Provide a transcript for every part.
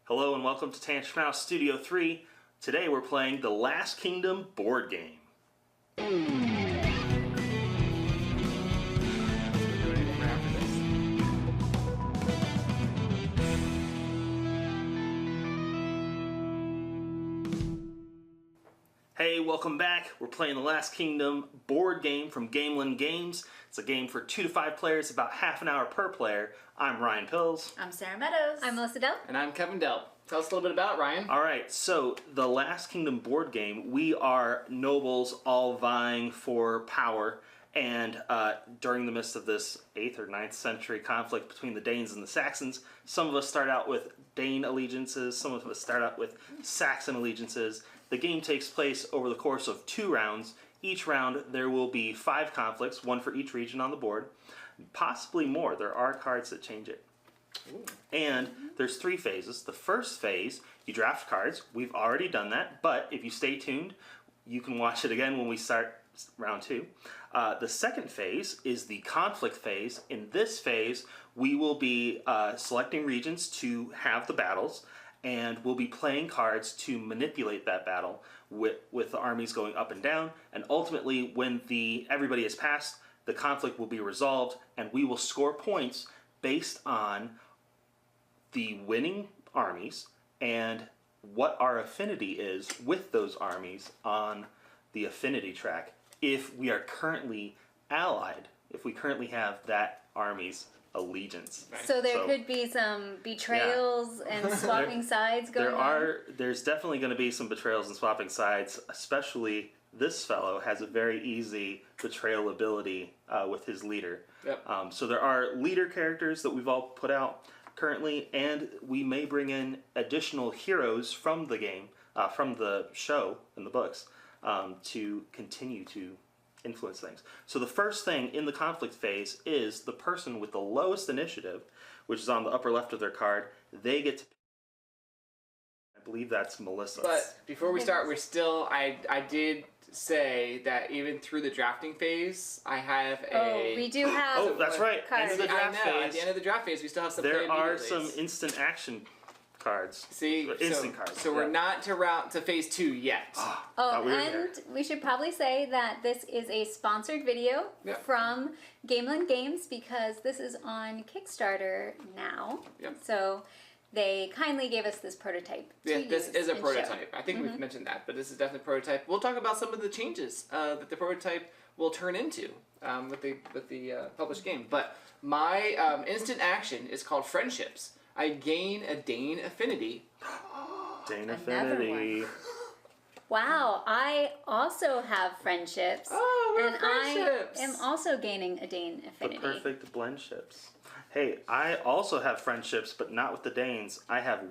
Hello and welcome to Tantrum House Studio 3. Today we're playing the Last Kingdom board game. Hey, welcome back. We're playing the Last Kingdom board game from Gamelin Games. It's a game for 2 to 5 players, about half an hour per player. I'm Ryan Pills. I'm Sarah Meadows. I'm Melissa Delp. And I'm Kevin Delp. Tell us a little bit about it, Ryan. Alright, so the Last Kingdom board game, we are nobles all vying for power, and during the midst of this 8th or 9th century conflict between the Danes and the Saxons, some of us start out with Dane allegiances, some of us start out with Saxon allegiances. The game takes place over the course of 2 rounds. Each round there will be 5 conflicts, 1 for each region on the board, possibly more. There are cards that change it. Ooh. And there's 3 phases. The first phase, you draft cards. We've already done that, but if you stay tuned, you can watch it again when we start round 2. The second phase is the conflict phase. In this phase, we will be selecting regions to have the battles, and we'll be playing cards to manipulate that battle with the armies going up and down, and ultimately when everybody has passed, the conflict will be resolved, and we will score points based on the winning armies and what our affinity is with those armies on the affinity track if we are currently allied, if we currently have that army's allegiance. So there could be some betrayals and swapping sides going on? There's definitely going to be some betrayals and swapping sides, especially this fellow has a very easy betrayal ability with his leader. Yep. So there are leader characters that we've all put out currently, and we may bring in additional heroes from the game, from the show and the books, to continue to influence things. So the first thing in the conflict phase is the person with the lowest initiative, which is on the upper left of their card. They get to pick. I believe that's Melissa. But before we start, we're still, I did say that even through the drafting phase, I have a... Oh, we do have... Oh, that's right. Cards. End of the draft phase. At the end of the draft phase, we still have some There are some instant action cards. See, instant cards. So we're not to phase 2 yet. And we should probably say that this is a sponsored video from Gamelin Games because this is on Kickstarter now. Yep. So they kindly gave us this prototype. This is a prototype. I think we've mentioned that, but this is definitely a prototype. We'll talk about some of the changes that the prototype will turn into with the published game. But my instant action is called Friendships. I gain a Dane affinity. Dane affinity. Wow, I also have friendships. Oh, we're and friendships. I am also gaining a Dane affinity. The perfect blend ships. Hey, I also have friendships, but not with the Danes. I have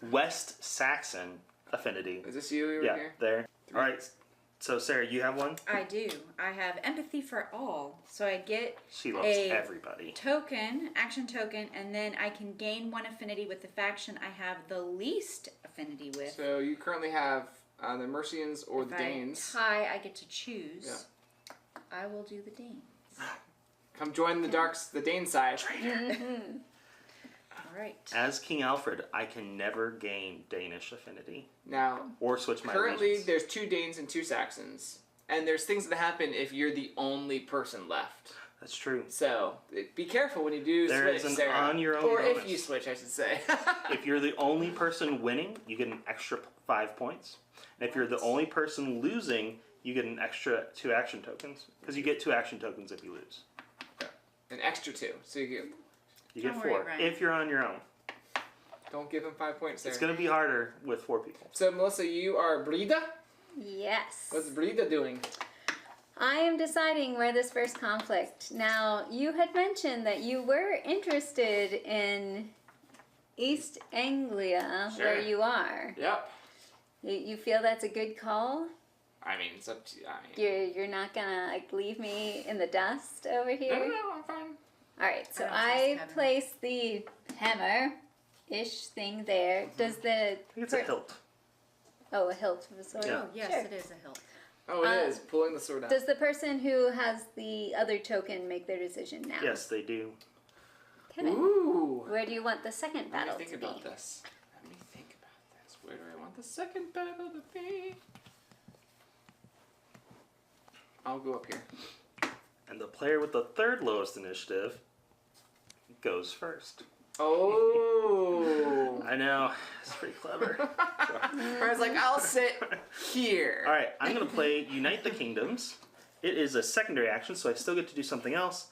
West Saxon affinity. Is this you over yeah, here? There. All right. So, Sarah, you have one? I do. I have empathy for all. So I get She loves everybody. Token, action token, and then I can gain 1 affinity with the faction I have the least affinity with. So you currently have the Mercians or the Danes. If I get to choose. Yeah. I will do the Danes. Come join the Dane side. All right. As King Alfred, I can never gain Danish affinity. Now, or switch my currently allegiance. there's 2 Danes and 2 Saxons. And there's things that happen if you're the only person left. That's true. So, be careful when you do There's switch, an Sarah. on your own Or bonus. if you switch, I should say. If you're the only person winning, you get an extra 5 points. And if you're the only person losing, you get an extra 2 action tokens. Because you get 2 action tokens if you lose. An extra 2. So you get Don't 4 worry, Ryan. if you're on your own. don't give him 5 points, Sarah. It's going to be harder with 4 people. So, Melissa, you are Brida? Yes. What's Brida doing? I am deciding where this first conflict. Now, you had mentioned that you were interested in East Anglia, where you are. Yep. You feel that's a good call? I mean, it's up to you. You're not gonna leave me in the dust over here? No, I'm fine. All right, so I don't trust I Kevin. place the hammer-ish thing there. Does the... I think it's a hilt. Oh, a hilt of a sword? Yeah. Oh, yes, Sure. it is a hilt. Oh, it is. Pulling the sword out. Does the person who has the other token make their decision now? Yes, they do. Kevin, Ooh. where do you want the second Let battle me think to be? about this. Let me think about this. Where do I want the second battle to be? I'll go up here. And the player with the third lowest initiative goes first. Oh. I know, it's pretty clever. I was like, I'll sit here. All right, I'm going to play Unite the Kingdoms. It is a secondary action, so I still get to do something else.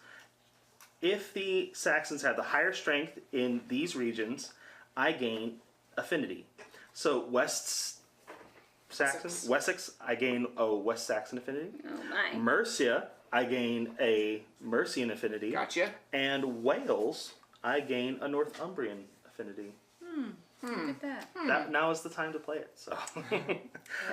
If the Saxons have the higher strength in these regions, I gain affinity. So Wessex, I gain a West Saxon affinity. Oh my. Mercia, I gain a Mercian affinity. Gotcha. And Wales, I gain a Northumbrian affinity. Look at that. That now is the time to play it. So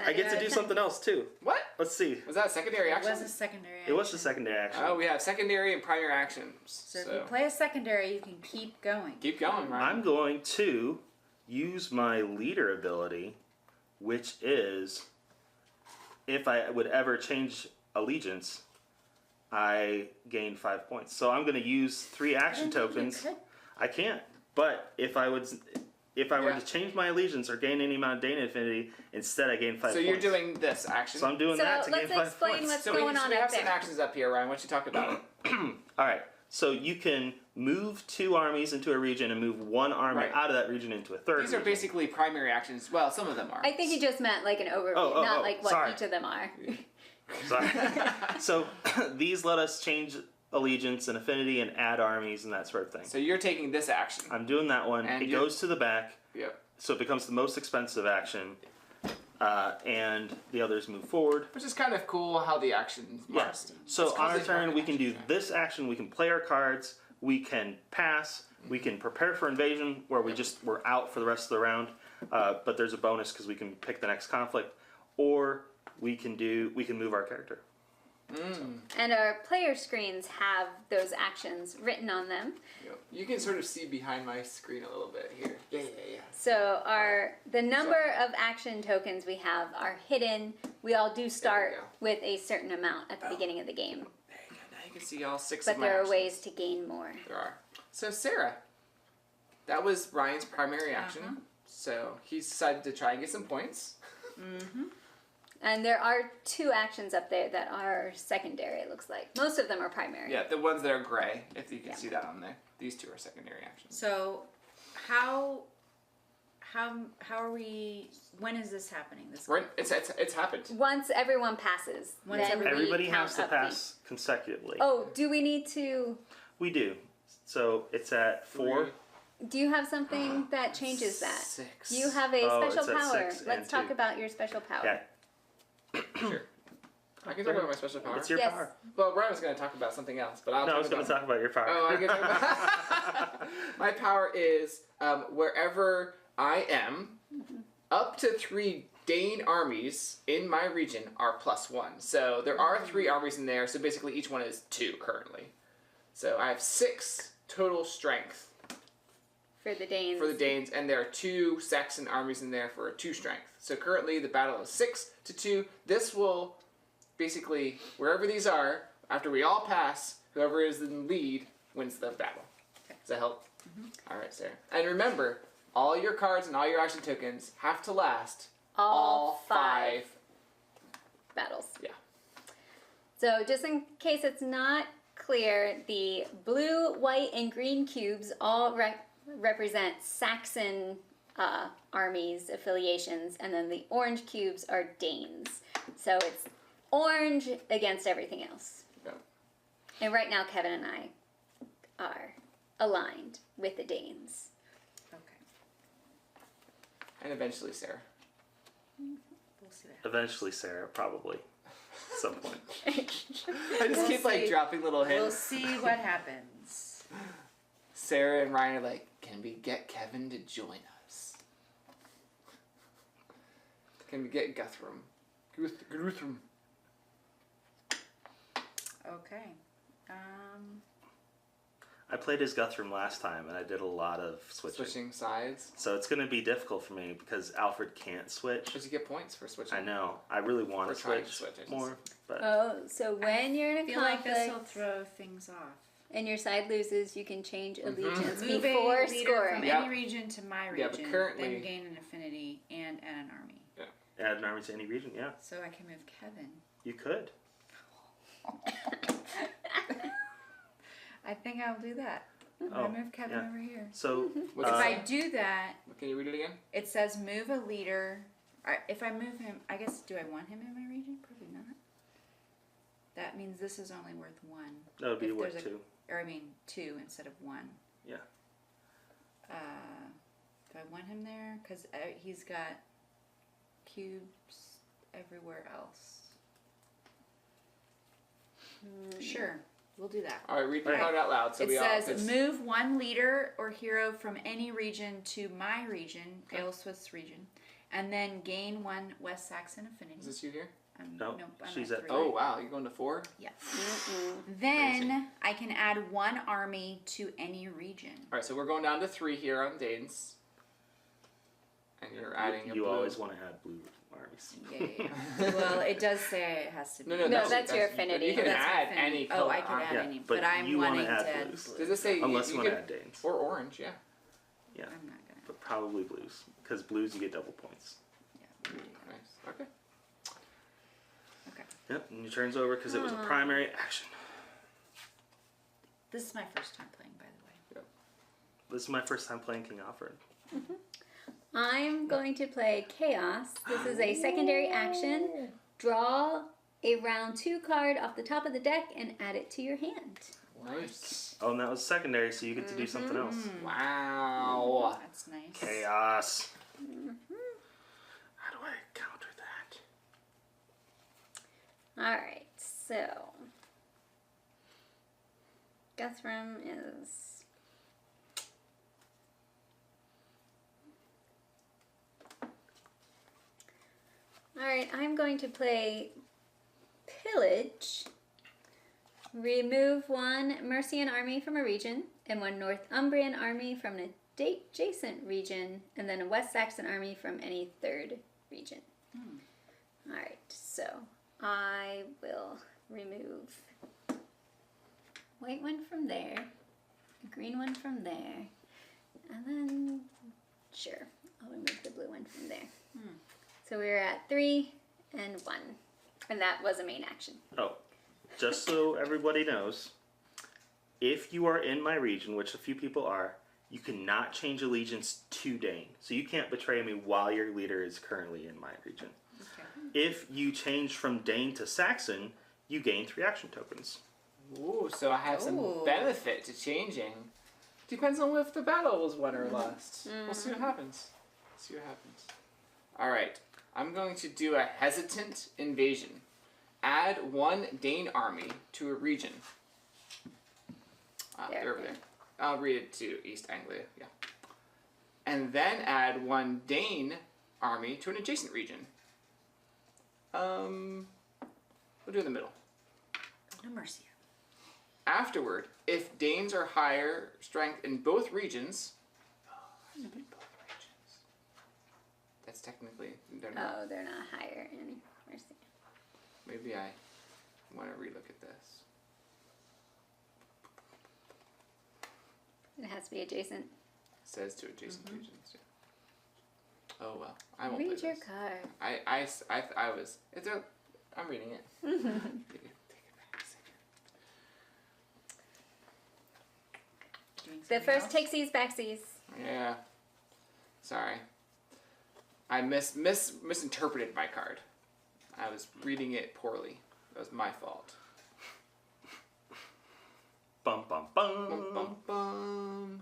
I get to do something else too. What? Let's see. Was that a secondary It action? was a secondary It was action. the secondary action. Oh, we have secondary and primary actions. So if you play a secondary, you can keep going. Keep going, Ryan. I'm going to use my leader ability, which is if I would ever change allegiance, I gain 5 points. So I'm going to use 3 action tokens. I can't. But if I were Yeah. to change my allegiance or gain any amount of Dana affinity, instead I gain 5 points. So you're doing this action. So I'm doing So that to gain let's 5 explain points. what's So going on we up have some there. actions up here, Ryan. Why don't you talk about it? All right. So you can move 2 armies into a region and move 1 army Right. out of that region into a third These are region. basically primary actions. Well, some of them are. I think he just meant like an overview, not like what sorry. each of them are. Sorry. So these let us change allegiance and affinity and add armies and that sort of thing. So you're taking this action. I'm doing that one. And it you're- goes to the back, Yep. so it becomes the most expensive action, and the others move forward. Which is kind of cool how the actions work. Yes. So It's on our called turn, we can do action. this action. We can play our cards. We can pass. We can prepare for invasion, where we're out for the rest of the round. But there's a bonus because we can pick the next conflict, or we can move our character. And our player screens have those actions written on them. Yep. You can sort of see behind my screen a little bit here. Yeah. So the number of action tokens we have are hidden. We all do start go. with a certain amount at the beginning of the game, There you go. Now you can see all 6 but of my there are actions. ways to gain more. There are. So Sarah, that was Ryan's primary action. So he's decided to try and get some points. And there are 2 actions up there that are secondary, it looks like. Most of them are primary. Yeah, the ones that are gray, if you can Yeah. see that on there. These 2 are secondary actions. So, how are we? When is this happening? This It's happened. Once everyone passes, Once then we Everybody count has to up the- pass consecutively. Oh, do we need to? We do. So it's at 4. Do you have something that changes that? 6. You have a Oh, special it's at power. 6 Let's and talk 2. about your special power. Yeah. Sure. I can talk about my special power. What's your Yes. power? Well, Brian was going to talk about something else, but I'll No, I talk was going about to talk about your power. Oh, I can talk about my power is wherever I am, up to 3 Dane armies in my region are +1. So there are 3 armies in there, so basically each one is 2 currently. So I have 6 total strength For the Danes. for the Danes, and there are 2 Saxon armies in there for 2 strength. So currently the battle is 6-2. This will basically, wherever these are, after we all pass, whoever is in the lead wins the battle. Does that help? All right, Sarah. And remember, all your cards and all your action tokens have to last all 5 5. battles. Yeah. So just in case it's not clear, the blue, white, and green cubes all represent Saxon armies, affiliations, and then the orange cubes are Danes. So it's orange against everything else. Yep. And right now, Kevin and I are aligned with the Danes. Okay. And eventually Sarah. We'll see that. Eventually, Sarah, probably. At some point. I just We'll keep like see. dropping little We'll hints. see what happens. Sarah and Ryan are like, can we get Kevin to join us? Can we get Guthrum? Guthrum. Okay. I played as Guthrum last time, and I did a lot of Switching sides. So it's going to be difficult for me because Alfred can't switch. But you get points for switching. I know. I really want We're to trying switch, to switch, I just- more, but Oh, so when you're in I a feel like this will conflict, throw things off. and your side loses, you can change allegiance Move before a leader scoring. from Yep. any region to my Yeah, but region, currently- then gain an affinity and add an army. Add an army to any region, yeah. So I can move Kevin. You could. I think I'll do that. Oh, I move Kevin yeah. over here. So, What's If it I say? do that, Can you read it again? it says move a leader. If I move him, I guess, do I want him in my region? Probably not. That means this is only worth 1. that would be If worth there's a- 2. Or I mean 2 instead of 1. Yeah. Do I want him there? Because he's got cubes everywhere else. Sure, we'll do that. All right, read your Right. card out loud. So It we all. says 'cause- move 1 leader or hero from any region to my region, Okay. Aylesworth's region, and then gain 1 West Saxon affinity. Is this you here? No, Nope, I'm she's at at 3. Oh wow, you're going to 4. Yeah. Mm-mm. Then I can add 1 army to any region. All right, so we're going down to 3 here on Dane's. And you're adding a You blue. always want to add blue armies. Yeah. Well, it does say it has to be. No, No, that's your affinity. You can That's my add affinity. any color. Oh, I could add Yeah, any, but but I'm you wanna wanting add to add blues. blue. Does it say Unless you want to could- add Danes. or orange? Yeah. Yeah, I'm not gonna. but probably blues. Because blues, you get double points. Yeah. Nice. Okay. Okay. Yep, and your turn's over because it was a Aw. primary action. This is my first time playing, by the way. This is my first time playing King Alfred. I'm going to play Chaos. This is a secondary action. Draw a round 2 card off the top of the deck and add it to your hand. Nice. Oh, and that was secondary, so you get to do something else. Wow. That's nice. Chaos. How do I counter that? Alright, so Guthrum is. Alright, I'm going to play Pillage. Remove 1 Mercian army from a region and 1 Northumbrian army from an adjacent region, and then a West Saxon army from any third region. Alright, so I will remove white one from there, a green one from there, and then, sure, I'll remove the blue one from there. So we're at 3 and 1, and that was a main action. Oh, just so everybody knows, if you are in my region, which a few people are, you cannot change allegiance to Dane. So you can't betray me while your leader is currently in my region. Okay. If you change from Dane to Saxon, you gain 3 action tokens. Ooh, so I have some Ooh. benefit to changing. Depends on if the battle was won or lost. We'll see what happens. See what happens. All right, I'm going to do a hesitant invasion. Add 1 Dane army to a region. They're over there. I'll read it to East Anglia. Yeah. And then add 1 Dane army to an adjacent region. We'll do it in the middle. No mercy. Afterward, if Danes are higher strength in both regions, that's technically they're not. Oh, they're not higher in Mercy. Maybe I want to relook at this. It has to be adjacent. It says to adjacent regions. Yeah. Oh well, I won't. Read play your this. card. I was. I'm reading it. Take it back a second. Doing The something first else? takesies backsies. Yeah. Sorry. I misinterpreted my card. I was reading it poorly. That was my fault. Bum bum bum. Bum, bum, bum.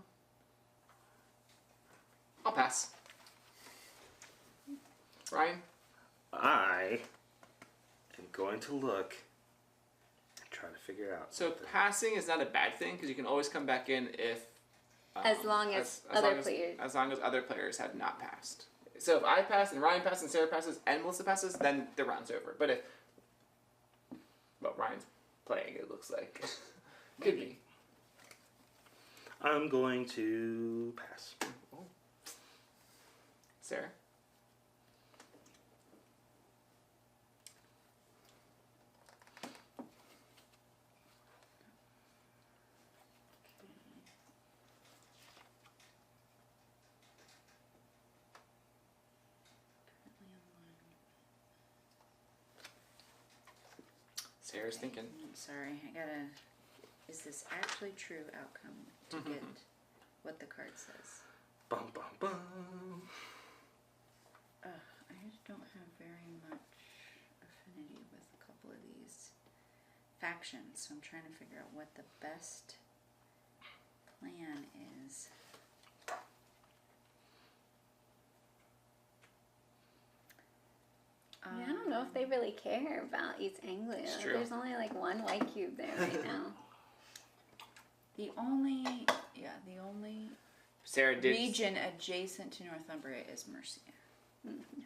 I'll pass. Ryan? I am going to look and try to figure out. So something. passing is not a bad thing because you can always come back in if... As long as other players- As long as other players have not passed. So if I pass and Ryan passes and Sarah passes and Melissa passes, then the round's over. But if... Well, Ryan's playing, it looks like. Could be. I'm going to pass. Sarah? Sarah's thinking. Sorry, I gotta. Is this actually true outcome to get what the card says? Bum bum bum. I just don't have very much affinity with a couple of these factions, so I'm trying to figure out what the best plan is. Yeah, I don't know if they really care about East Anglia. It's true. There's only like one white cube there right now. The only Sarah did. region adjacent to Northumbria is Mercia. Mhm.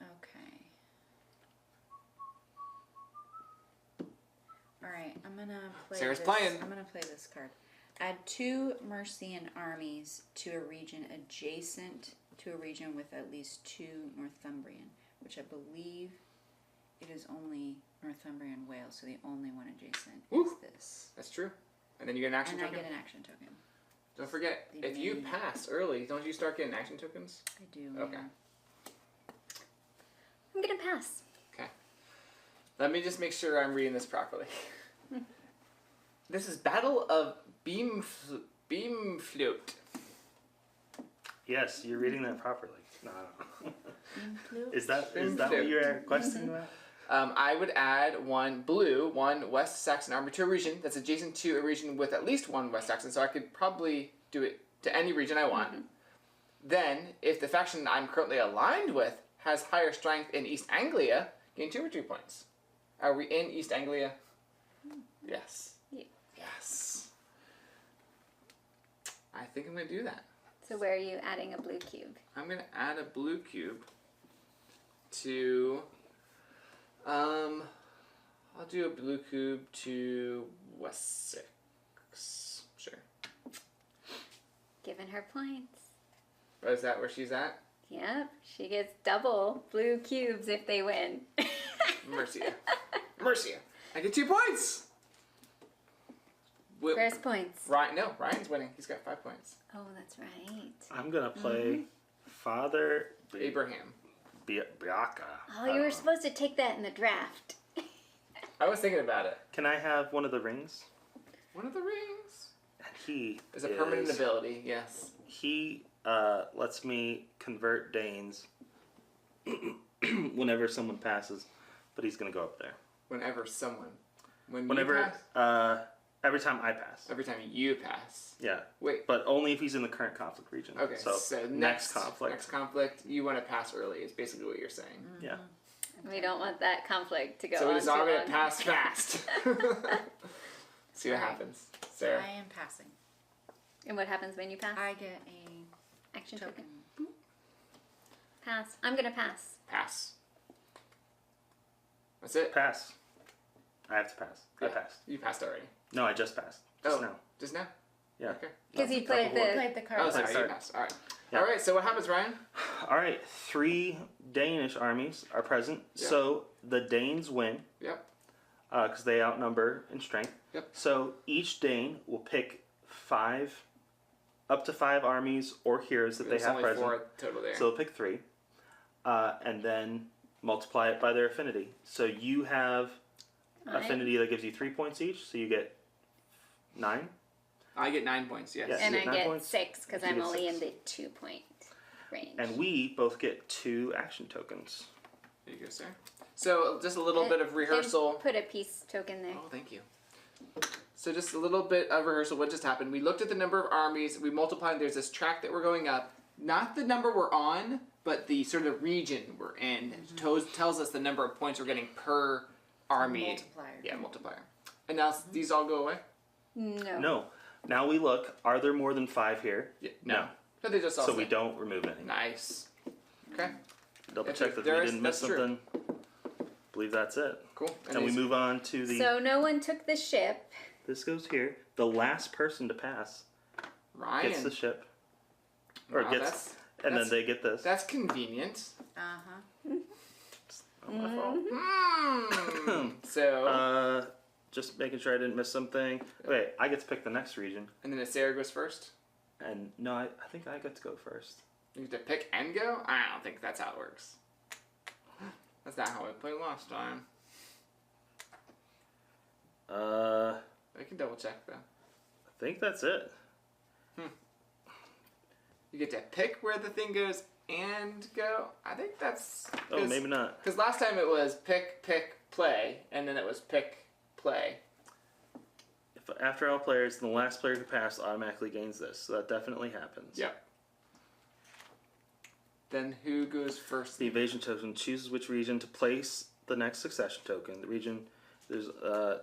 Okay. Alright, I'm gonna play Sarah's this. playing. I'm gonna play this card. Add 2 Mercian armies to a region adjacent to a region with at least 2 Northumbrian, which I believe it is only Northumbria and Wales, so the only one adjacent Woo. is this. That's true. And then you get an action And I token. get an action token. Don't forget, The if you main- pass early, don't you start getting action tokens? I do. Okay. Yeah. I'm gonna pass. Okay. Let me just make sure I'm reading this properly. This is Battle of Beamflute. Yes, you're reading that properly. No, I don't know. Is that Beam what flute. you're questioning about? I would add 1 blue, 1 West Saxon army to a region that's adjacent to a region with at least 1 West Saxon, so I could probably do it to any region I want. Then, if the faction I'm currently aligned with has higher strength in East Anglia, gain 2 victory points. Are we in East Anglia? Yes. Yeah. Yes. I think I'm going to do that. So where are you adding a blue cube? I'm going to add a blue cube to... I'll do a blue cube to Wessex. Sure. Giving her points. Oh, is that where she's at? Yep, she gets double blue cubes if they win. Mercia. Mercia. I get 2 points! First points. Ryan's winning. He's got 5 points. Oh, that's right. I'm gonna play Father Abraham. Biaka. Oh, you were supposed to take that in the draft. I was thinking about it. Can I have one of the rings? One of the rings. And he Is a permanent ability, yes. He lets me convert Danes whenever someone passes, but he's gonna go up there. Whenever someone. Whenever you pass? every time I pass. Every time you pass. Yeah. Wait. But only if he's in the current conflict region. Okay, So, next conflict. Next conflict, you want to pass early is basically what you're saying. Yeah. We don't want that conflict to go So on we just too are going long. to pass fast. See what happens. Sarah. I am passing. And what happens when you pass? I get a Action token. token. Pass. I'm gonna pass. Pass. That's it. Pass. I have to pass. I Yeah. passed. You passed already. No, I just passed. Just Oh. now. Just now? Yeah. Okay. Because he Couple played more. the. Played the card. Oh, sorry. You sorry. passed. All right. Yeah. All right. So what happens, Ryan? All right. 3 Danish armies are present. Yeah. So the Danes win Yep. because they outnumber in strength. Yep. So each Dane will pick 5, up to 5 armies or heroes that There's they have only present. 4 total there. So they'll pick 3, and then multiply it by their affinity. So you have Nine. affinity that gives you 3 points each. So you get 9. I get 9 points. Yes. Yes. And you I get 9 get points. 6 because You I'm get only 6. in the 2-point range. And we both get 2 action tokens. There you go, sir. So just a little bit of rehearsal. And put a peace token there. Oh, thank you. So just a little bit of rehearsal. What just happened? We looked at the number of armies. We multiplied. There's this track that we're going up. Not the number we're on, but the sort of region we're in. Tells us the number of points we're getting per army. Multiplier. Yeah, multiplier. And now these all go away? No. No. Now we look. Are there more than 5 here? Yeah. No. But they just all So stay. we don't remove any. Nice. Okay. Double If check that there we is- didn't miss that's true. something. Believe that's it. Cool. And we these- move on to the. So no one took the ship. This goes here. The last person to pass Ryan. gets the ship, or Wow, gets, and then that's- they get this. That's convenient. Uh-huh. Not my fault. So, Just making sure I didn't miss something. Wait, I get to pick the next region, and then Sarah goes first? and no, I think I get to go first. You get to pick and go? I don't think that's how it works. That's not how I played last time. I can double check though. I think that's it. You get to pick where the thing goes and go. I think that's. Oh, maybe not. Because last time it was pick, play, and then it was pick, play. If after all players, the last player who passed automatically gains this. So that definitely happens. Yep. Then who goes first? The evasion token chooses which region to place the next succession token. The region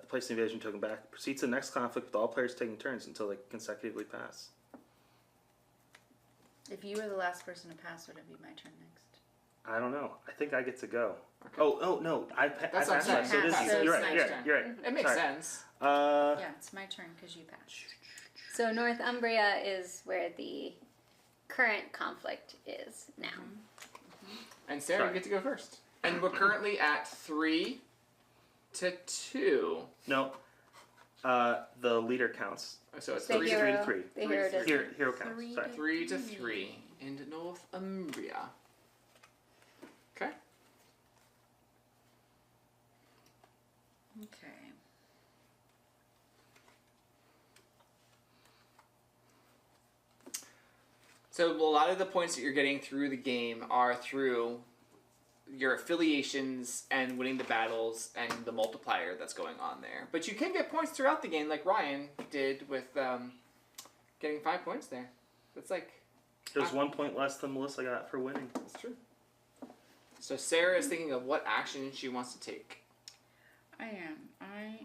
place the evasion token back. Proceeds to the next conflict with all players taking turns until they consecutively pass. If you were the last person to pass, would it be my turn next? I don't know. I think I get to go. Okay. Oh no! I That's what I'm passed saying. last, so it is Pass, you. so You're it's right. my You're turn. right. You're right. It makes Sorry. sense. Yeah, it's my turn because you passed. So Northumbria is where the current conflict is now. And Sarah, Sorry. you get to go first. And we're currently at 3-2. No. The leader counts. So it's The 3 hero, to 3. The hero does. Hero counts. 3 Sorry. 3 to 3 in Northumbria. Okay. Okay. So a lot of the points that you're getting through the game are through your affiliations and winning the battles and the multiplier that's going on there. But you can get points throughout the game, like Ryan did with getting 5 points there. That's like... There's 1 point less than Melissa got for winning. That's true. So Sarah is thinking of what action she wants to take. I am at 1.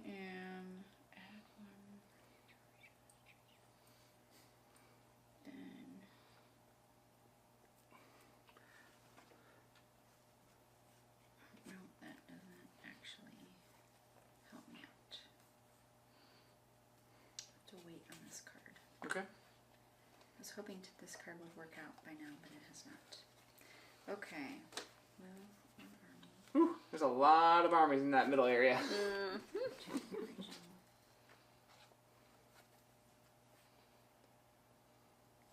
Then. No, that doesn't actually help me out. I have to wait on this card. Okay. I was hoping this card would work out by now, but it has not. Okay. Well, one army. Whew, there's a lot of armies in that middle area.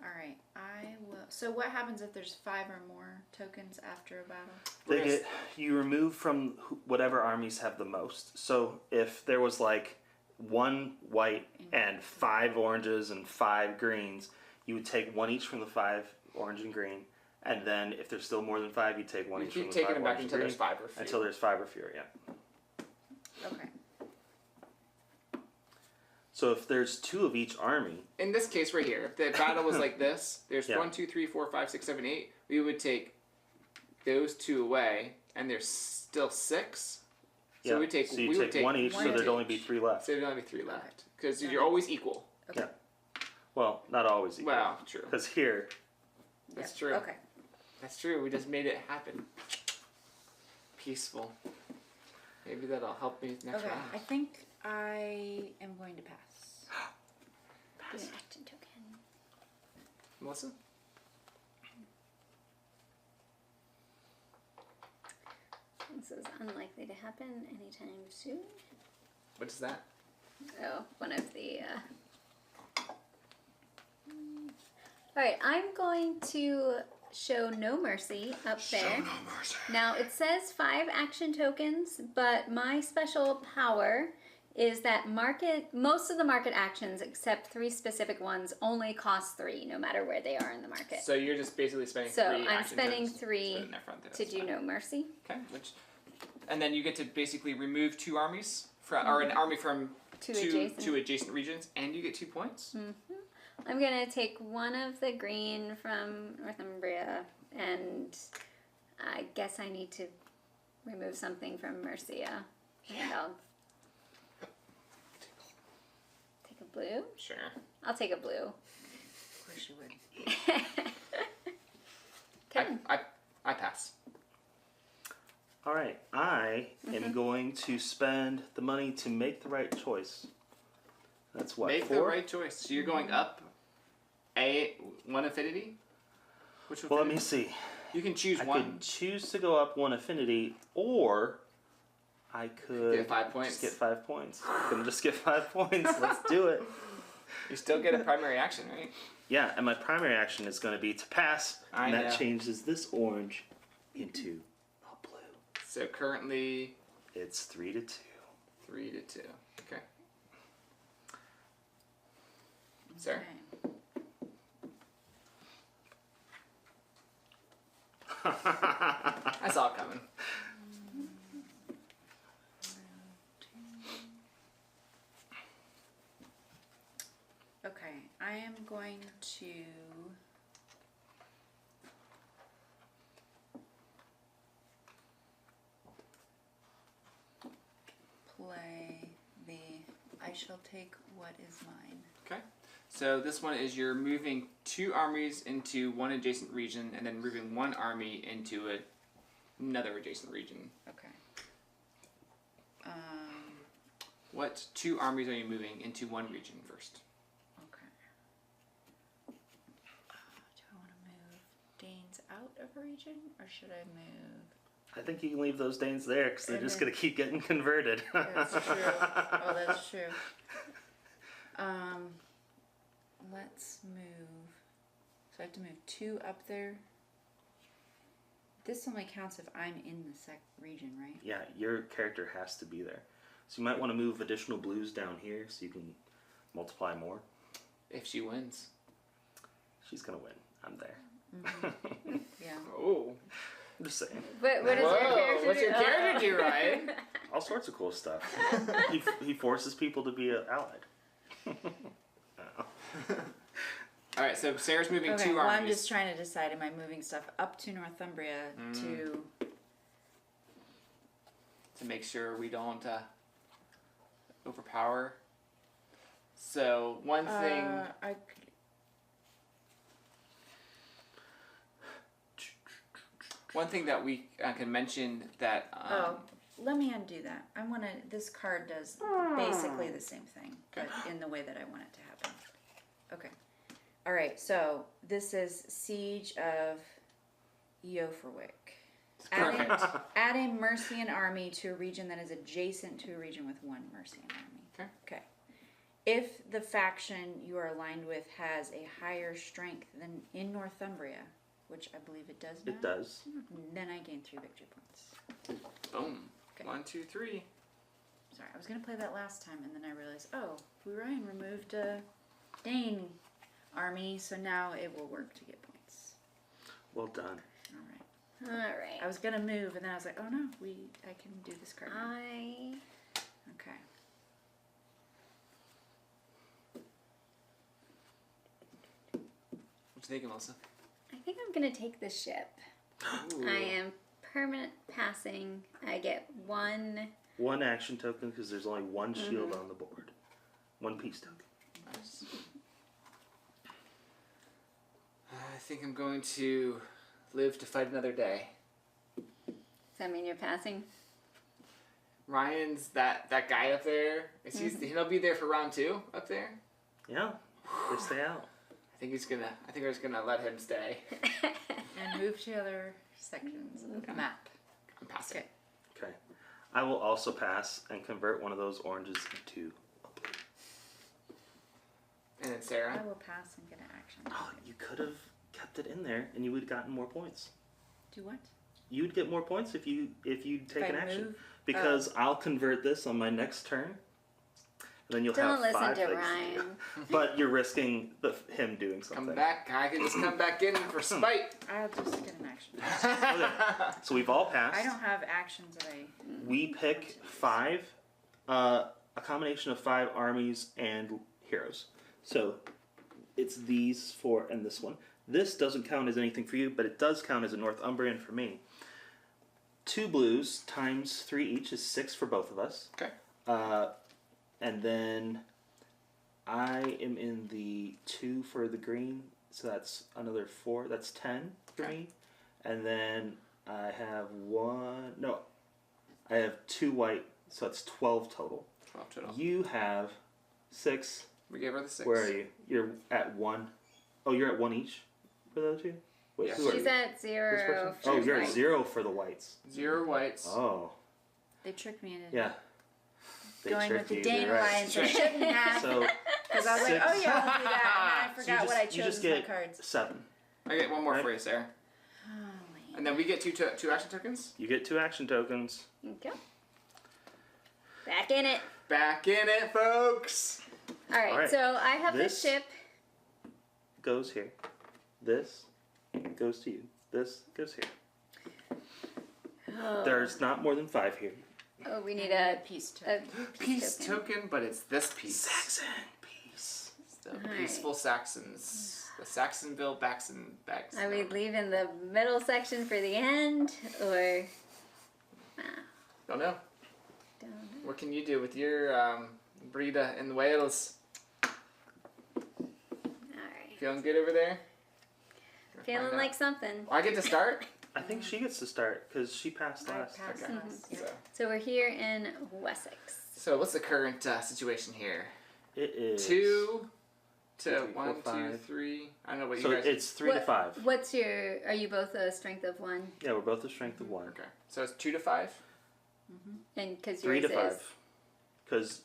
Alright, I will. So, what happens if there's 5 or more tokens after a battle? They get you remove from whatever armies have the most. So if there was like 1 white and 5 oranges and 5 greens, you would take 1 each from the 5 orange and green. And then if there's still more than 5, you take 1 You each from keep the taking 5 them back orange and until green. there's 5 or fewer. Until there's 5 or fewer, yeah. Okay. So if there's 2 of each army, In this case right here, if the battle was like this, there's Yeah. 1, 2, 3, 4, 5, 6, 7, 8. We would take those 2 away, and there's still 6. So yeah. we take so you we would take 1 each, one so there'd each. only be 3 left. So there'd only be 3 left because Okay. you're always equal. Okay. Yeah. Well, not always equal. Wow, true. Because here, That's Yeah. true. Okay. That's true. We just made it happen. Peaceful. Maybe that'll help me next Okay. round. I think I am going to pass. Do an action token. Melissa? This is unlikely to happen anytime soon. What is that? Oh, one of the. Alright, I'm going to show No Mercy up there. Now, it says 5 action tokens, but my special power is that most of the market actions, except 3 specific ones, only cost 3, no matter where they are in the market. So you're just basically spending So 3 I'm action spending tokens 3 in their front there. to That's do fine. No Mercy. Okay, and then you get to basically remove 2 armies from, or an army from Two adjacent regions, and you get 2 points. I'm going to take one of the green from Northumbria, and I guess I need to remove something from Mercia. And I'll take a blue. Sure. I'll take a blue. Of course you would. Okay. I pass. all right, I am going to spend the money to make the right choice. That's what, Make 4? the right choice. So you're going up one affinity? Which Well, let affinity? me see. You can choose I one. could choose to go up 1 affinity, or I could Get 5 points. just get 5 points. I'm gonna just get 5 points. Let's do it. You still get a primary action, right? Yeah, and my primary action is going to be to pass, I and that know. changes this orange into a blue. So currently, It's 3-2. 3-2. Okay. Sarah? Okay. I saw it coming. Okay, I am going to play the I shall take what is mine. Okay. So this one is you're moving 2 armies into one adjacent region and then moving 1 army into another adjacent region. Okay. What 2 armies are you moving into one region first? Okay. Do I want to move Danes out of a region, or should I move? I think you can leave those Danes there because they're And just then- going to keep getting converted. That's true. Oh, that's true. Let's move. So I have to move 2 up there. This only counts if I'm in the region, right? Yeah, your character has to be there. So you might want to move additional blues down here so you can multiply more. If she wins. She's going to win. I'm there. Yeah. Oh. I'm just saying. What does your character What's do? your character do, Ryan? All sorts of cool stuff. he forces people to be allied. All right, so Sarah's moving Okay, 2 well, armies. I'm just trying to decide, am I moving stuff up to Northumbria to... to make sure we don't overpower. So one thing. One thing that we can mention that. Let me undo that. I want to... This card does basically the same thing, but in the way that I want it to happen. Okay. All right, so this is Siege of Eoforwick. Add a Mercian army to a region that is adjacent to a region with 1 Mercian army. Okay. If the faction you are aligned with has a higher strength than in Northumbria, which I believe it does now. It does. Then I gain 3 victory points. Boom. Okay. 1, 2, 3. Sorry, I was going to play that last time, and then I realized, oh, Ryan removed a Dane army, so now it will work to get points. Well done. All right. All right. I was going to move, and then I was like, oh no, I can do this card now. Okay. What you thinking, Melissa? I think I'm gonna take the ship. Ooh. I am permanent passing. I get 1. 1 action token because there's only 1 shield on the board. 1 peace token. Nice. I think I'm going to live to fight another day. Does that mean you're passing? Ryan's that guy up there. He'll be there for round 2 up there. Yeah, they stay out. I think we're just gonna let him stay. And move to other sections of the map. I'm passing. Okay. Okay. I will also pass and convert one of those oranges into a blue. And then Sarah. I will pass and get an action. Oh, you could have kept it in there and you would have gotten more points. Do what? You'd get more points if you'd take an I action. move? Because I'll convert this on my next turn. And then you'll Don't have 5 listen to things Ryan. do. But you're risking him doing something. Come back. I can just come back in for spite. I'll just get an action. Okay. So we've all passed. I don't have actions that I... We pick 5, a combination of 5 armies and heroes. So it's these 4 and this one. This doesn't count as anything for you, but it does count as a Northumbrian for me. 2 blues times 3 each is 6 for both of us. Okay. And then I am in the 2 for the green, so that's another 4. That's 10 for me. And then I have I have 2 white, so that's 12 total. 12 total. You have 6. We gave her the 6. Where are you? You're at 1. Oh, you're at 1 each for those two? Wait, Yes. who are She's you? at This 0. person? for Oh, you're white. at 0 for the whites. 0 whites. Oh, They tricked me into yeah. They going with tricked the you, Dane you're right. Alliance. I shouldn't have. So, Because I was like, 6. oh yeah, I'll do that. And then I So forgot what I chose you just as my get cards. 7. I get one more Right. for you, Sarah. Holy. And then we get two action tokens. You get 2 action tokens. Okay. Back in it. Back in it, folks. All right. So I have This- the ship. Goes here. This goes to you. This goes here. Oh. There's not more than 5 here. Oh, we need a piece a Peace token, but it's this piece. Saxon piece. It's the Alright. peaceful Saxons. The Saxonville bags. Are we leaving the middle section for the end, or? Don't know. Don't know. What can you do with your Breda in Wales? All right. Feeling good over there? Gonna Feeling find like out. something. I get to start? I think she gets to start because she passed I last. passed Okay. last, yeah. So we're here in Wessex. So what's the current situation here? It is 2 to 2, 3, 4, 1, 2, 5. 3. I don't know what So you guys. it's 3 to 5. What's your? Are you both a strength of 1? Yeah, we're both a strength of 1. Okay. So it's 2 to 5. And because 3 yours to 5. Because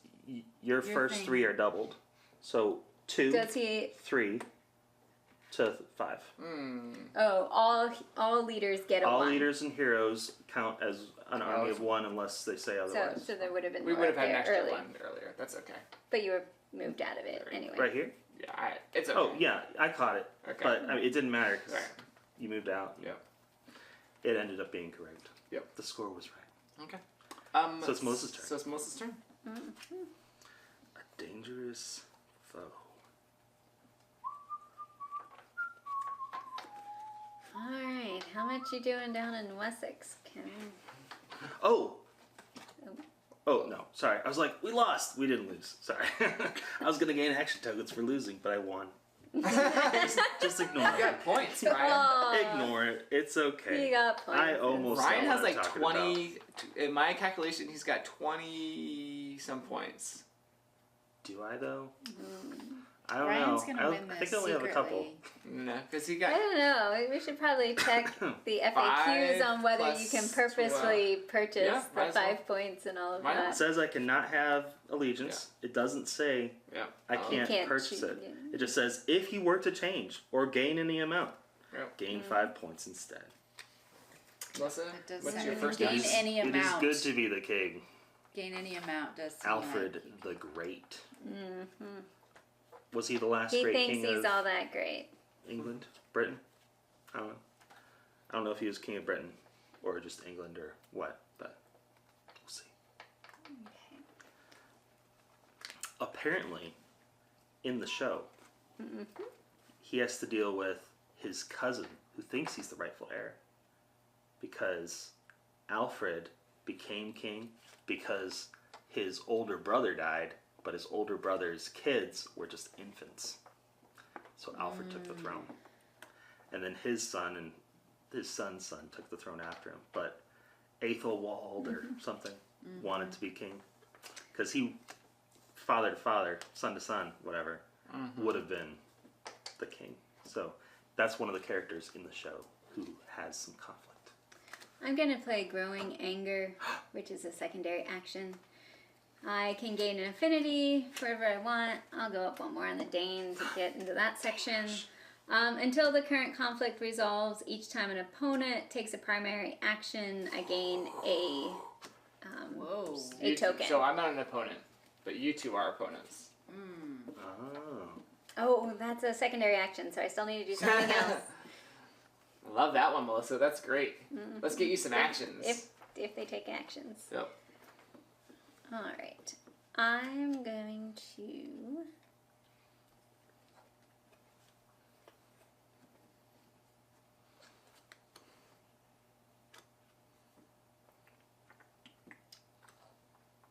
your first thing. 3 are doubled. So 2, Does he? 3 to 5. Oh, all leaders get a All 1. leaders and heroes count as an army of 1 unless they say So, otherwise. so there would have been We more would have had an there extra early, one earlier. That's okay. but you were moved out of it anyway. Right here? Yeah, it's okay. Oh, yeah, I caught it. Okay. But I mean, it didn't matter because Right. you moved out. Yep. It ended up being correct. Yep. The score was right. Okay. So it's Melissa's turn. So it's Melissa's turn. A dangerous foe. All right, how much you doing down in Wessex, Kim? Oh! Oh, no. Sorry. I was like, we lost. We didn't lose. Sorry. I was going to gain action tokens for losing, but I won. just ignore You it. got points, Ryan. Oh, Ignore it. It's okay. You got points. I almost Ryan know has what I'm like talking 20. In my calculation, he's got 20 some points. Do I, though? I don't Ryan's know. gonna win I this think I only have a couple. secretly. No, because he I got. don't know. We should probably check the FAQs 5 on whether you plus can purposely purchase yeah, might the as well. 5 points and all of Why not? It that. says I cannot have allegiance. It doesn't say Yeah. I can't, can't purchase choose, it. yeah. It just says if you were to change or gain any amount, Yep. gain 5 points instead. Melissa, That does what's sound your like first gain guess? any It is amount. good to be the king. Gain any amount does seem Alfred like the Great. Was he the last He great thinks king he's of all that great. England? Britain? I don't know. I don't know if he was king of Britain or just England or what, but we'll see. Apparently, in the show, he has to deal with his cousin who thinks he's the rightful heir because Alfred became king because his older brother died, but his older brother's kids were just infants. So Alfred took the throne. And then his son and his son's son took the throne after him. But Aethelwald or something wanted to be king. Because he, father to father, son to son, whatever, would have been the king. So that's one of the characters in the show who has some conflict. I'm going to play Growing Anger, which is a secondary action. I can gain an affinity wherever I want. I'll go up 1 more on the Dane to get into that section. Until the current conflict resolves, each time an opponent takes a primary action, I gain a whoa. a You two- token. So I'm not an opponent, but you two are opponents. Oh. Oh, that's a secondary action, so I still need to do something else. Love that one, Melissa. That's great. Let's get you some actions. If they take actions. Yep. All right. I'm going to.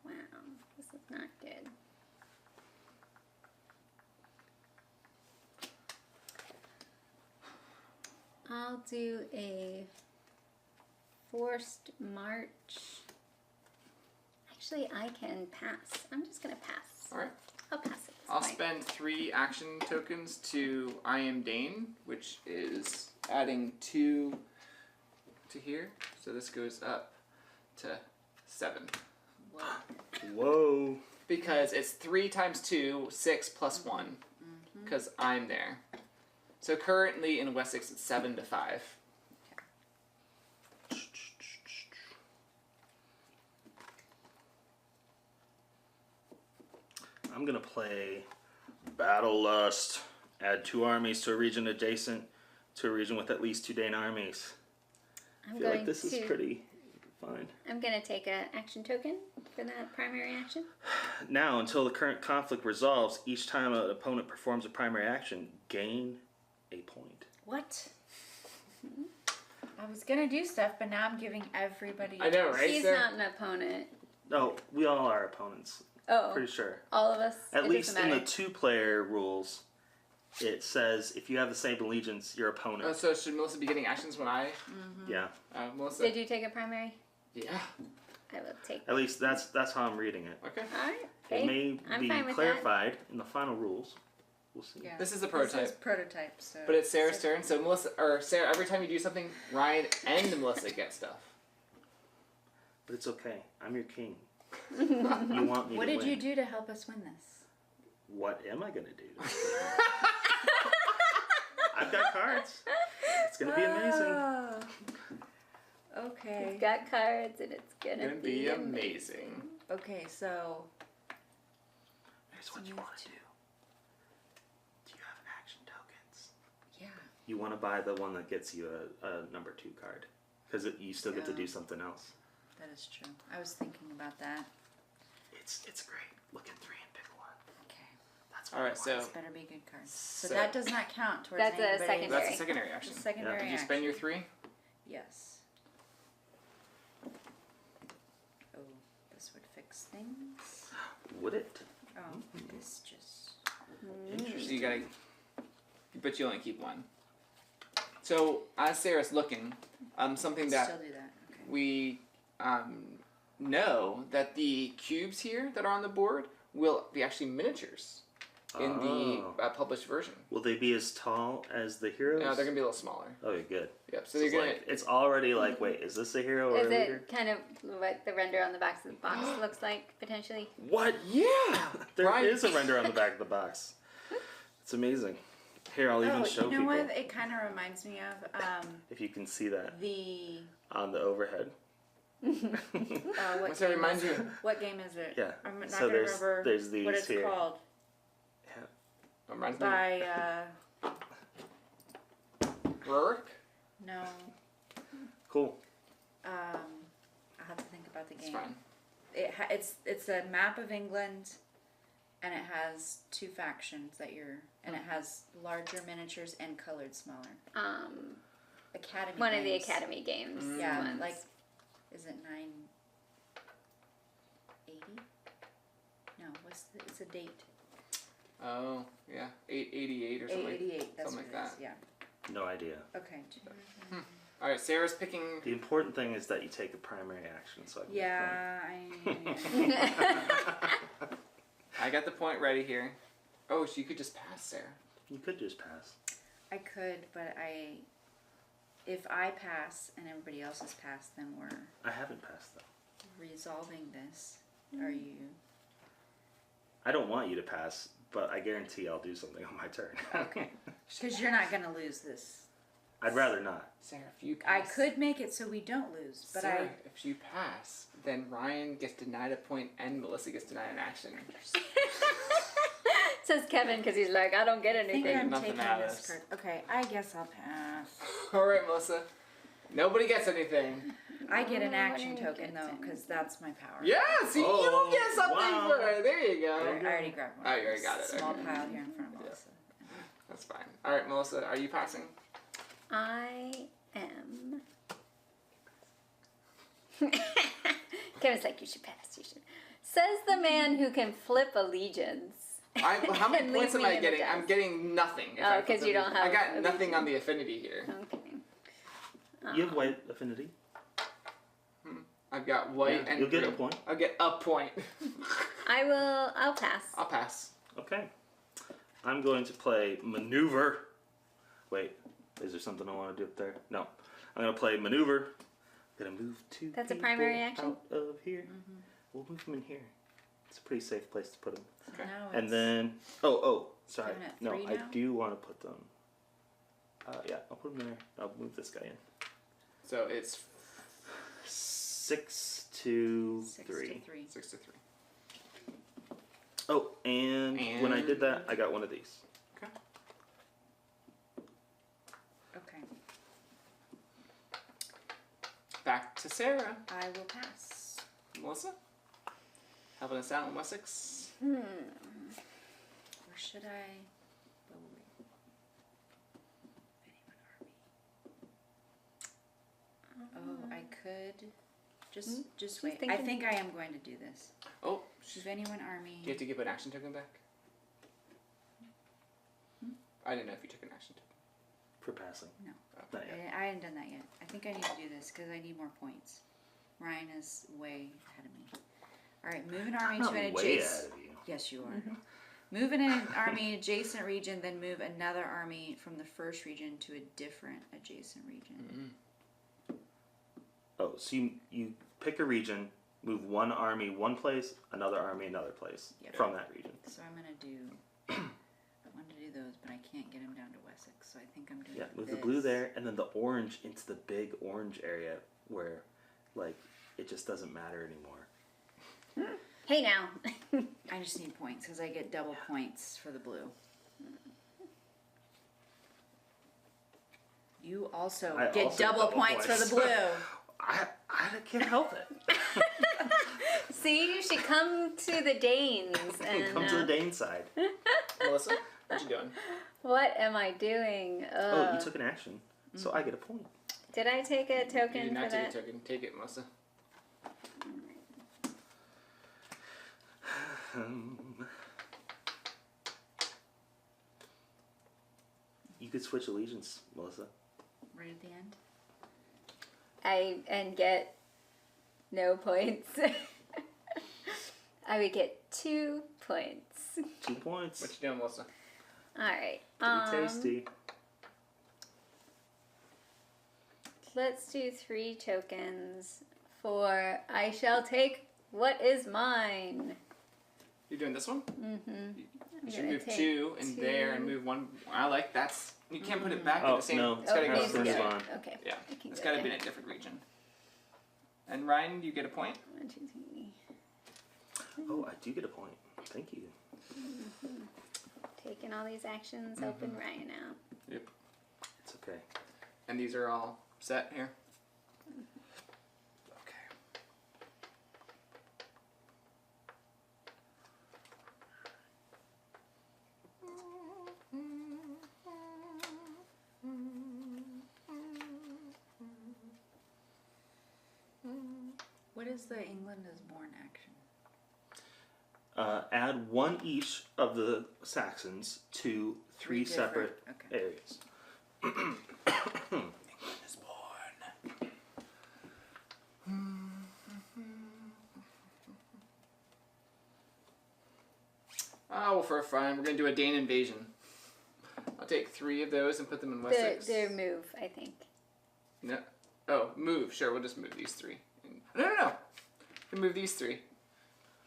Wow, this is not good. I'll do a forced march. Actually, I can pass. I'm just gonna pass. All right. I'll pass it. It's I'll fine. spend 3 action tokens to I am Dane, which is adding 2 to here. So this goes up to 7. Whoa. Because it's 3 times 2, 6 plus 1. Because I'm there. So currently in Wessex it's 7 to 5. I'm gonna play Battle Lust. Add 2 armies to a region adjacent to a region with at least 2 Dane armies. I feel like this is pretty fine. I'm going to take an action token for that primary action. Now, until the current conflict resolves, each time an opponent performs a primary action, gain a point. What? I was gonna do stuff, but now I'm giving everybody. I know, right? He's not an opponent. No, we all are opponents. Oh, Pretty sure. all of us? At It least doesn't in the matter. 2-player rules, it says if you have the same allegiance, your opponent. Oh, so should Melissa be getting actions when I? Yeah. Melissa. Did you take a primary? Yeah. I will take. At least that's how I'm reading it. Okay. All right. It Okay. may I'm be fine with clarified in the final rules. We'll see. Yeah. This is a This prototype. is prototype, so. But it's Sarah's turn, so Melissa or Sarah. Every time you do something, Ryan and Melissa get stuff. But it's okay. I'm your king. You want me What to did win. you do to help us win this? What am I gonna do? I've got cards. It's gonna be amazing. Oh. Okay. We've got cards, and it's gonna be amazing. Okay, so Here's what you want to do. Do you have action tokens? yeah. You want to buy the one that gets you a number 2 card. Because you still get to do something else. That is true. I was thinking about that. It's great. Look at 3 and pick 1. Okay. That's what All I right, want. so This better be good cards. So So- that does not count towards That's a anybody's- secondary. That's a secondary action. It's a secondary Did you spend your action. 3? Yes. Oh, this would fix things. Would it? Oh, this just. So you gotta, but you only keep 1. So as Sarah's looking, something Still that do that. Okay. we know that the cubes here that are on the board will be actually miniatures in the published version. Will they be as tall as the heroes? No, they're gonna be a little smaller. Okay, good. Yep. So So they're it's, gonna. like, it's already like, wait, is this a hero or Is a leader? it kind of what the render on the back of the box looks like, potentially? What? Yeah. There is Right. a render on the back of the box. It's amazing. Here, I'll even show you know people what? It kind of reminds me of if you can see that the. on the overhead. What What's that game remind is you? it? What game is it? Yeah. I'm not So gonna there's- remember there's these what it's here. called. Reminds me. By Rurik? no. Cool. I'll have to think about the It's game. fine. It's a map of England, and it has 2 factions that and it has larger miniatures and colored smaller. Academy. One of the games. Academy games. Yeah, ones. like, is it 980? No, it's a date. Oh yeah, 888 or something. 888. That's something what like it is. Yeah. No idea. Okay. All right, Sarah's picking. The important thing is that you take a primary action. So I can Yeah, I got the point ready here. Oh, so you could just pass, Sarah. You could just pass. I could, but if I pass and everybody else has passed, then we're I haven't passed though. resolving this. Are you? I don't want you to pass, but I guarantee I'll do something on my turn. Okay. Because you're not gonna lose this. I'd rather not. Sarah, if you I pass, could make it so we don't lose, but Sarah, if you pass, then Ryan gets denied a point and Melissa gets denied an action. Says Kevin because he's like, I don't get I think anything. I'm Nothing taking out of this this. card. Okay, I guess I'll pass. All right, Melissa. Nobody gets anything. I get an Oh, action nobody token gets though, because that's my power. Yeah, see, Oh, you get something wow. for it. There you go. I already grabbed one. Oh, you already got it, Small okay. pile here in front of Melissa. That's fine. All right, Melissa, are you passing? I am. Kevin's like, you should pass. You should. Says the man who can flip a legions. How many And points leave am me I in the getting? I'm dust. getting nothing. if Oh, I flip 'cause you the- don't have I got a nothing legion. on the affinity here. Okay. You have white affinity. I've got white Yeah, and you'll get a green. point. I'll get a point. I'll pass. I'll pass. Okay. I'm going to play maneuver. Wait, is there something I want to do up there? No. I'm going to play maneuver. I'm going to move 2 That's a people primary action? out of here. We'll move them in here. It's a pretty safe place to put them. So now And it's- then, sorry. Seven at No, 3 I now? do want to put them. Yeah, I'll put them there. I'll move this guy in. So it's 6 to 6 3. to 3. 6 to 3. Oh, and when I did that, I got one of these. Okay. Okay. Back to Sarah. I will pass. Melissa? Helping us out in Wessex. Or should I? Oh, wait. Oh, I could. Just wait. I thinking. think I am going to do this. Oh, Move anyone army. do you have to give an action token back? I didn't know if you took an action token. For passing. No. Not yet. I hadn't done that yet. I think I need to do this because I need more points. Ryan is way ahead of me. All right, move an army I'm to not an way adjacent. ahead of you. Yes, you are. Move an army adjacent region, then move another army from the first region to a different adjacent region. Oh, so you pick a region, move one army one place, another army another place Yep. from that region. So I'm gonna do. I wanted to do those, but I can't get them down to Wessex. So I think I'm doing. Yeah, move this. the blue there, and then the orange into the big orange area where, like, it just doesn't matter anymore. Hey now. I just need points because I get double points for the blue. You also I get also double double points for points. the blue. I can't help it. See, you should come to the Danes. And, Come to the Dane side. Melissa, what you doing? What am I doing? Oh, you took an action, so I get a point. Did I take a You token did for not take that? a token. Take it, Melissa. You could switch allegiance, Melissa. Right at the end. And get no points. I would get 2 points. 2 points. What you doing, Melissa? All right. Pretty tasty. Let's do 3 tokens for I shall take what is mine. You're doing this one? Mm-hmm. You should move 2 in there and move 1. I like that's. You can't put it back in Oh, the same. no. It's gotta Okay, go let's to the move same. on. Okay. Yeah, I can it's go gotta be there. in a different region. And Ryan, you get a point. 1, 2, 3. Oh, I do get a point. Thank you. Taking all these actions, helping Ryan out. Yep. It's okay. And these are all set here. Okay. What is the England is born action? Add 1 each of the Saxons to 3 Three different- separate okay. areas. England is born. Oh, well, for fun, we're gonna do a Dane invasion. I'll take 3 of those and put them in Wessex. Their move, I think. No. Oh, move. Sure, we'll just move these 3. No. We move these 3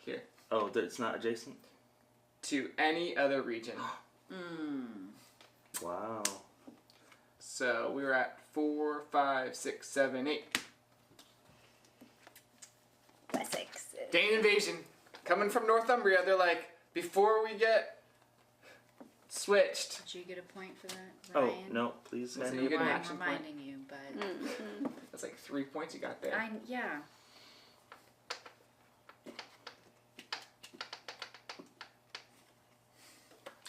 here Oh, it's not adjacent? to any other region. Wow. So we were at 4, 5, 6, 7, 8. Wessex. Dane invasion coming from Northumbria. They're like, before we get switched. Did you get a point for that, Oh, Ryan? no, please So hand you me get a an I'm point. action point. reminding you, but That's like 3 points you got there. yeah.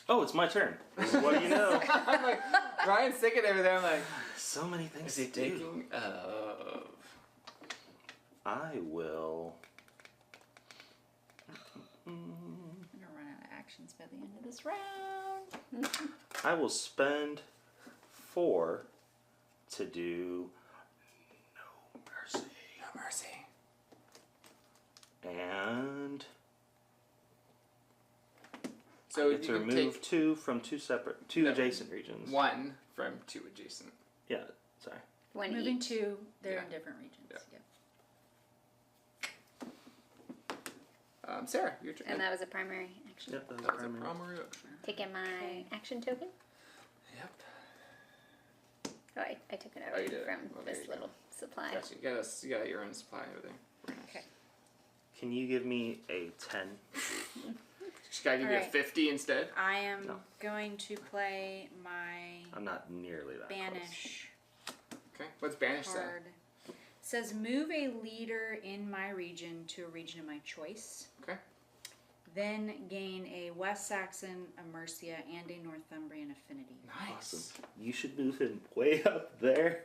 Oh, it's my turn. What do you know? I'm like, Ryan's thinking over there. I'm like, So many things is he to do. taking of? I will. I'm gonna run out of actions by the end of this round. I will spend 4 to do no mercy. No mercy. And So I you get to can remove take 2 from 2 No. adjacent regions. 1 from 2 adjacent. Yeah, sorry. 1 Moving each. 2, they're Yeah. in different regions. Yeah. Yep. Sarah, your turn. And that was a primary action. Yep, that was That was a primary. primary action. Taking my action token. Yep. Oh, I took it Oh, over you did it. from Well, there this you go. little supply. Gotcha. You got your own supply over there. Very nice. Okay. Can you give me a 10? Should I give you a Alright. 50 instead? I am No. going to play my I'm not nearly that banish Okay. What's banish say? card. Says move a leader in my region to a region of my choice. Okay. Then gain a West Saxon, a Mercia, and a Northumbrian affinity. Nice. close. Awesome. You should move him way up there.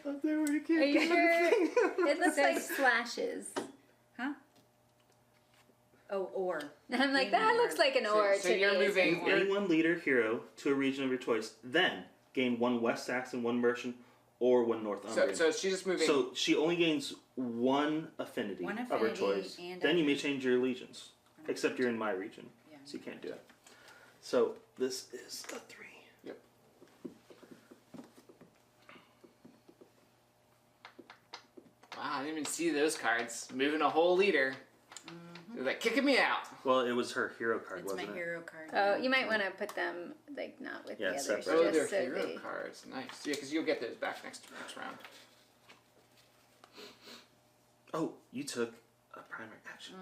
Up there where you can't Are you get sure? anything. It looks like Says- slashes. Huh? Oh, or. I'm like, Gain that an looks or. like an So- or so to you're me. moving- Move any one leader hero to a region of your choice. Then gain 1 West Saxon, 1 Mercian, or 1 Northumbrian. So she's just moving. So she only gains 1 affinity, One of her affinity choice. and Then you may a- change your allegiance. Except you're in my region, Yeah. so you can't do it. So this is a 3. Yep. Wow, I didn't even see those cards. Moving a whole leader. They're like kicking me out. Well, it was her hero card, It's my wasn't it? hero card. Oh, you might want to put them like not with Yeah, the others, separate. Oh, just they're so hero they. cards. Nice. Yeah, because you'll get those back next round. Oh, you took a primary action.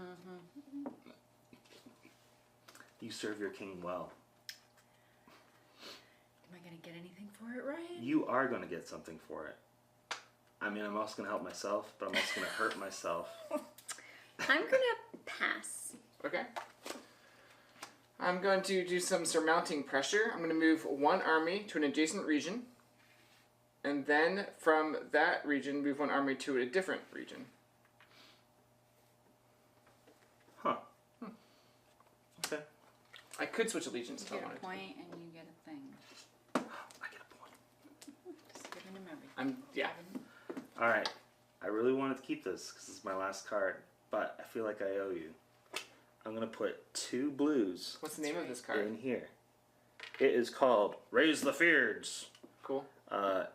You serve your king well. Am I going to get anything for it, right? You are going to get something for it. I mean, I'm also going to help myself, but I'm also going to hurt myself. I'm gonna pass. Okay. I'm going to do some surmounting pressure. I'm going to move 1 army to an adjacent region. And then from that region, move 1 army to a different region. Huh. Okay. I could switch allegiance if I You get wanted a to. point and you get a thing. I get a point. Just giving him everything. Yeah. All right. I really wanted to keep this because it's my last card, but I feel like I owe you. I'm going to put 2 blues What's the name of this card? in here. It is called Raise the Feards. Cool.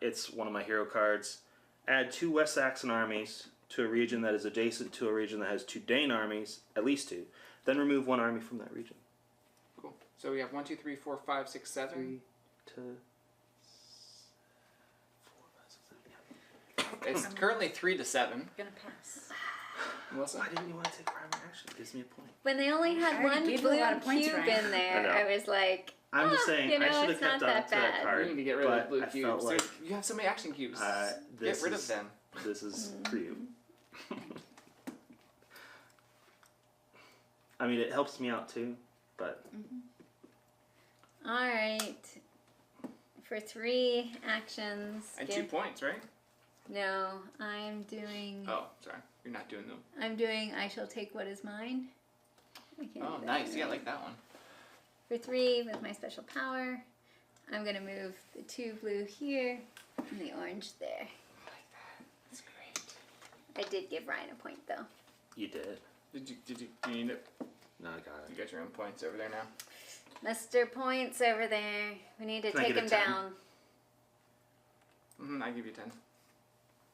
It's one of my hero cards. Add 2 West Saxon armies to a region that is adjacent to a region that has 2 Dane armies, at least 2. Then remove 1 army from that region. Cool. So we have 1, 2, 3, 4, 5, 6, 7. 3 to 4, 5, 6, 7. Yeah. It's currently 3 to 7. I'm going to pass. Melissa? Why didn't you want to take primary action? It gives me a point. When they only had I already one gave you a blue lot of points, cube Ryan. in there, I know. I was like, I'm just saying, you know, I should have it's not kept on that to that bad. card. You need to get rid of but the blue I cubes. felt like You have so many action cubes. Get this rid is, of them. This is for you. I mean, it helps me out too, but all right. For 3 actions. And give- 2 points, right? No, I'm doing. Oh, sorry. You're not doing them. I'm doing. I shall take what is mine. I can't Oh, do that nice. Yeah, I right. like that one. For 3 with my special power, I'm gonna move the 2 blue here and the orange there. I like that. That's great. I did give Ryan a point though. you did. Do you need it? No, I got You it. got your own points over there now. Mr. Points over there. We need to Can I take get a him 10? down. I give you 10.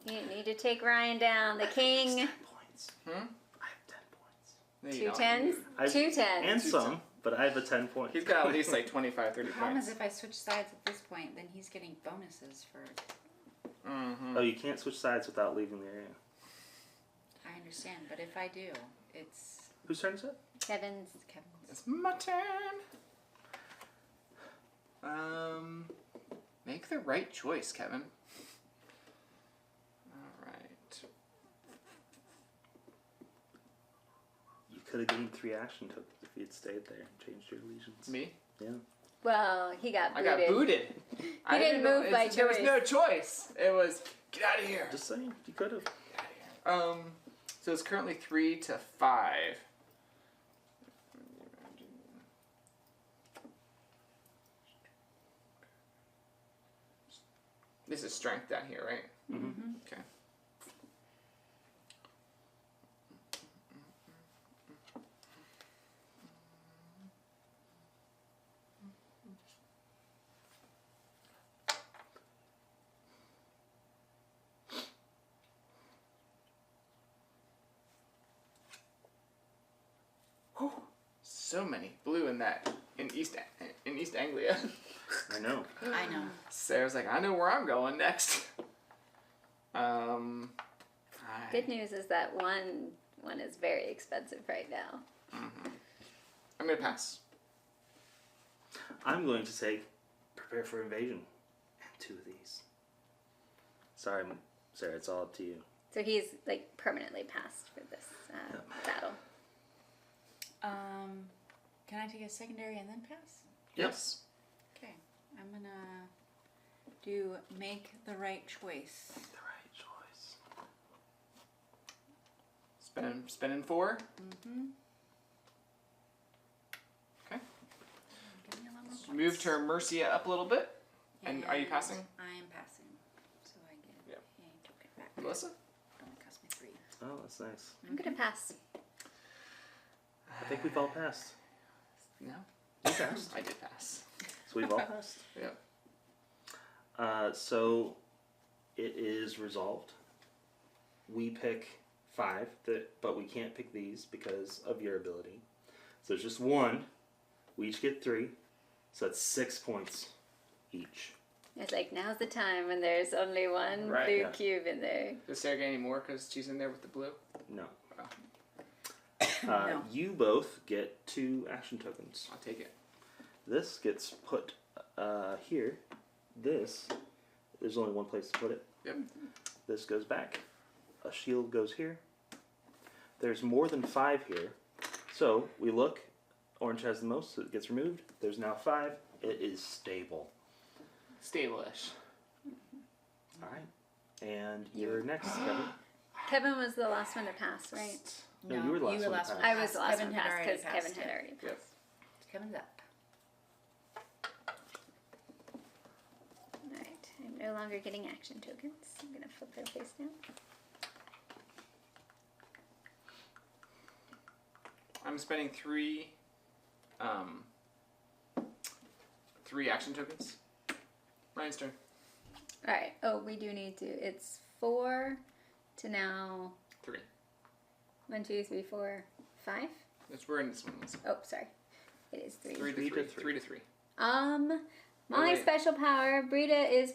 You need to take Ryan down. The It's king. 10 points. Hmm? I have 10 points. No, you 2 don't. 10s. I've- 2 10s. And Two some, but I have a 10 point. He's got at least like 25, 30 The problem points. is if I switch sides at this point, then he's getting bonuses for. Mm-hmm. Oh, you can't switch sides without leaving the area. I understand, but if I do, it's Whose turn is it? Kevin's. Kevin's. It's my turn. Make the right choice, Kevin. All right. You could have given 3 action tokens if you'd stayed there and changed your allegiance. Me? Yeah. Well, he got I booted. got booted. I didn't know- move by There was choice. no choice. It was get out of here. Just saying, you could have. Get out of here. So it's currently 3 to 5. This is strength down here, right? Mm-hmm. Okay. Whew. So many blue in that in East Anglia. I know. I know. Sarah's like, I know where I'm going next. Good news is that one is very expensive right now. I'm going to pass. I'm going to say, prepare for invasion. And 2 of these. Sorry, Sarah, it's all up to you. So he's like permanently passed for this battle. Can I take a secondary and then pass? Yes. Okay. I'm gonna do make the right choice. The right choice. Spending 4. Mm-hmm. Okay. Give me a lot more points. Move to Mercia up a little bit. And are you passing? I am passing. So I get Yep. a token back. Melissa? It only cost me 3. Oh, that's nice. I'm gonna pass. I think we've all passed. No. You passed. I did pass. So we've all passed. Yep. So it is resolved. We pick 5, but we can't pick these because of your ability. So it's just 1. We each get 3. So that's 6 points each. It's like, now's the time when there's only one Right, blue yeah. cube in there. Does Sarah get any more because she's in there with the blue? No. Oh, No. You both get 2 action tokens. I'll take it. This gets put here. There's only one place to put it. Yep. This goes back. A shield goes here. There's more than 5 here. So we look. Orange has the most, so it gets removed. There's now 5. It is stable. Stable-ish. All right. And you're next, Kevin. Kevin was the last one to pass, right? No, you were the last one to pass. I was the last Kevin one to had pass already because passed, Kevin had yeah. already passed. Yep. Kevin's up. Alright, I'm no longer getting action tokens. I'm gonna flip her face down. I'm spending 3 action tokens. Ryan's turn. Alright, oh, we do need to. It's 4 to now 3. 1, 2, 3, 4, 5. We're in this one. Melissa. Oh, sorry. It is 3. 3 to 3. 3 to 3. My wait. special power, Brita is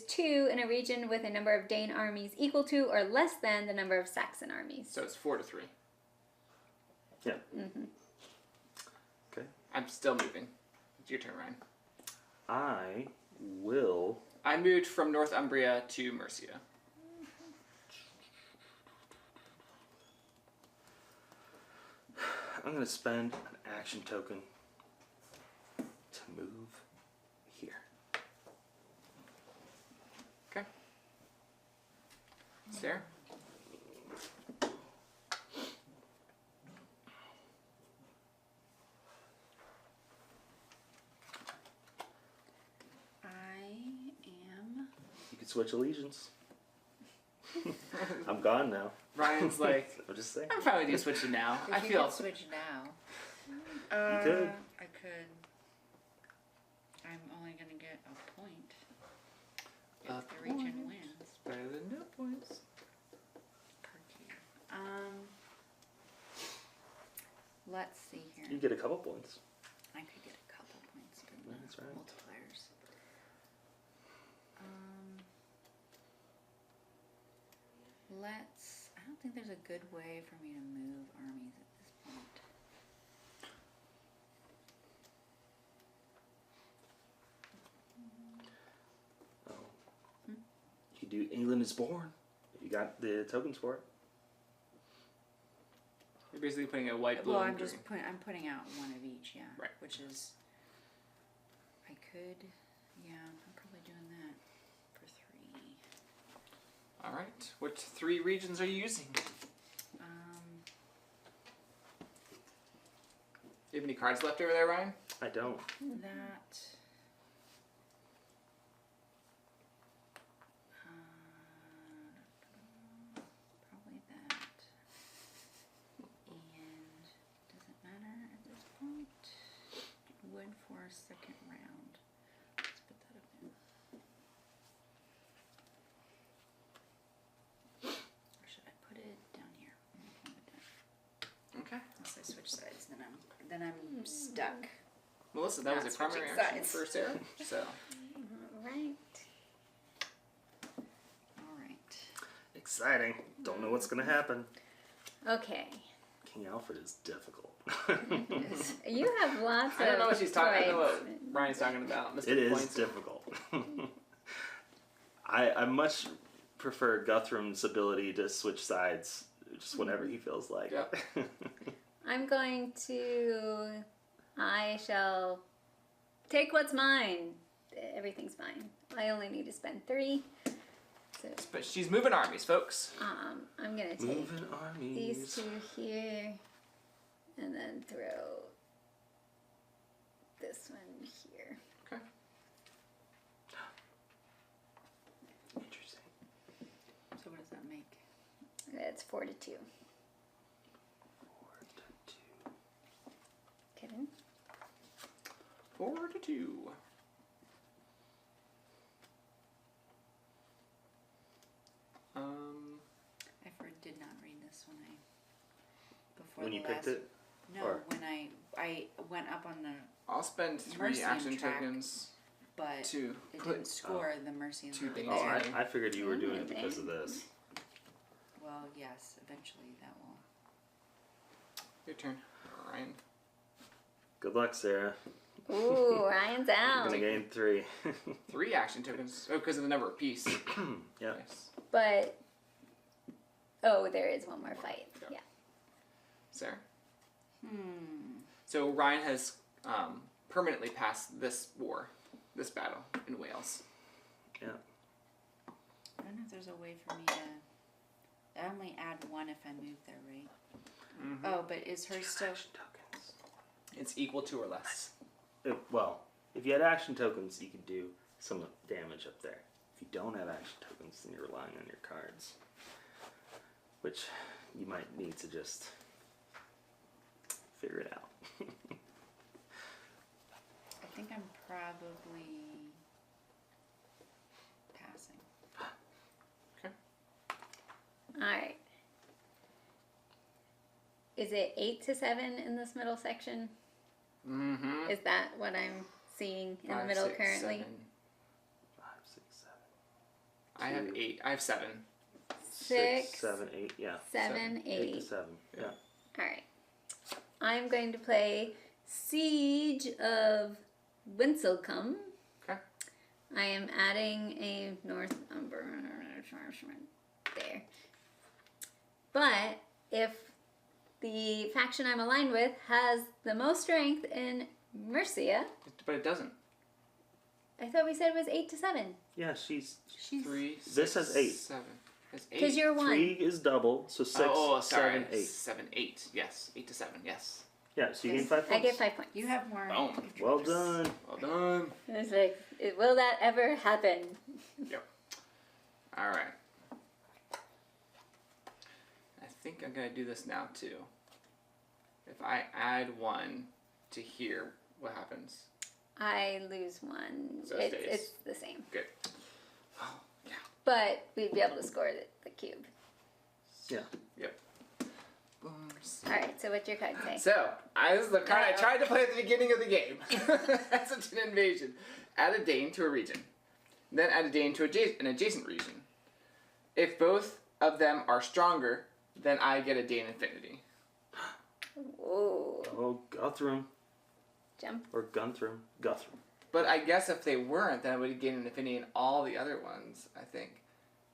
2 in a region with a number of Dane armies equal to or less than the number of Saxon armies. So it's 4 to 3. Yeah. Mm-hmm. Okay. I'm still moving. It's your turn, Ryan. I will. I moved from Northumbria to Mercia. I'm going to spend an action token to move here. Okay. Sarah? You could switch allegiance. I'm gone now. Ryan's like, I'm just saying. I'm fine with you switching now. If I you feel. could switch now. You could. I could. I'm only gonna get a point if A the region point. wins Better than no points. per cube. Let's see here. You get a couple points. I could get a couple points for the That's right. multipliers. I don't think there's a good way for me to move armies at this point. Oh. You do England is Born. You got the tokens for it. You're basically putting a white, blue, Well, and I'm green. just I'm putting out one of each, yeah. Right. Which is, I could, yeah, I'm probably doing that for 3. All right. What 3 regions are you using? Do you have any cards left over there, Ryan? I don't. That. Probably that. And does it matter at this point? Wood for a second round. Let's put that up there. Or should I put it down here? I'm gonna put it down. Okay. Unless I switch sides, then I'm stuck. Melissa, that was Not a primary switching action sides. for Sarah. So, Alright. All right. Exciting. Don't know what's going to happen. Okay. King Alfred is difficult. You have lots of I don't know what she's talking. I know what points. Ryan's talking about. Mr. It is Points. difficult. I much prefer Guthrum's ability to switch sides just whenever he feels like. Yep. I shall take what's mine. Everything's mine. I only need to spend 3. So, But she's moving armies, folks. I'm gonna take Moving armies. these 2 here, and then throw this one here. Okay. Interesting. So what does that make? That's 4 to 2. 4 to 2. Kidding? 4 to 2. Did not read this when before When the you last, picked it? No, Or- when I went up on the I'll spend 3 Mercy action track. tokens but to it put. didn't score the mercy and two the things Oh, there. in. I figured you were doing it because of this. Well, yes, eventually that will. Your turn, Ryan. Good luck, Sarah. Ooh, Ryan's You're out. gonna gain 3. 3 action tokens. Oh, because of the number of piece. Yep. Nice. But there is one more fight. Yep. Yeah. Sarah. Hmm. So Ryan has permanently passed this war, this battle in Wales. Yeah. I don't know if there's a way for me to. I only add 1 if I move there, right? Mm-hmm. Oh, but is hers still? Action tokens. It's equal to or less. Well, if you had action tokens, you could do some damage up there. If you don't have action tokens, then you're relying on your cards, which you might need to just figure it out. I think I'm probably passing. All right. Is it 8 to 7 in this middle section? Mm-hmm. Is that what I'm seeing in the 5, middle 6, currently? 7. 5, 6, I have 8. I have 7. 7. 6, 7, 8. Yeah. 7, 8 to 8. 7. Yeah. All right. I'm going to play Siege of Winselcombe. Okay. I am adding a Northumberland there. But if the faction I'm aligned with has the most strength in Mercia, But it doesn't. I thought we said it was 8 to 7. Yeah, she's 3. This 6, has 8. 7. It's 8. Because you're 1. 3 is double, so 6, Oh, sorry. 7, 8. 7, 8. Yes. 8 to 7. Yes. Yeah, so you gain 5 points. I get 5 points. You have more. Boom. Well done. Well done. It's like, will that ever happen? Yep. All right. I think I'm gonna do this now too. If I add 1 to here, what happens? I lose 1. So it stays. It's the same. Good. Oh, yeah. But we'd be able to score the cube. Yeah. Yep. Boom. Alright, so what's your card say? So, this is the card I tried to play at the beginning of the game. That's such an invasion. Add a Dane to a region. Then add a Dane to an adjacent region. If both of them are stronger, then I get a Dane Infinity. Whoa. Oh, Guthrum. Jump. Or Gunthrum. Guthrum. But I guess if they weren't, then I would gain an Infinity in all the other ones, I think.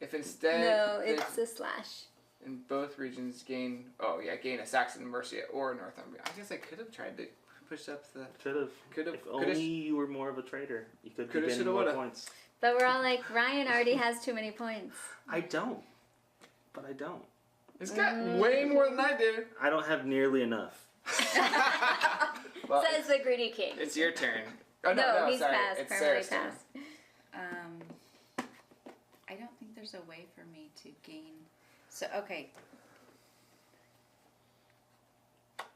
If instead... No, it's a slash. In both regions gain a Saxon, Mercia, or Northumbria. I guess I could have tried to push up the... Could have. If only coulda- you were more of a traitor, you could be coulda, getting shoulda, more woulda. points. But we're all like, Ryan already has too many points. I don't. But I don't. It's got way more than I do. I don't have nearly enough. Well, Says the greedy king. it's your turn. Oh, no, he's sorry. passed. It's Permanently Sarah's turn. passed. I don't think there's a way for me to gain. So okay.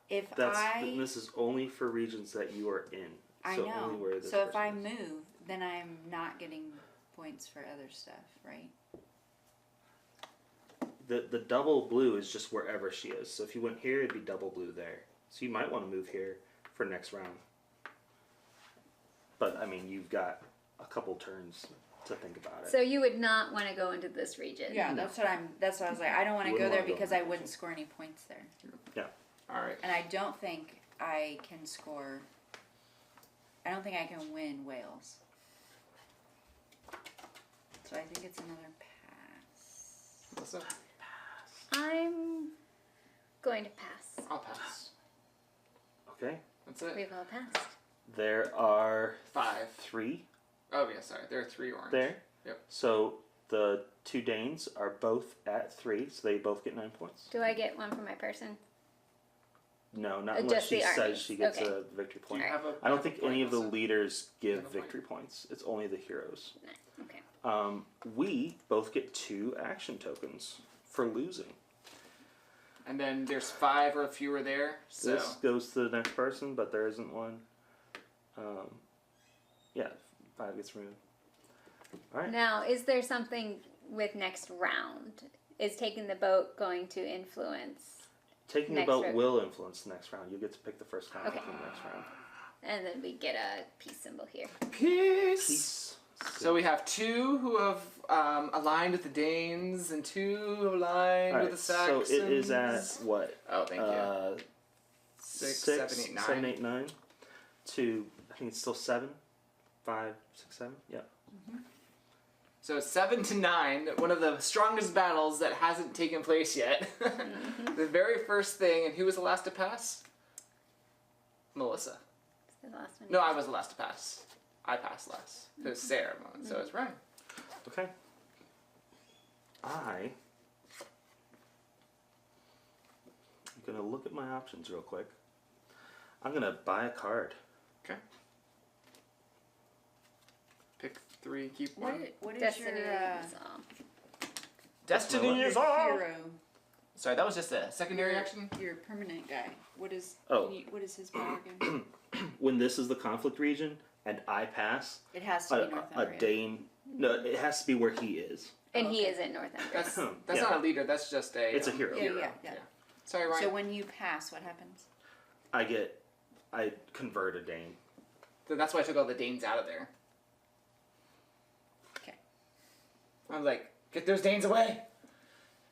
If This is only for regions that you are in. I So know. only where this So if person I is. move, then I'm not getting points for other stuff, right? The double blue is just wherever she is. So if you went here, it'd be double blue there. So you might want to move here for next round. But I mean, you've got a couple turns to think about it. So you would not want to go into this region. Yeah, that's what I was like. I don't want to You go wouldn't there wanna go because in I that wouldn't score any points there. Yeah. All right. And I don't think I can score. I don't think I can win Wales. So I think it's another pass. Melissa? I'm going to pass. I'll pass. Okay. That's it. We've all passed. There are 5. 3 Oh, yeah, sorry. There are 3 orange. there. Yep. So the 2 Danes are both at 3, so they both get 9 points. Do I get one for my person? No, not Just unless she the says armies. she gets Okay. a victory point. You have a- I don't have a think point, any of the Melissa. leaders give have a point. victory points. It's only the heroes. No. Okay. We both get 2 action tokens for losing. And then there's 5 or fewer there. So This goes to the next person, but there isn't one. Yeah, 5 gets removed. All right. Now, is there something with next round? Is taking the boat going to influence? Taking the Next boat round. will influence the next round. You get to pick the first conflict Okay. in the next round. And then we get a peace symbol here. peace. Peace. So we have 2 who have aligned with the Danes and 2 who have aligned All with right, the so Saxons. it is at what? Oh, thank you. 6, 7, 8, 9. 7, 8, 9. To, I think it's still 7. 5, 6, 7. Yeah. So 7 to 9, one of the strongest battles that hasn't taken place yet. The very first thing, and who was the last to pass? Melissa. Is the last one? No, I was the last to pass. I passed last. It was Sarah, so it's Ryan. Okay. I'm going to look at my options real quick. I'm going to buy a card. Okay. Pick 3, keep 1. What is Destiny your is all. Destiny Your is all. hero? Sorry, that was just a secondary action. Your permanent guy. What is? Oh. What is his power again? When this is the conflict region and I pass, It has to be a Northumbria. Dane. No, it has to be where he is. And he is in Northumbria. That's Yeah. not a leader. That's just a. It's a hero. Yeah. Sorry, Ryan. So when you pass, what happens? I convert a Dane. So that's why I took all the Danes out of there. Okay. I was like, get those Danes away.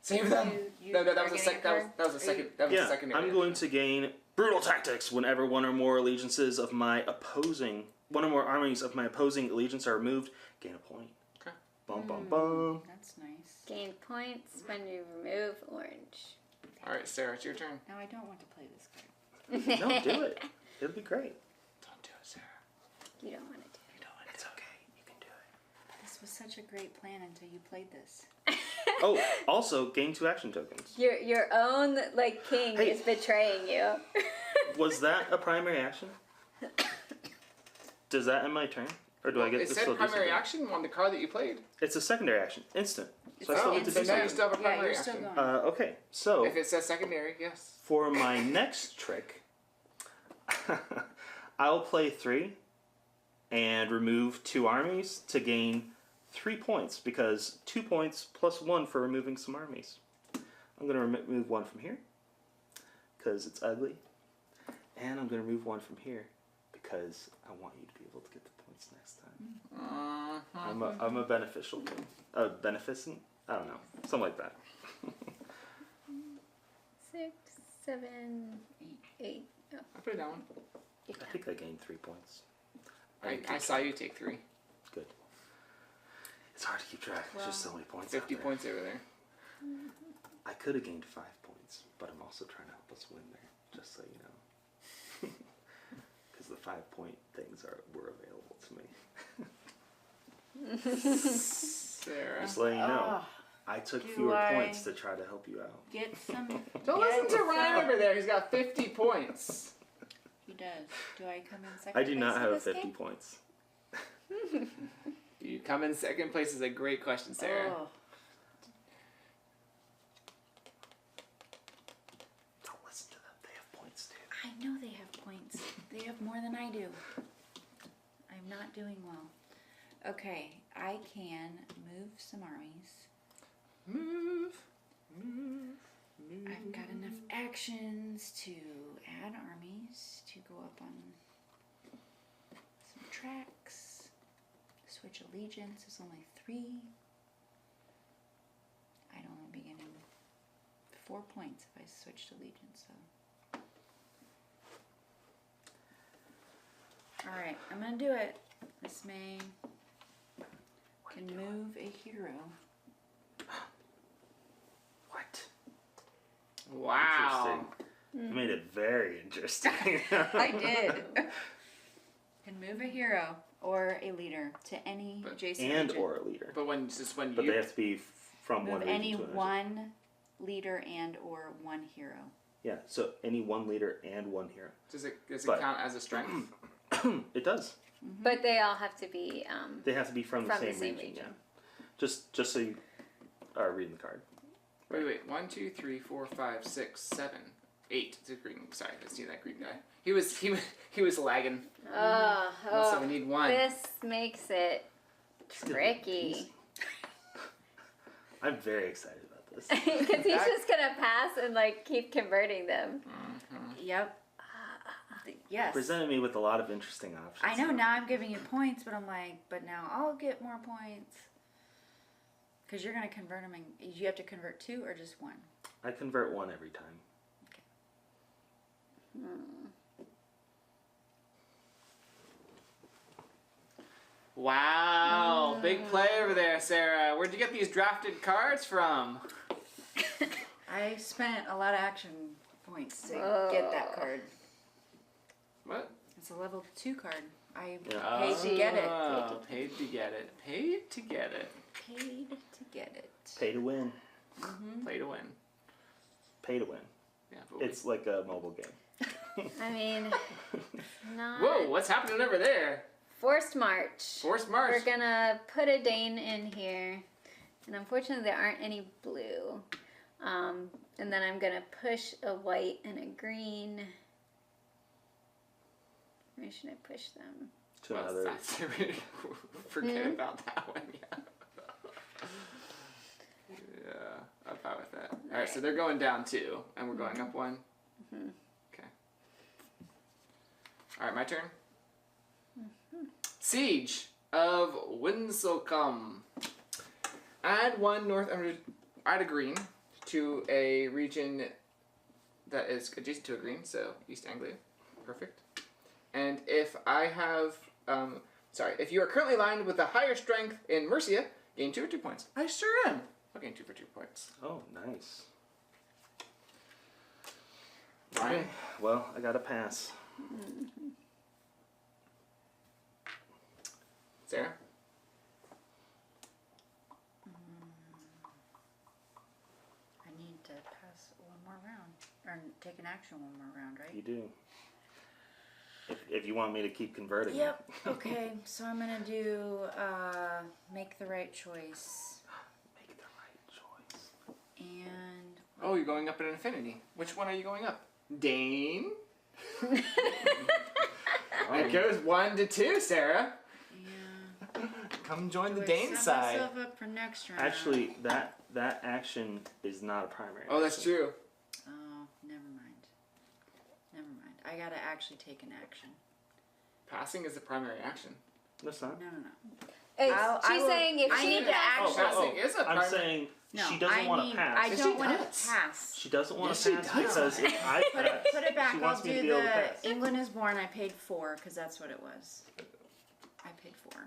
Save them. No, that was a second. That was a second. That was a Yeah, secondary. I'm going to gain brutal tactics whenever one or more armies of my opposing allegiance are removed. Gain a point. Okay. Bum bum bum. That's nice. Gain points when you remove orange. All right, Sarah, it's your turn. Now I don't want to play this card. No, do it. It'll be great. Don't do it, Sarah. You don't want to do You don't. It's okay. You can do it. This was such a great plan until you played this. it. Oh, also gain 2 action tokens. Your own king Hey. is betraying you. Was that a primary action? Does that end my turn, or do I get It to said still do primary something? action on the card that you played. It's a secondary action, instant. So I It's still get to instant. do So now you something. still have a Yeah, primary you're still action. going. Okay, so If it says secondary, yes. for my next trick, I'll play 3 and remove 2 armies to gain 3 points, because 2 points plus 1 for removing some armies. I'm going to remove 1 from here because it's ugly, and I'm going to remove 1 from here because I want you to be able to get the points next time. I'm a beneficial king. Beneficent? I don't know. Something like that. 6, 7, 8. Oh, I put it down. you I think I gained 3 points. I saw you take 3. Good. It's hard to keep track. There's just so many points. 50 out there. points over there. I could have gained 5 points, but I'm also trying to help us win there, just so you know. Because the 5-point things were available to me. Sarah. Just letting you know. Ah, I took Do fewer I- points to try to help you out. get some. Don't listen to Ryan over there. He's got 50 points. He does. Do I come in second? I do not place in have this 50 game? points. You come in second place is a great question, Sarah. Oh, Don't listen to them. They have points too. I know they have points. They have more than I do. I'm not doing well. Okay, I can move some armies. Move. I've got enough actions to add armies to go up on some tracks. Switch allegiance is only 3. I'd only be getting 4 points if I switched allegiance, so Alright, I'm gonna do it. This may can move a hero. What? Wow. Interesting. You made it very interesting. I did. Can move a hero or a leader to any adjacent And region. or a leader. But when But they have to be from one Move region any to another. one leader and or one hero. Yeah, so any one leader and one hero. does it But- count as a strength? It does. But they all have to be. They have to be from the same region. region. Yeah. Just so you are reading the card. Wait. 1, 2, 3, 4, 5, 6, 7, 8. It's a green. Sorry, I see that green guy. He was lagging. So we need one. This makes it tricky. I'm very excited about this. Because he's just gonna pass and like keep converting them. Yep. Yes. Presented me with a lot of interesting options. I know, now I'm giving you points, but I'm like, but now I'll get more points. Because you're going to convert them, and you have to convert 2 or just 1? I convert one every time. Wow, big play over there, Sarah. Where'd you get these drafted cards from? I spent a lot of action points to get that card. What? It's a level 2 card. I Yeah. paid to get it. Oh, paid to get it. Paid to get it. Paid to get it. Pay to win. Play to win. Pay to win. Yeah, but It's like a mobile game. I mean, not Whoa, what's happening over there? forced march. Forced march. We're gonna put a Dane in here, and unfortunately there aren't any blue. And then I'm gonna push a white and a green. Where should I push them? To Well, another. that's- Forget about that one. Yeah, I'm fine with that. All right, so they're going down 2, and we're going up 1. Okay. All right, my turn. Siege of Winselcombe. Add 1 add a green to a region that is adjacent to a green, so East Anglia. Perfect. And if I have, if you are currently aligned with a higher strength in Mercia, gain 2 or 2 points. I sure am. I'll gain 2 for 2 points. Oh, nice. Ryan? Okay, well, I got to pass. Sarah? I need to pass one more round. Or take an action one more round, right? You do. If you want me to keep converting. Yep. Okay, so I'm going to do make the right choice. Make the right choice. And Oh, you're going up in infinity. Which one are you going up? Dane? It goes 1 to 2, Sarah. yeah. Come join the Do I Dane set side. myself up for next round? Actually, that action is not a primary. Oh, that's action. true. Oh, never mind. Never mind. I gotta actually take an action. Passing is the primary action. That's not. No. She's saying if I she need to passes, Passing is a I'm primary. saying No, she doesn't want to pass. I Yes, don't she want does. to pass. She doesn't want Yes, to she pass does. because if I pass, Put it back. she I'll wants me to do be able to the pass. England is Born. I paid 4 because that's what it was. I paid 4.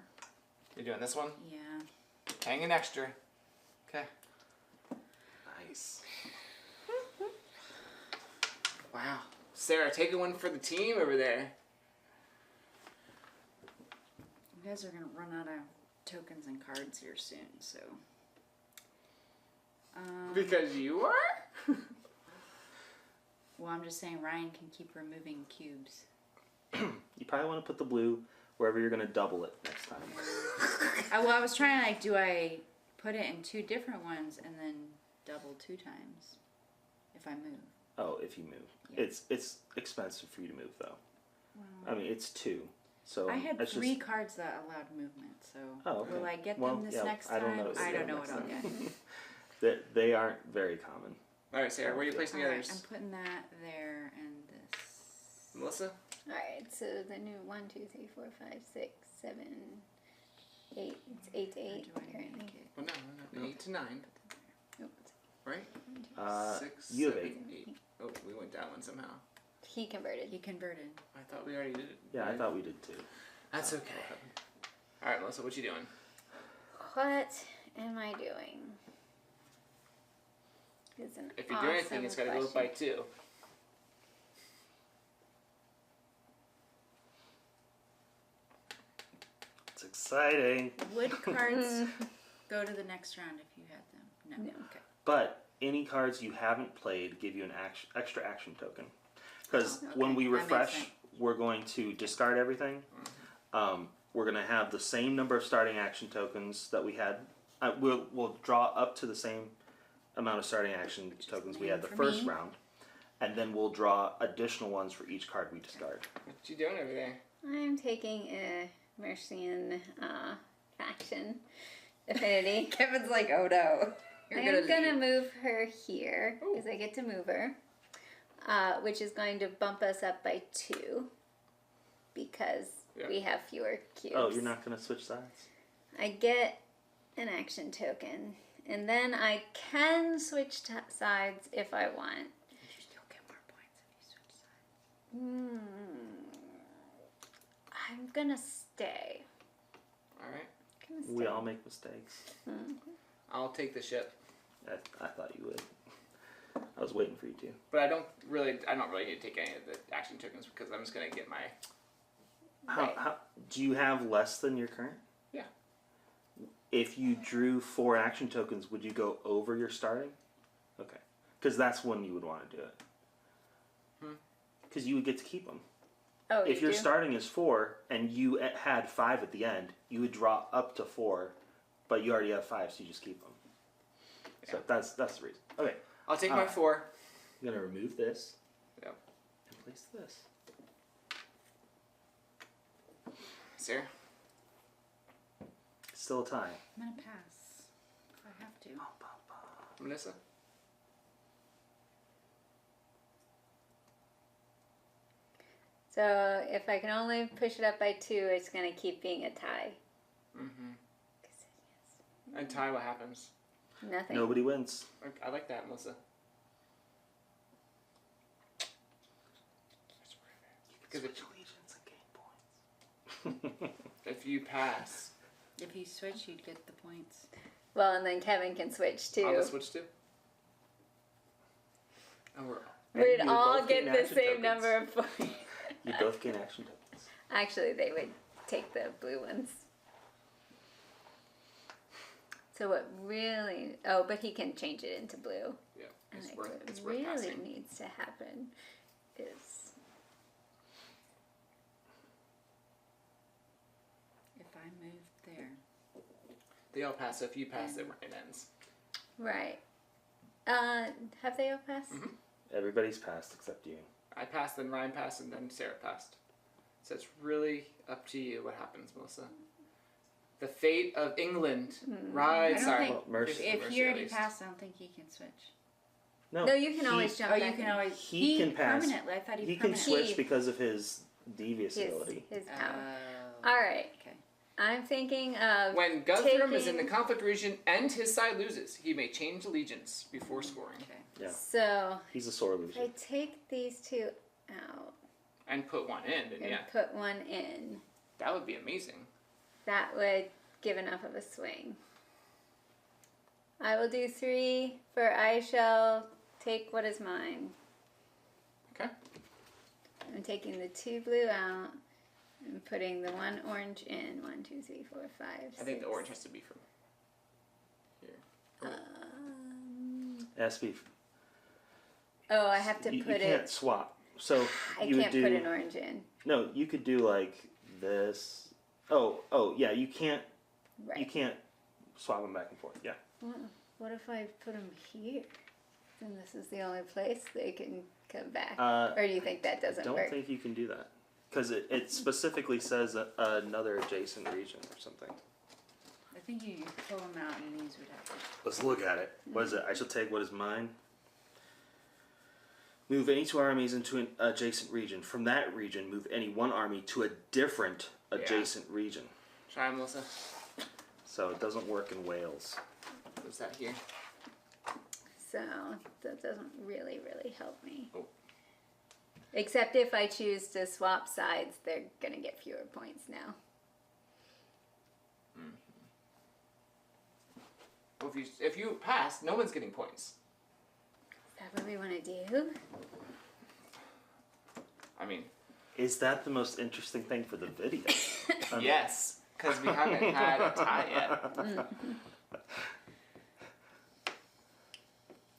You're doing this one? Yeah. Hang an extra. Okay. Nice. Wow. Sarah, taking one for the team over there. You guys are gonna run out of tokens and cards here soon, so. Because you are? Well, I'm just saying Ryan can keep removing cubes. You probably want to put the blue wherever you're going to double it next time. I was trying to do I put it in 2 different ones and then double 2 times if I move. Oh, if you move. Yeah. It's expensive for you to move though. I mean, it's 2. So I had it's 3 just, cards that allowed movement, so Oh, okay. will I get Well, them this yeah, next I time? don't know. I don't know next what I'll time. get. They aren't very common. All right, Sarah, where are you placing the Alright, others? I'm putting that there and this. Melissa? Alright, so the new 1, 2, 3, 4, 5, 6, 7, 8. It's 8 to 8 How do I currently. make it? Well, no. 8 to 9, Oh, right? Uh, 6, you have 7, 8. 8. Oh, we went down one somehow. he converted. He converted. I thought we already did it. Yeah, I thought we did too. That's okay. All right, Melissa, what you doing? What am I doing? It's an If you do anything, it's got to go by 2. It's exciting. Would cards go to the next round if you had them? No. Okay. But any cards you haven't played give you an extra action token. Because when we That makes refresh, sense. we're going to discard everything. We're going to have the same number of starting action tokens that we had. We'll draw up to the same amount of starting action tokens we had the for first me. round. And then we'll draw additional ones for each card we discard. What you doing over there? I'm taking a Mercian faction affinity. Kevin's like, oh no. I'm gonna move her here because I get to move her, which is going to bump us up by 2 because we have fewer cubes. Oh, you're not going to switch sides? I get an action token, and then I can switch sides if I want. You still get more points if you switch sides. I'm gonna stay. All right. We all make mistakes. I'll take the ship. I thought you would. I was waiting for you to. But I don't really need to take any of the action tokens because I'm just going to get my... How, do you have less than your current? Yeah. If you drew 4 action tokens, would you go over your starting? Okay. Because that's when you would want to do it. Because you would get to keep them. Oh, If you your do? starting is 4 and you had 5 at the end, you would draw up to 4, but you already have 5, so you just keep them. So that's the reason. Okay. I'll take my 4. I'm going to remove this. Yep. And place this. Sarah? Still a tie. I'm gonna pass if I have to. Melissa? So if I can only push it up by 2, it's gonna keep being a tie. Mm-hmm. And tie, what happens? Nothing. Nobody wins. I like that, Melissa. Because Allegiance and gain points. if you pass, If you switch, you'd get the points. Well, and then Kevin can switch too. I'll just switch too. And we're... We'd you would all both get gain the action same tokens. number of points. You both gain action tokens. Actually, they would take the blue ones. So what really... Oh, but he can change it into blue. Yeah, And it's like worth, what it's worth really passing. needs to happen is... If I moved there. They all pass, so if you pass, it ends. Right. Have they all passed? Mhm. Everybody's passed except you. I passed, then Ryan passed, and then Sarah passed. So it's really up to you what happens, Melissa. The fate of England rides. I don't Sorry. think- Well, Mercy. If Mercy he at already least. passed, I don't think he can switch. No, No, you can always jump Oh, back you can in. always. He can pass. Permanently. I thought he He can permanently. switch because of his devious ability. His power. Oh. All right. Okay. I'm thinking of When Guthrum is in the taking- conflict region and his side loses, he may change allegiance before scoring Okay. Yeah, So he's a sore if loser. I take these 2 out and put one in. Then and yeah, put one in, that would be amazing. that would give enough of a swing. I will do 3, for I shall take what is mine. Okay. I'm taking the 2 blue out and putting the 1 orange in. 1, 2, 3, 4, 5, 6. I think the orange has to be from here. It has to be. Oh, I have to You put can't it. swap. So I you would can't do. put an orange in. No, you could do like this. Oh, yeah. You can't. Right. You can't swap them back and forth. Yeah. What if I put them here? Then this is the only place they can come back. Or do you think that doesn't Don't work? think you can do that because it specifically says another adjacent region or something. I think you pull them out and these would have to. Let's look at it. What is it? I shall take what is mine. Move any 2 armies into an adjacent region. From that region, move any 1 army to a different adjacent region. Try, Melissa. So it doesn't work in Wales. What's that here? So that doesn't really help me. Oh. Except if I choose to swap sides, they're gonna get fewer points now. Well, if you pass, no one's getting points. Is that what we want to do? I mean, Is that the most interesting thing for the video? yes, because we haven't had a tie yet.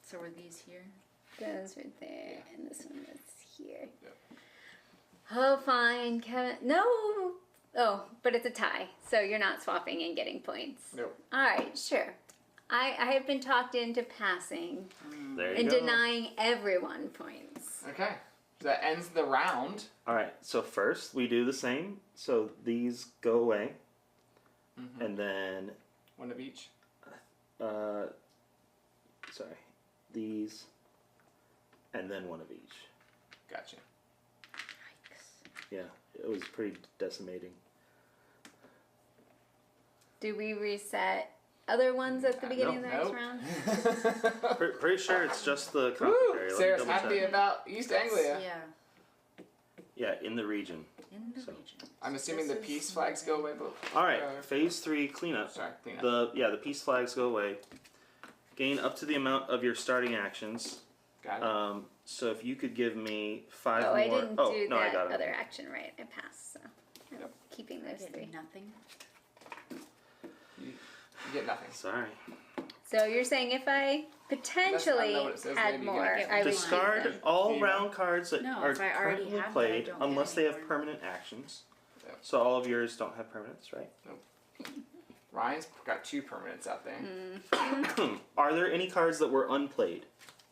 So are these here? Those right there, and this one is here. Yep. Oh, fine, Kevin. No. Oh, but it's a tie, so you're not swapping and getting points. Nope. All right, sure. I have been talked into passing There you and go. denying everyone points. Okay. So that ends the round. All right. So first we do the same. So these go away, and then One of each. sorry, these, and then one of each. Gotcha. Yeah, it was pretty decimating. Do we reset other ones at the beginning of the next Nope. round? Pretty sure it's just the conflict Woo! area. Let me Sarah's double happy check. about East Anglia. Yeah, Yeah, in the region. in the So. region. I'm assuming the This is peace flags go away. But, All right, phase 3 cleanup. sorry, clean up. The peace flags go away. Gain up to the amount of your starting actions. Got it. So if you could give me 5 Oh, more. I didn't do no, I that got it. other action right. I passed, so I'm Yep. keeping I those get 3. nothing. You get nothing. Sorry. So you're saying if I potentially know what it says, had maybe you more, get I would Discard keep them. all Fever. round cards that No, are if I already currently have that, I played, don't get unless they have anymore. permanent actions. Yep. So all of yours don't have permanents, right? Ryan's got 2 permanents out there. Are there any cards that were unplayed?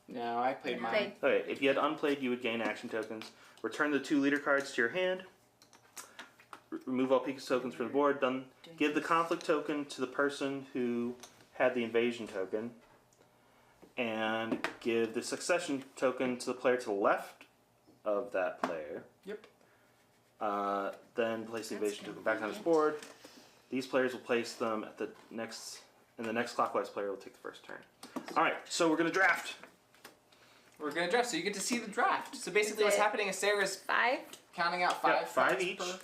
No, I played mine. Played. Okay, if you had unplayed, you would gain action tokens. Return the 2 leader cards to your hand. Remove all Pikachu tokens from the board. Done. Give the conflict token to the person who had the invasion token. And give the succession token to the player to the left of that player. Yep. Then place the That's invasion token back on his convenient. board. These players will place them at the next, and the next clockwise player will take the first turn. All right, so we're gonna draft. We're going to draft, so you get to see the draft. So basically what's it happening is Sarah's 5? counting out Yeah, 5. 5 cards each, per-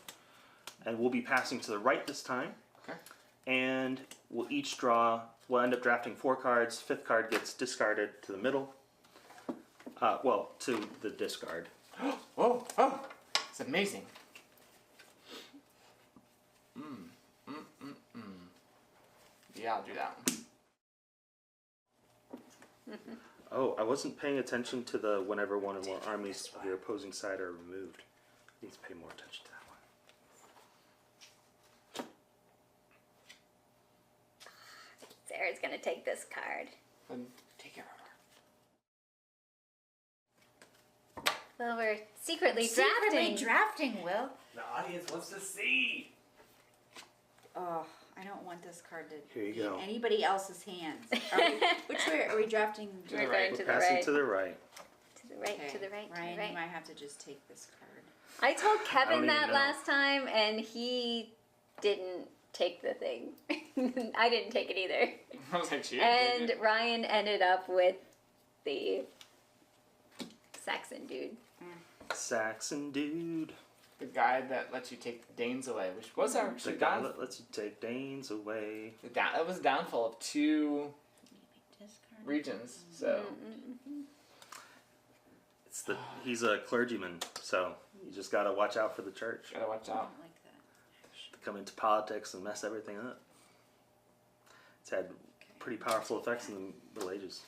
and we'll be passing to the right this time. Okay. And we'll each draw. We'll end up drafting 4 cards. 5th card gets discarded to the middle. Well, to the discard. Oh, it's amazing. Yeah, I'll do that one. Oh, I wasn't paying attention to the whenever one or more armies of your opposing side are removed. I need to pay more attention to that one. Sarah's gonna take this card. Then take care of her. Well, we're secretly Secretly drafting. drafting, Will. The audience wants to see. Oh, I don't want this card to Here you be go. in anybody else's hands. Which way are we drafting? To We're the right. going to We're the passing right. to the right. To the right, Okay, to the right, to Ryan, the you right. might have to just take this card. I told I Kevin don't that even know. last time, and he didn't take the thing. I didn't take it either. I was like, she And did it. Ryan ended up with the Saxon dude. Saxon dude. The guy that lets you take the Danes away, which was The actually guy that lets you take Danes away. that was a downfall of 2 Discard. regions. So It's the he's a clergyman, so you just gotta watch out for the church. gotta watch I out. don't like that. To come into politics and mess everything up. It's had pretty powerful effects in the Middle Ages.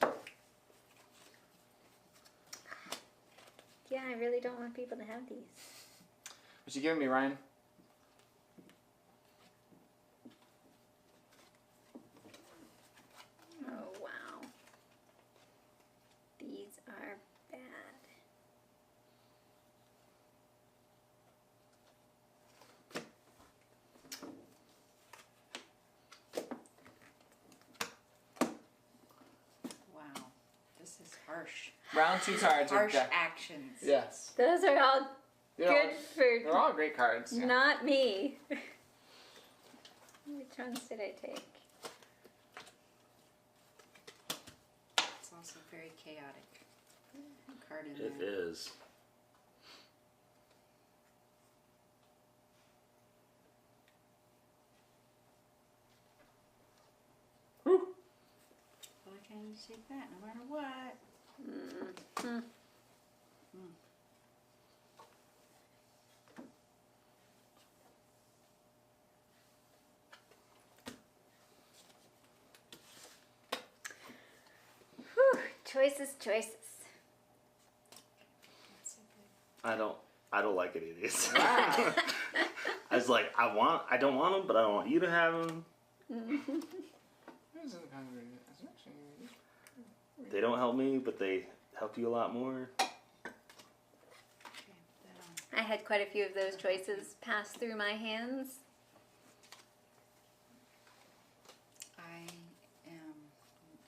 Yeah, I really don't want people to have these. What you giving me, Ryan? Oh, wow. These are bad. Wow, this is harsh. Round 2 cards are Harsh death. actions. Yes. Those are all They're good all, for they're all great cards. Yeah. not me. Which ones did I take? It's also very chaotic. Card in It there. is. going to take that no matter what. Whew, choices. I don't like any of these. Wow. I was like, I don't want them, but I don't want you to have them. They don't help me, but they help you a lot more. I had quite a few of those choices pass through my hands. I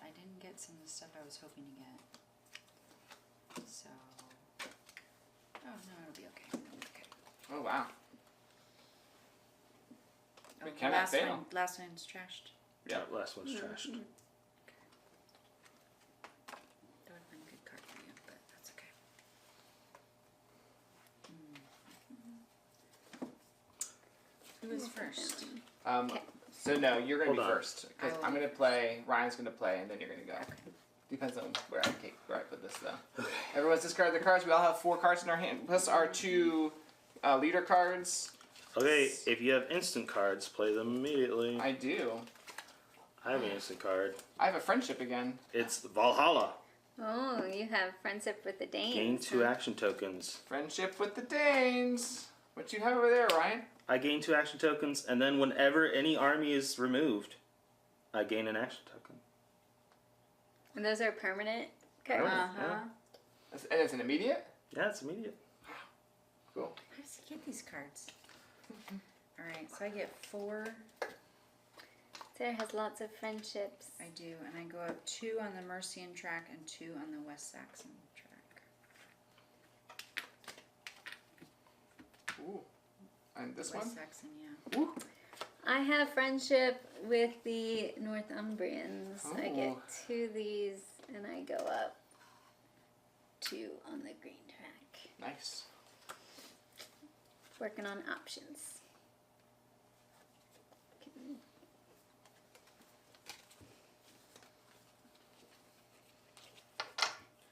didn't get some of the stuff I was hoping to get. So, oh no, it'll be okay. Oh wow. Oh, We cannot fail. Last one's trashed. Yeah, last one's trashed. That would have been a good card for you, but that's okay. Who is first? So no, you're gonna Hold be on. first because I'm gonna play. Ryan's gonna play, and then you're gonna go. Okay. Depends on where I put this though. Everyone's discarded their cards. We all have 4 cards in our hand, plus our 2 leader cards. Okay, if you have instant cards, play them immediately. I do. I have an instant card. I have a friendship again. It's Valhalla. Oh, you have friendship with the Danes. Gain 2 action tokens. Friendship with the Danes. What you have over there, Ryan? I gain 2 action tokens, and then whenever any army is removed, I gain an action token. And those are permanent cards. Yeah. And it's an immediate? Yeah, it's immediate. Cool. How does he get these cards? Alright, so I get 4. Sarah has lots of friendships. I do, and I go up 2 on the Mercian track and 2 on the West Saxon track. Ooh. And this West one? Saxon, yeah. Ooh. I have friendship with the Northumbrians. I get Oh. 2 of these, and I go up 2 on the green track. Nice. Working on options.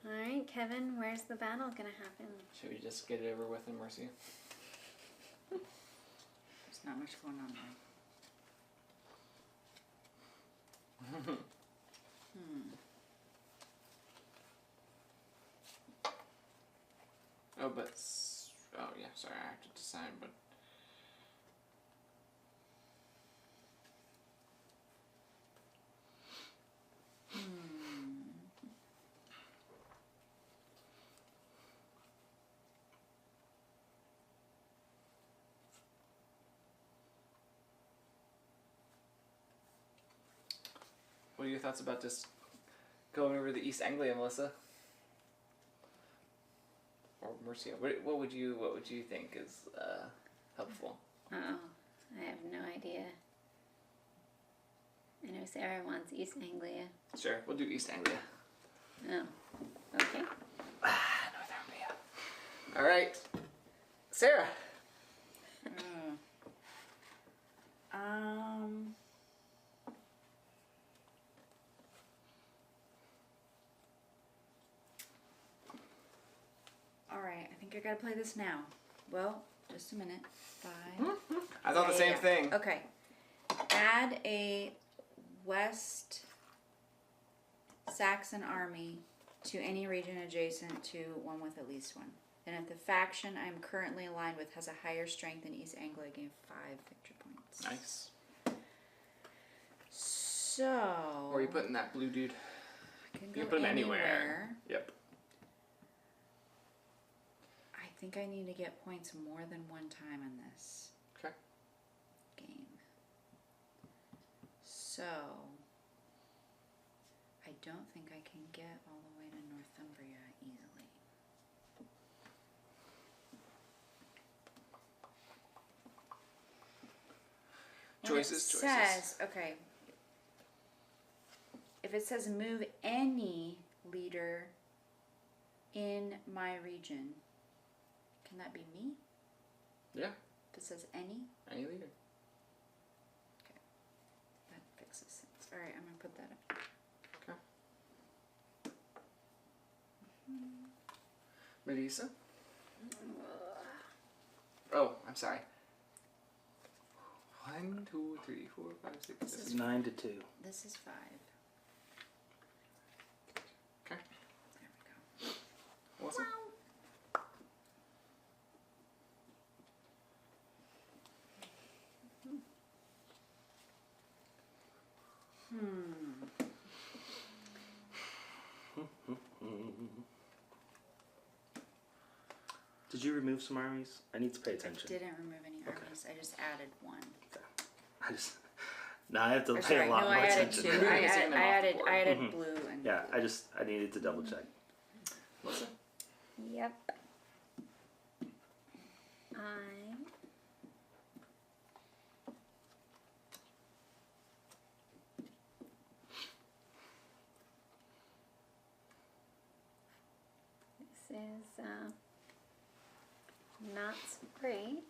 All right, Kevin, where's the battle gonna happen? Should we just get it over with in Mercy? There's not much going on there. Oh, but... Oh, yeah, sorry, I have to decide, but... What are your thoughts about just going over to East Anglia, Melissa? Or Mercia? What would you think is helpful? Oh, I have no idea. I know Sarah wants East Anglia. Sure, we'll do East Anglia. Oh, okay. Northumbria. All right, Sarah. Alright, I think I gotta play this now. Well, just a minute. 5. I thought the same thing. Okay. Add a West Saxon army to any region adjacent to one with at least 1. And if the faction I'm currently aligned with has a higher strength than East Anglia, I gain 5 victory points. Nice. So. Where are you putting that blue dude? I can You go can put him anywhere. Yep. I think I need to get points more than one time in this Okay. game. So, I don't think I can get all the way to Northumbria easily. Choices. Says, okay, if it says move any leader in my region, can that be me? Yeah. If it says any, Any leader. that fixes things. Alright, I'm gonna put that up. Okay. Melissa? Oh, I'm sorry. 1, 2, 3, 4, 5, 6, This 7. is 9 to 2. This is 5. Okay. There we go. Awesome. Did you remove some armies? I need to pay I attention. didn't remove any Okay. armies. I just added 1. I just now I have to Or pay sorry, a lot no, more I added attention. 2. Removing I is taking them off the board. added Mhm. blue and Yeah, I needed to double check. Melissa? Yep. I This is not so great.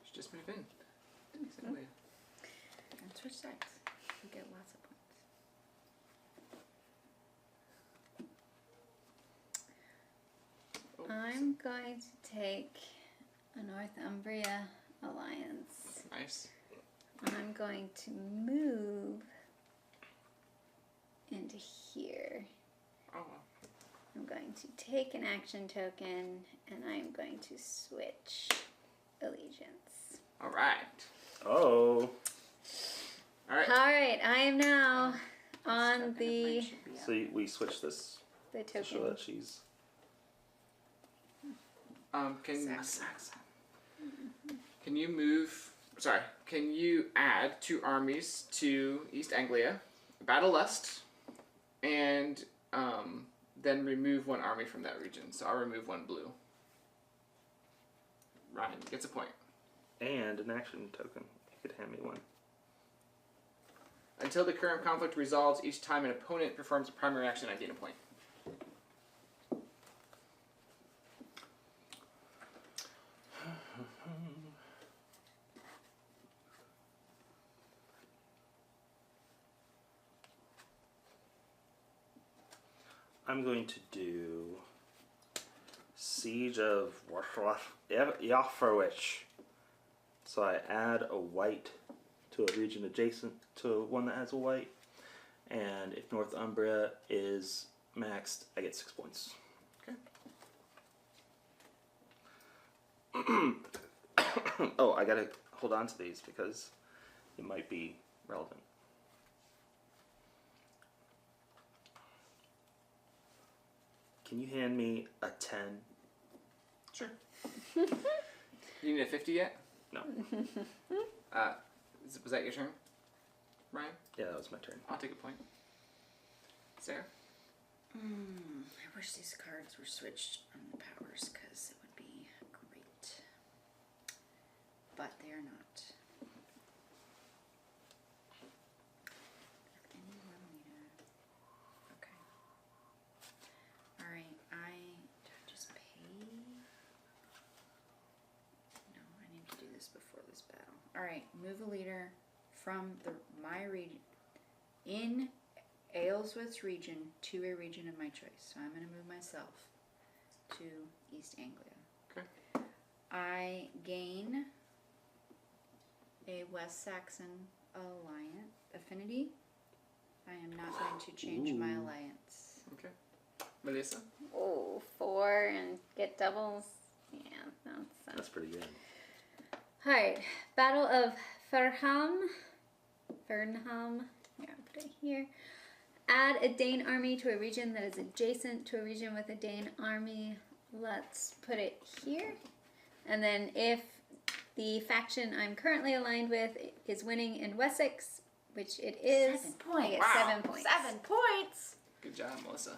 Should just move in. Exactly. and switch sides. You get lots of points. Oh, I'm going to take a Northumbria alliance. nice. I'm going to move into here. Oh, I'm going to take an action token and I'm going to switch allegiance. all right. Oh, All right. Alright, I am now on Token of the mine should be so we switched this to show token. that she's Can you move? Sorry. Can you add 2 armies to East Anglia, battle Lust, and then remove 1 army from that region? So I'll remove 1 blue. Ryan gets a point. and an action token. You could hand me one. Until the current conflict resolves, each time an opponent performs a primary action, I gain a point. I'm going to do Siege of Yafrowich. So I add a white to a region adjacent to one that has a white. And if Northumbria is maxed, I get 6 points. Okay. Oh, I gotta hold on to these because it might be relevant. Can you hand me a 10? Sure. You need a 50 yet? No. Was that your turn, Ryan? Yeah, that was my turn. I'll take a point. Sarah? I wish these cards were switched on the powers because it would be great. But they are not. Any one leader. Okay. Alright, do I just pay? No, I need to do this before this battle. Alright, move a leader from my region in Aylesworth's region to a region of my choice. So I'm going to move myself to East Anglia. Okay. I gain a West Saxon alliance affinity. I am not going to change my Ooh. alliance. Okay. Melissa? Oh, 4 and get doubles. Yeah, That's pretty good. Alright, Battle of Fernham. Yeah, I'll put it here. Add a Dane army to a region that is adjacent to a region with a Dane army. Let's put it here. And then if the faction I'm currently aligned with is winning in Wessex, which it is, 7 points. I get Wow. 7 points. 7 points! Good job, Melissa.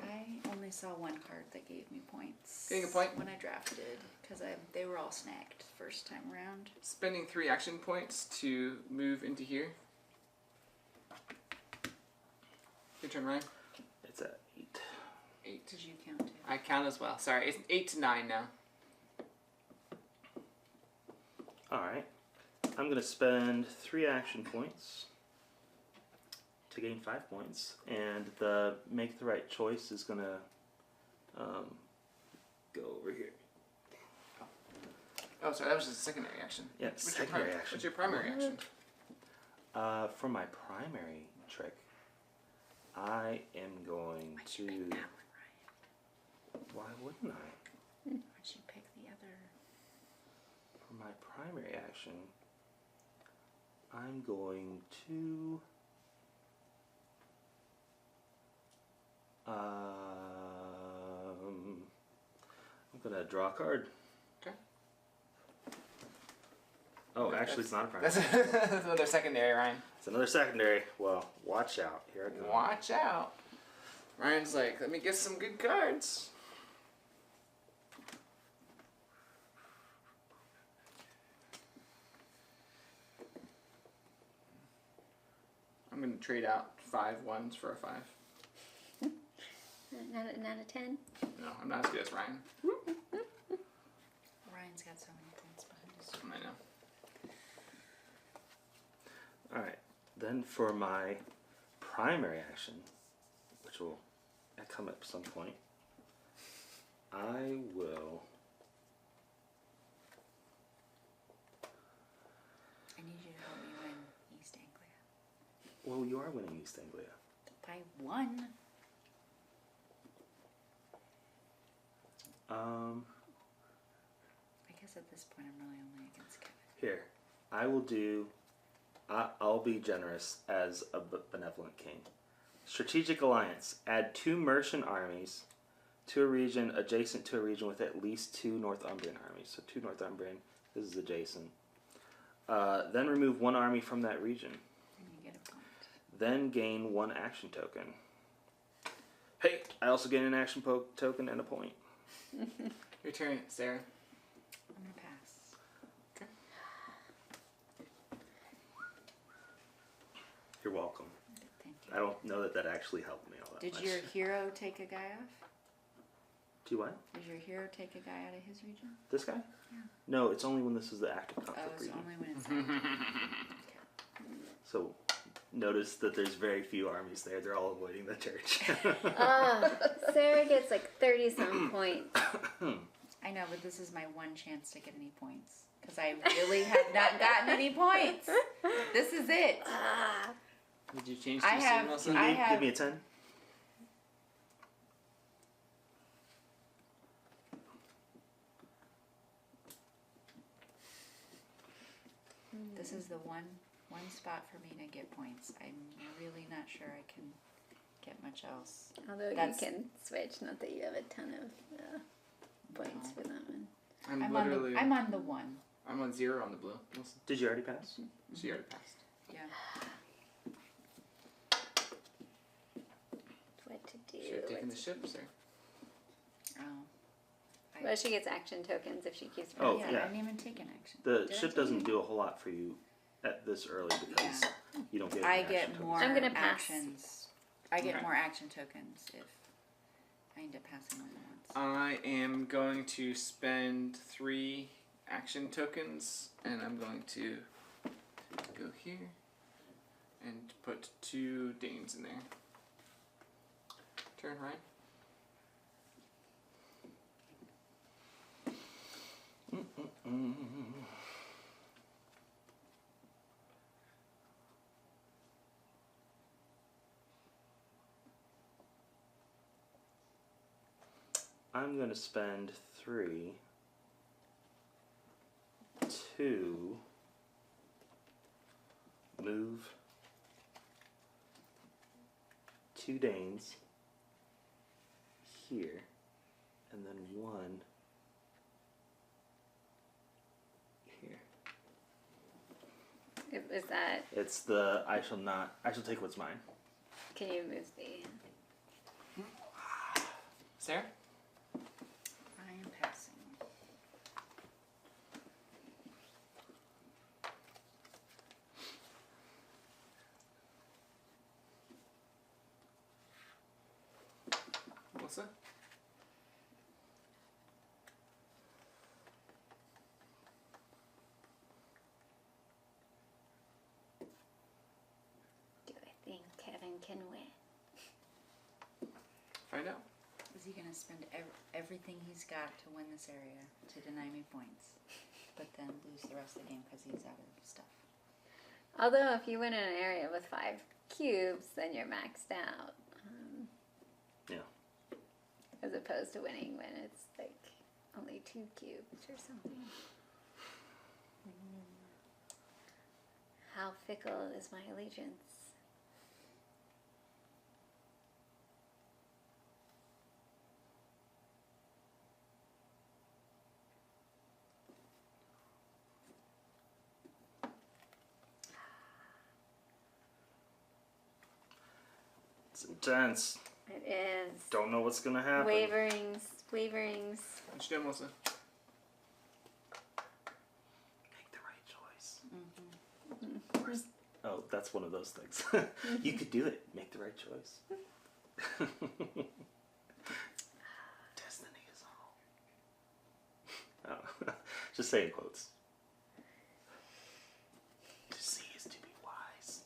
I only saw 1 card that gave me points. Getting a point? When I drafted, because they were all snagged first time around. Spending 3 action points to move into here. Your turn, Ryan. It's at 8. 8. Did you count it? I count as well. Sorry, it's 8 to 9 now. Alright. I'm going to spend 3 action points to to gain 5 points, and the make the right choice is gonna go over here. Oh, sorry, that was just a secondary action. Yeah, What's your secondary prim- action. What's your primary action? For my primary trick, I am going to. Why wouldn't I? Why'd you pick the other? For my primary action, I'm going to. I'm gonna draw a card. Okay. Oh, actually, it's not a primary. That's another secondary, Ryan. It's another secondary. Well, watch out. Here I go. Watch out. Ryan's like, let me get some good cards. I'm gonna trade out 5 1s for a 5. Not a 10. No, I'm not as good as Ryan. Ryan's got so many points behind us. I know. Alright, then for my primary action, which will come up some point, I will. I need you to help me win East Anglia. Well, you are winning East Anglia. By 1. I guess at this point I'm really only against Kevin. Here, I will do. I'll be generous as a benevolent king. Strategic alliance. Add 2 Mercian armies to a region adjacent to a region with at least 2 Northumbrian armies. So 2 Northumbrian. This is adjacent. Then remove 1 army from that region. And you get a point. Then gain 1 action token. Hey, I also gain an action token and a point. Your turn, Sarah. I'm gonna pass. Okay. You're welcome. Thank you. I don't know that actually helped me all that Did much. your hero take a guy off? Do what? Did your hero take a guy out of his region? This guy? Yeah. No, it's only when this is the active Oh, conflict it's region. only when it's active. So notice that there's very few armies there. They're all avoiding the church. Sarah gets like 30 some points. I know, but this is my one chance to get any points. Because I really have not gotten any points. This is it. Did you change I to have- Melissa? Can you I give have- me a 10? This is the one spot for me to get points. I'm really not sure I can get much else. Although That's- you can switch, not that you have a ton of points for that one. I'm literally. I'm on the 1. I'm on 0 on the blue. Melissa. Did you already pass? She already passed. Yeah. What to do? Should have taken the ship, sir. Oh. Well, she gets action tokens if she keeps Oh, running. yeah. I didn't even take an action. The Did I ship take doesn't it? do a whole lot for you at this early because you don't get I any action get tokens. more I'm gonna pass. actions. I get Okay. more action tokens if I end up passing one once. I am going to spend 3 action tokens, and I'm going to go here and put 2 Danes in there. Turn, Ryan. I'm going to spend 3 to move 2 Danes here, and then 1 here. Is that? It's the I shall take what's mine. Can you move the? Sarah? I am passing. Melissa? Do I think Kevin can win. Find out. Is he gonna spend everything he's got to win this area to deny me points, but then lose the rest of the game because he's out of stuff? Although if you win in an area with 5 cubes, then you're maxed out. Yeah. As opposed to winning when it's like only 2 cubes or something. How fickle is my allegiance? It's intense. It is. Don't know what's gonna happen. Waverings. What you doing, Melissa? Make the right choice. Oh, that's one of those things. You could do it. Make the right choice. Destiny is all. Oh. Just saying quotes. To see is to be wise.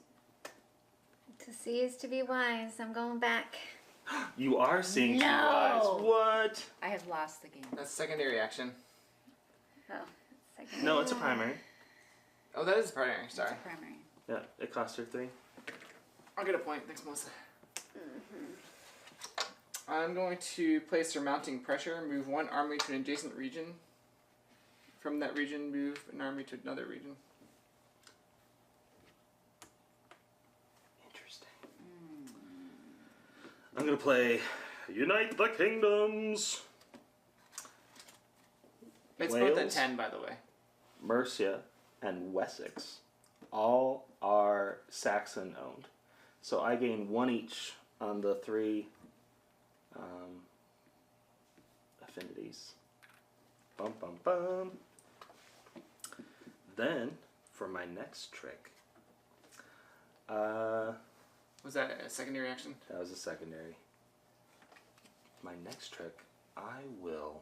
To see is to be wise. I'm going back. You are seeing to be No. wise. What? I have lost the game. That's secondary action. Oh, second. No, it's a primary. Oh, that is primary. Sorry. It's a primary. Yeah, it costs her 3. I'll get a point. Thanks, Melissa. I'm going to place surmounting pressure. Move 1 army to an adjacent region. From that region, move an army to another region. Interesting. I'm gonna play Unite the Kingdoms. It's both at Wales, 10, by the way. Mercia, and Wessex all are Saxon owned. So I gain 1 each on the 3 affinities. Bum bum bum. Then, for my next trick, Was that a secondary action? that was a secondary. My next trick, I will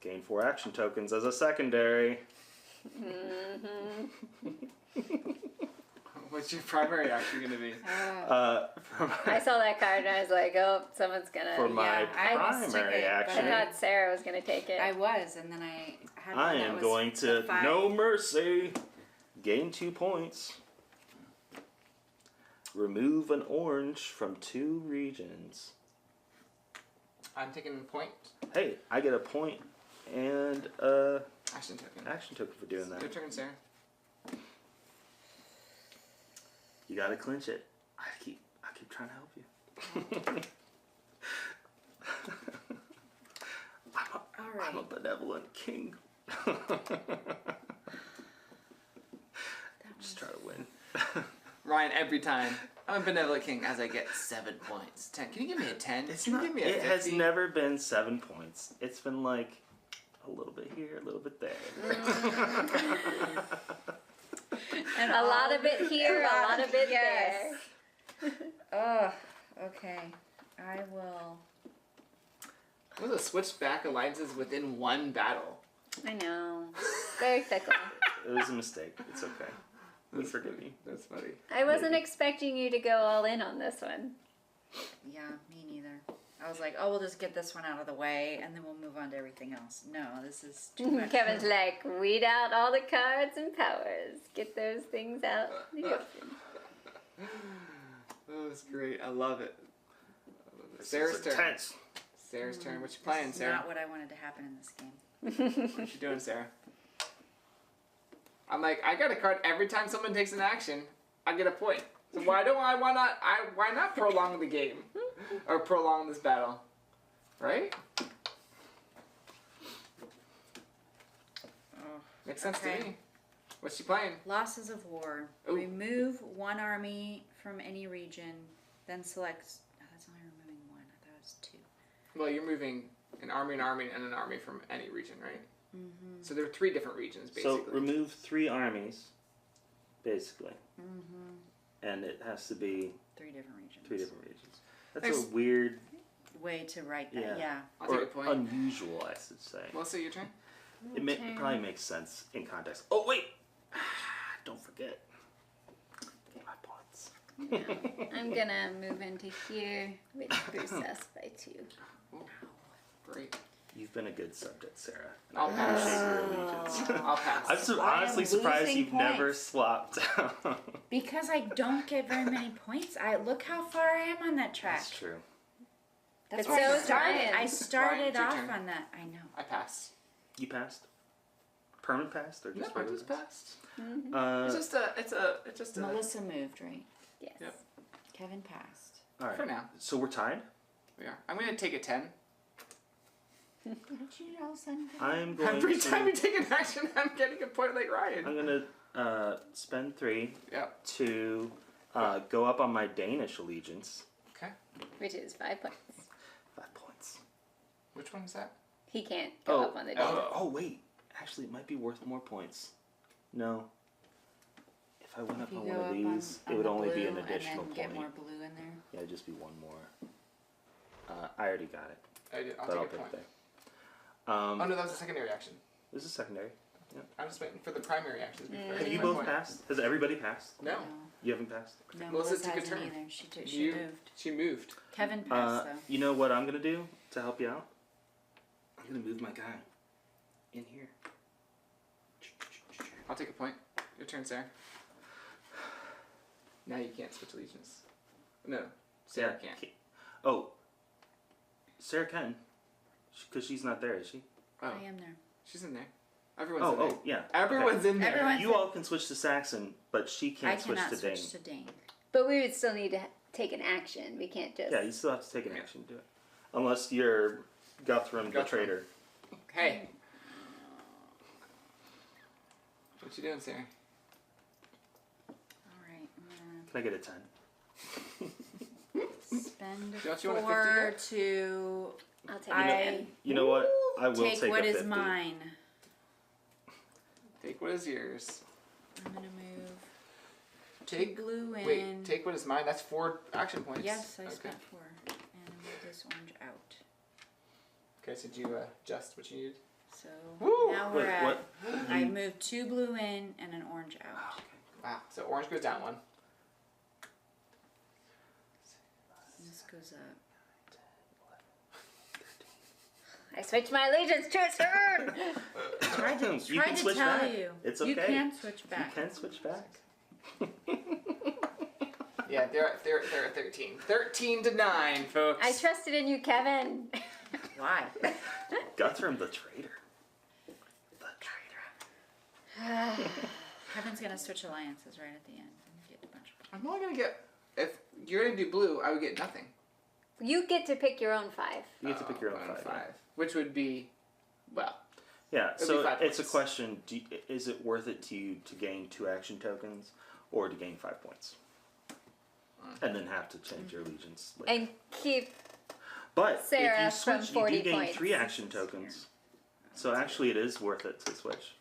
gain 4 action tokens as a secondary. What's your primary action going to be? For my, I saw that card and I was like, oh, someone's gonna. for my I almost took primary it, but I action, thought Sarah was gonna take it. I was, and then I had I one that am was going to the 5. no mercy. Gain 2 points. Remove an orange from 2 regions. I'm taking a point. Hey, I get a point and Action token. action token for doing Your that. turn, Sarah. You gotta clinch it. I keep trying to help you. I'm a benevolent king. Just try to win. Ryan, every time. I'm a benevolent king as I get 7 points. 10. Can you give me a 10? It's Can you not. give me a It 50? has never been 7 points. It's been like a little bit here, a little bit there. And a lot of it here, a lot of it yes. Oh, okay. I will. What was the switch back alliances within 1 battle? I know. Very fickle. It was a mistake. It's okay. You forgive me. That's funny. I wasn't expecting you to go all in on this one. Yeah, me neither. I was like, oh, we'll just get this one out of the way, and then we'll move on to everything else. No, this is too much. Kevin's like, weed out all the cards and powers. Get those things out in the open. Oh, that's great. I love it. This Sarah's is turn. intense. Sarah's turn. What you playing, This is Sarah? not what I wanted to happen in this game. What you doing, Sarah? I'm like, I got a card every time someone takes an action, I get a point. So why not prolong the game? Or prolong this battle? Right? Oh, Makes sense okay. to me. What's she playing? Losses of war. Ooh. Remove 1 army from any region, then select. Oh, that's only removing 1. I thought it was 2. Well, you're moving an army, and an army from any region, right? Mm-hmm. So there are 3 different regions, basically. So remove 3 armies, basically. And it has to be 3 different regions. 3 different regions. That's Thanks. a weird Way to write that. Yeah. Yeah. I'll or take a point. unusual, I should say. Melissa, your turn? It probably makes sense in context. Oh wait, don't forget. I'm gonna move into here, which boosts us by 2. Great. You've been a good subject, Sarah. And I'll I pass. appreciate your allegiance. I'll pass. I'm so I am honestly surprised losing you've never points. swapped. Because I don't get very many points. I look how far I am on that track. That's true. That's But why so I is started. Ryan. I started Ryan, your off turn. on that. I know. I passed. You passed? Permanent passed or No, just I regular just pass? passed. It's just a. Melissa moved, right? Yes. Yep. Kevin passed. All right. For now. So we're tied? We are. I'm gonna take a 10. Don't you all of a sudden? I'm going Every to... time you take an action, I'm getting a point like Ryan. I'm going to spend 3 Yep. to go up on my Danish allegiance. Okay. Which is 5 points. 5 points. Which one is that? He can't go up on the oh. date. Oh, wait. Actually, it might be worth more points. No. If I went up If you on go one of up these, on it would the only be an blue additional and then point. get more blue in there. Yeah, it'd just be one more. I already got it, I did. I'll but I'll take a pick point. there. Oh no, that was a secondary action. This is secondary. I'm just waiting for the primary actions before. I Have take you my both point. passed? Has everybody passed? No. You haven't passed? No, Melissa Melissa took a hasn't turn. either. She You- moved. She moved. Kevin passed though. You know what I'm going to do to help you out? I'm going to move my guy in here. I'll take a point. Your turn, Sarah. Now you can't switch allegiance. No, Sarah can't. Oh, Sarah can. Because she's not there, is she? Oh, I am there. she's in there. Everyone's in there. Oh, yeah. Everyone's in there. Everyone- You all can switch to Saxon, but she I can't switch cannot to Dane. switch to Dane. But we would still need to take an action. We can't just. Yeah, you still have to take an action to do it. Unless you're Guthrum the Guthrum. traitor. Hey. What you doing, Sarah? All right, I'm Can I get a 10? gonna spend Don't you want a 50 4 yet? to I'll take I it. You know what? I will take take what a is 50. mine. Take what is yours. I'm gonna move Take. blue in. Wait. Take what is mine. That's 4 action points. Yes, I Okay. spent 4, and move this orange out. Okay. So did you adjust what you needed? So Woo! now we're Wait, at. what? I moved 2 blue in and an orange out. Wow. So orange goes down 1. This goes up. I switched my allegiance to a turn. Tried to, You tried can to switch tell back. you. It's You okay. can switch back. You can switch back. Yeah, they're at 13. 13 to 9, folks. I trusted in you, Kevin. Why? Guthrum the traitor. The traitor. Kevin's gonna switch alliances right at the end. Get a bunch of. I'm only gonna get. If you're gonna do blue, I would get nothing. You get to pick your own 5. You get to pick your own 5. Which would be, well, Yeah, It'll so be 5 it's a points. question, is it worth it to you to gain 2 action tokens or to gain 5 points? And then have to change your allegiance later. And keep. But Sarah if you from switch, 40 you do gain points. 3 action tokens. So actually it is worth it to switch.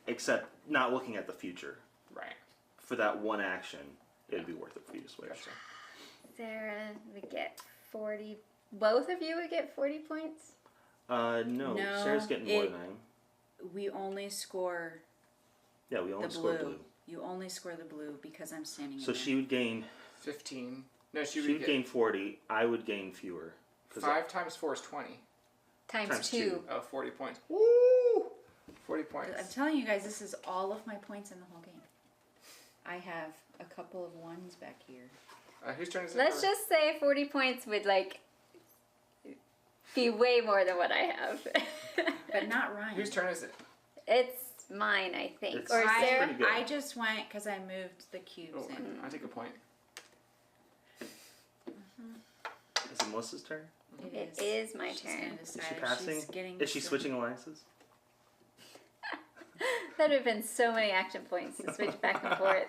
Except not looking at the future. right. For that one action, it'd be worth it for you to switch. Gotcha. Sarah would get 40. Both of you would get 40 points? No, No, Sarah's getting more than I am. We only score Yeah, we only the score blue. blue. You only score the blue because I'm standing. So in she would gain 15. No, she she would would get gain 40, I would gain fewer. 'Cause 5 times 4 is 20. Times 2. 2. Oh, 40 points. Woo! 40 points. I'm telling you guys, this is all of my points in the whole game. I have a couple of 1s back here. Whose turn is it? Let's just say 40 points would, like, be way more than what I have. But not Ryan. Whose turn is it? It's mine, I think. It's- Or I- Sarah. pretty good. I just went because I moved the cubes Oh, in. I take a point. Is it Melissa's turn? It is my She's turn. gonna Is decide she if passing? she's getting Is she some- switching alliances? That would have been so many action points to switch back and forth.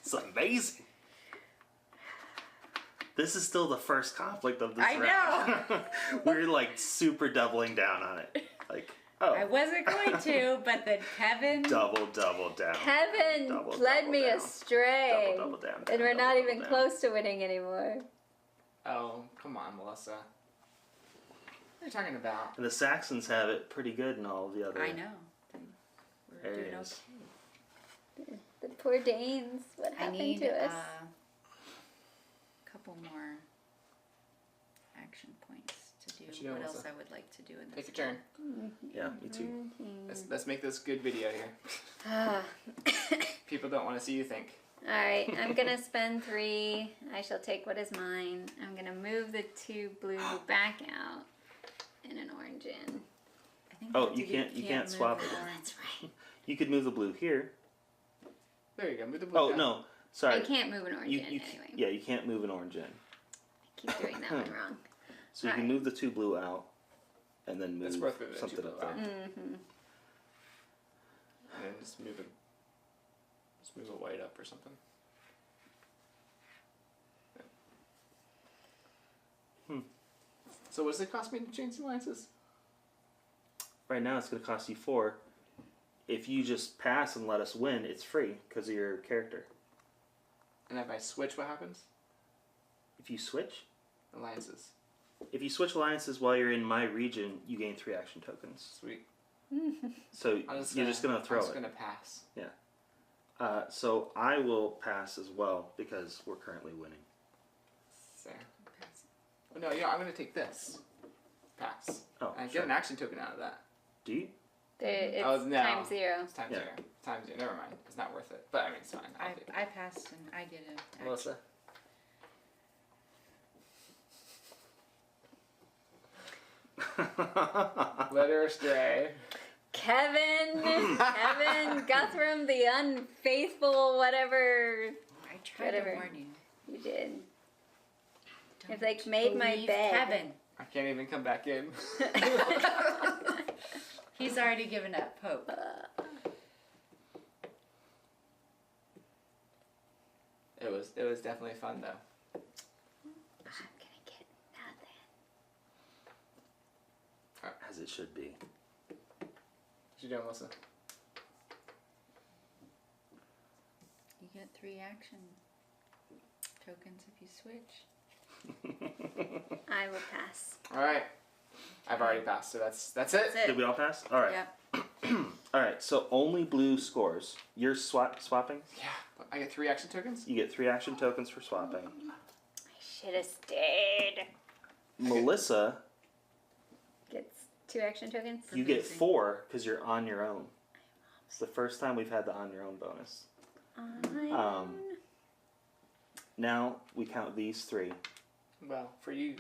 It's amazing. This is still the first conflict of this I round. We're like super doubling down on it. Like, I oh, wasn't going to, but then Kevin. double down. Kevin Double, led double me down. astray. Double down. And we're double, not double even down. close to winning anymore. Oh, come on, Melissa. What are you talking about? And the Saxons have it pretty good in all the other I know. We're doing areas. okay. The Poor Danes. What I happened need to a us? couple more action points to do. What you doing, What else Melissa? I would like to do in this. Take your turn. Yeah, me too. Let's make this good video here. Ah. People don't want to see you think. Alright, I'm gonna spend 3. I shall take what is mine. I'm gonna move the 2 blue back out and an orange in. I think Oh, that's you it. can't move swap the it. orange. That's right. You could move the blue here. There you go. Move the blue Oh down. no, sorry. I can't move an orange You, in you, anyway. Yeah, you can't move an orange in. I keep doing that one wrong. So you can Alright. move the 2 blue out, and then move That's worth moving the something 2 up blue there. out. Mm-hmm. And then just move a white up or something. So what does it cost me to change the alliances? Right now, it's going to cost you 4. If you just pass and let us win, it's free because of your character. And if I switch, what happens? If you switch, Alliances. if you switch alliances while you're in my region, you gain 3 action tokens. Sweet. So you're just going to throw I'm just it. gonna pass. So I will pass as well because we're currently winning. There. Oh, no, I'm gonna take this. Pass. Oh, And I get sure. an action token out of that. Do you? It's Oh, no. times 0. It's times Yeah. 0. Times 0. Never mind. It's not worth it. But I mean, it's fine. I'll take it. I passed and I get it. Melissa. Let her astray. Kevin! Kevin Guthrum, the unfaithful whatever I tried Whatever. to warn you. you did. Don't It's like made my believe bed. Kevin. I can't even come back in. He's already given up hope. It was definitely fun though. I'm gonna get nothing. As it should be. What you doing, Melissa? You get 3 action tokens if you switch. I will pass. All right. I've already passed, so that's it. That's it. Did we all pass? All right. Yep. All right. So only blue scores. You're swapping. Yeah. I get 3 action tokens. You get 3 action tokens for swapping. I should have stayed. Melissa, Gets 2 action tokens. you get losing. 4 because you're on your own. It's the first time we've had the on your own bonus. Now we count these 3. Well, for you,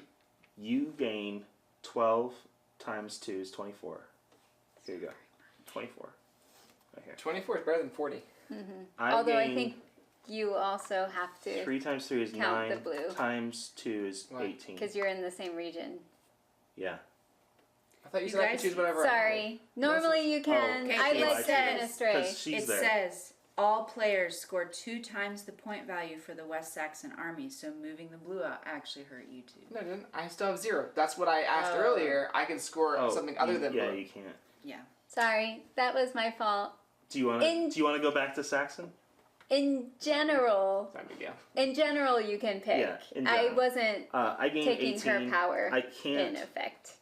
You gain 12 times 2 is 24. Here you go. 24. Right here. 24 is better than 40. Although I gain think you also have to 3 times 3 is count 9. the blue. Times 2 is What? 18. because you're in the same region. Yeah. I thought you You said I could guys- choose whatever. I Sorry. Normally you can. Okay, I it let Kevin says- astray. Because she's It there. says all players score 2 times the point value for the West Saxon army, so moving the blue out actually hurt you too. No, I didn't. I still have 0. That's what I asked Oh. earlier. I can score something other than yeah, blue. you can't. Yeah. Sorry, that was my fault. Do you want to go back to Saxon? In general, It's not a big deal. you can pick. Yeah, in I general. wasn't I gained taking 18. her power I can't. in effect.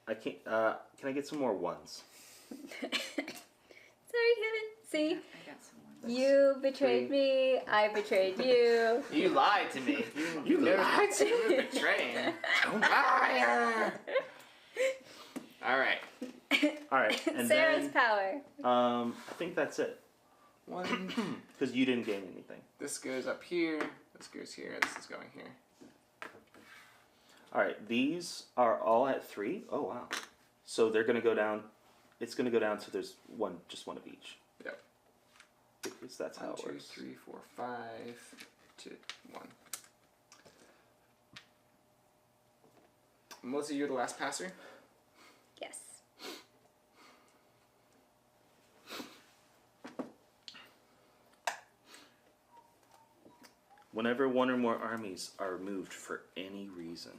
I can't. Can I get some more ones? Sorry, Kevin. See, I got some more. you betrayed me. I betrayed you. You lied to me. You lied to me. Betraying. Liar. All right. All right, and Sarah's then power. I think that's it 1. because you didn't gain anything. This goes up here. This goes here. This is going here. All right, these are all at 3. Oh wow! So they're gonna go down. It's gonna go down to there's just one of each. Yep. Because that's how 1, it 2, works. 3, 4, 5, 2, 1. Melissa, you're the last passer. Yes. Whenever one or more armies are removed for any reason,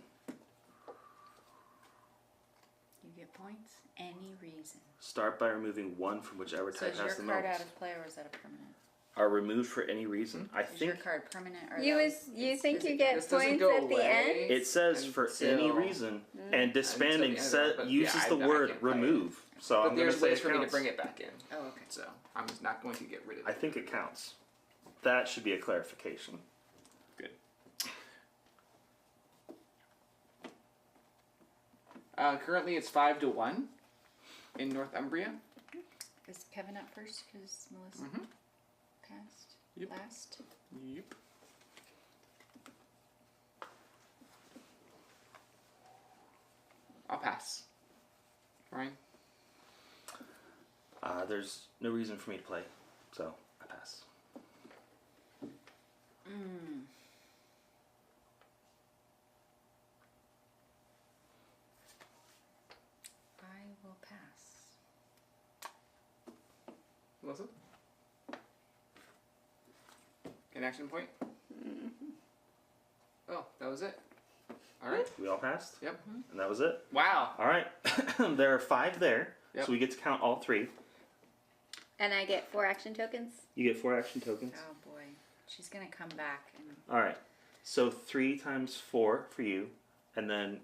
You get points any reason. start by removing 1 from whichever So type is your has the card most. out of play or is that a permanent? Are removed for any reason. I Is your think card permanent or You those- think you get this doesn't points go at the away. end? it says for any Until- reason, and disbanding Until the end of it, but uses yeah, the I word can't play it. remove. So But I'm going there's to say ways it for me to counts. bring it back in. Oh, okay. So I'm just not going to get rid of I it. think it counts. that should be a clarification. Good. Currently, it's 5-1 in Northumbria. Is Kevin up first because Melissa passed Yep. last? Yep. I'll pass. Ryan? There's no reason for me to play, so I pass. I will pass. Melissa? An action point? Oh, that was it. All right. We all passed? Yep. And that was it? Wow. All right. There are 5 there, Yep. so we get to count all 3. And I get 4 action tokens. You get 4 action tokens. Oh boy, she's gonna come back and All right. So 3 times 4 for you, and then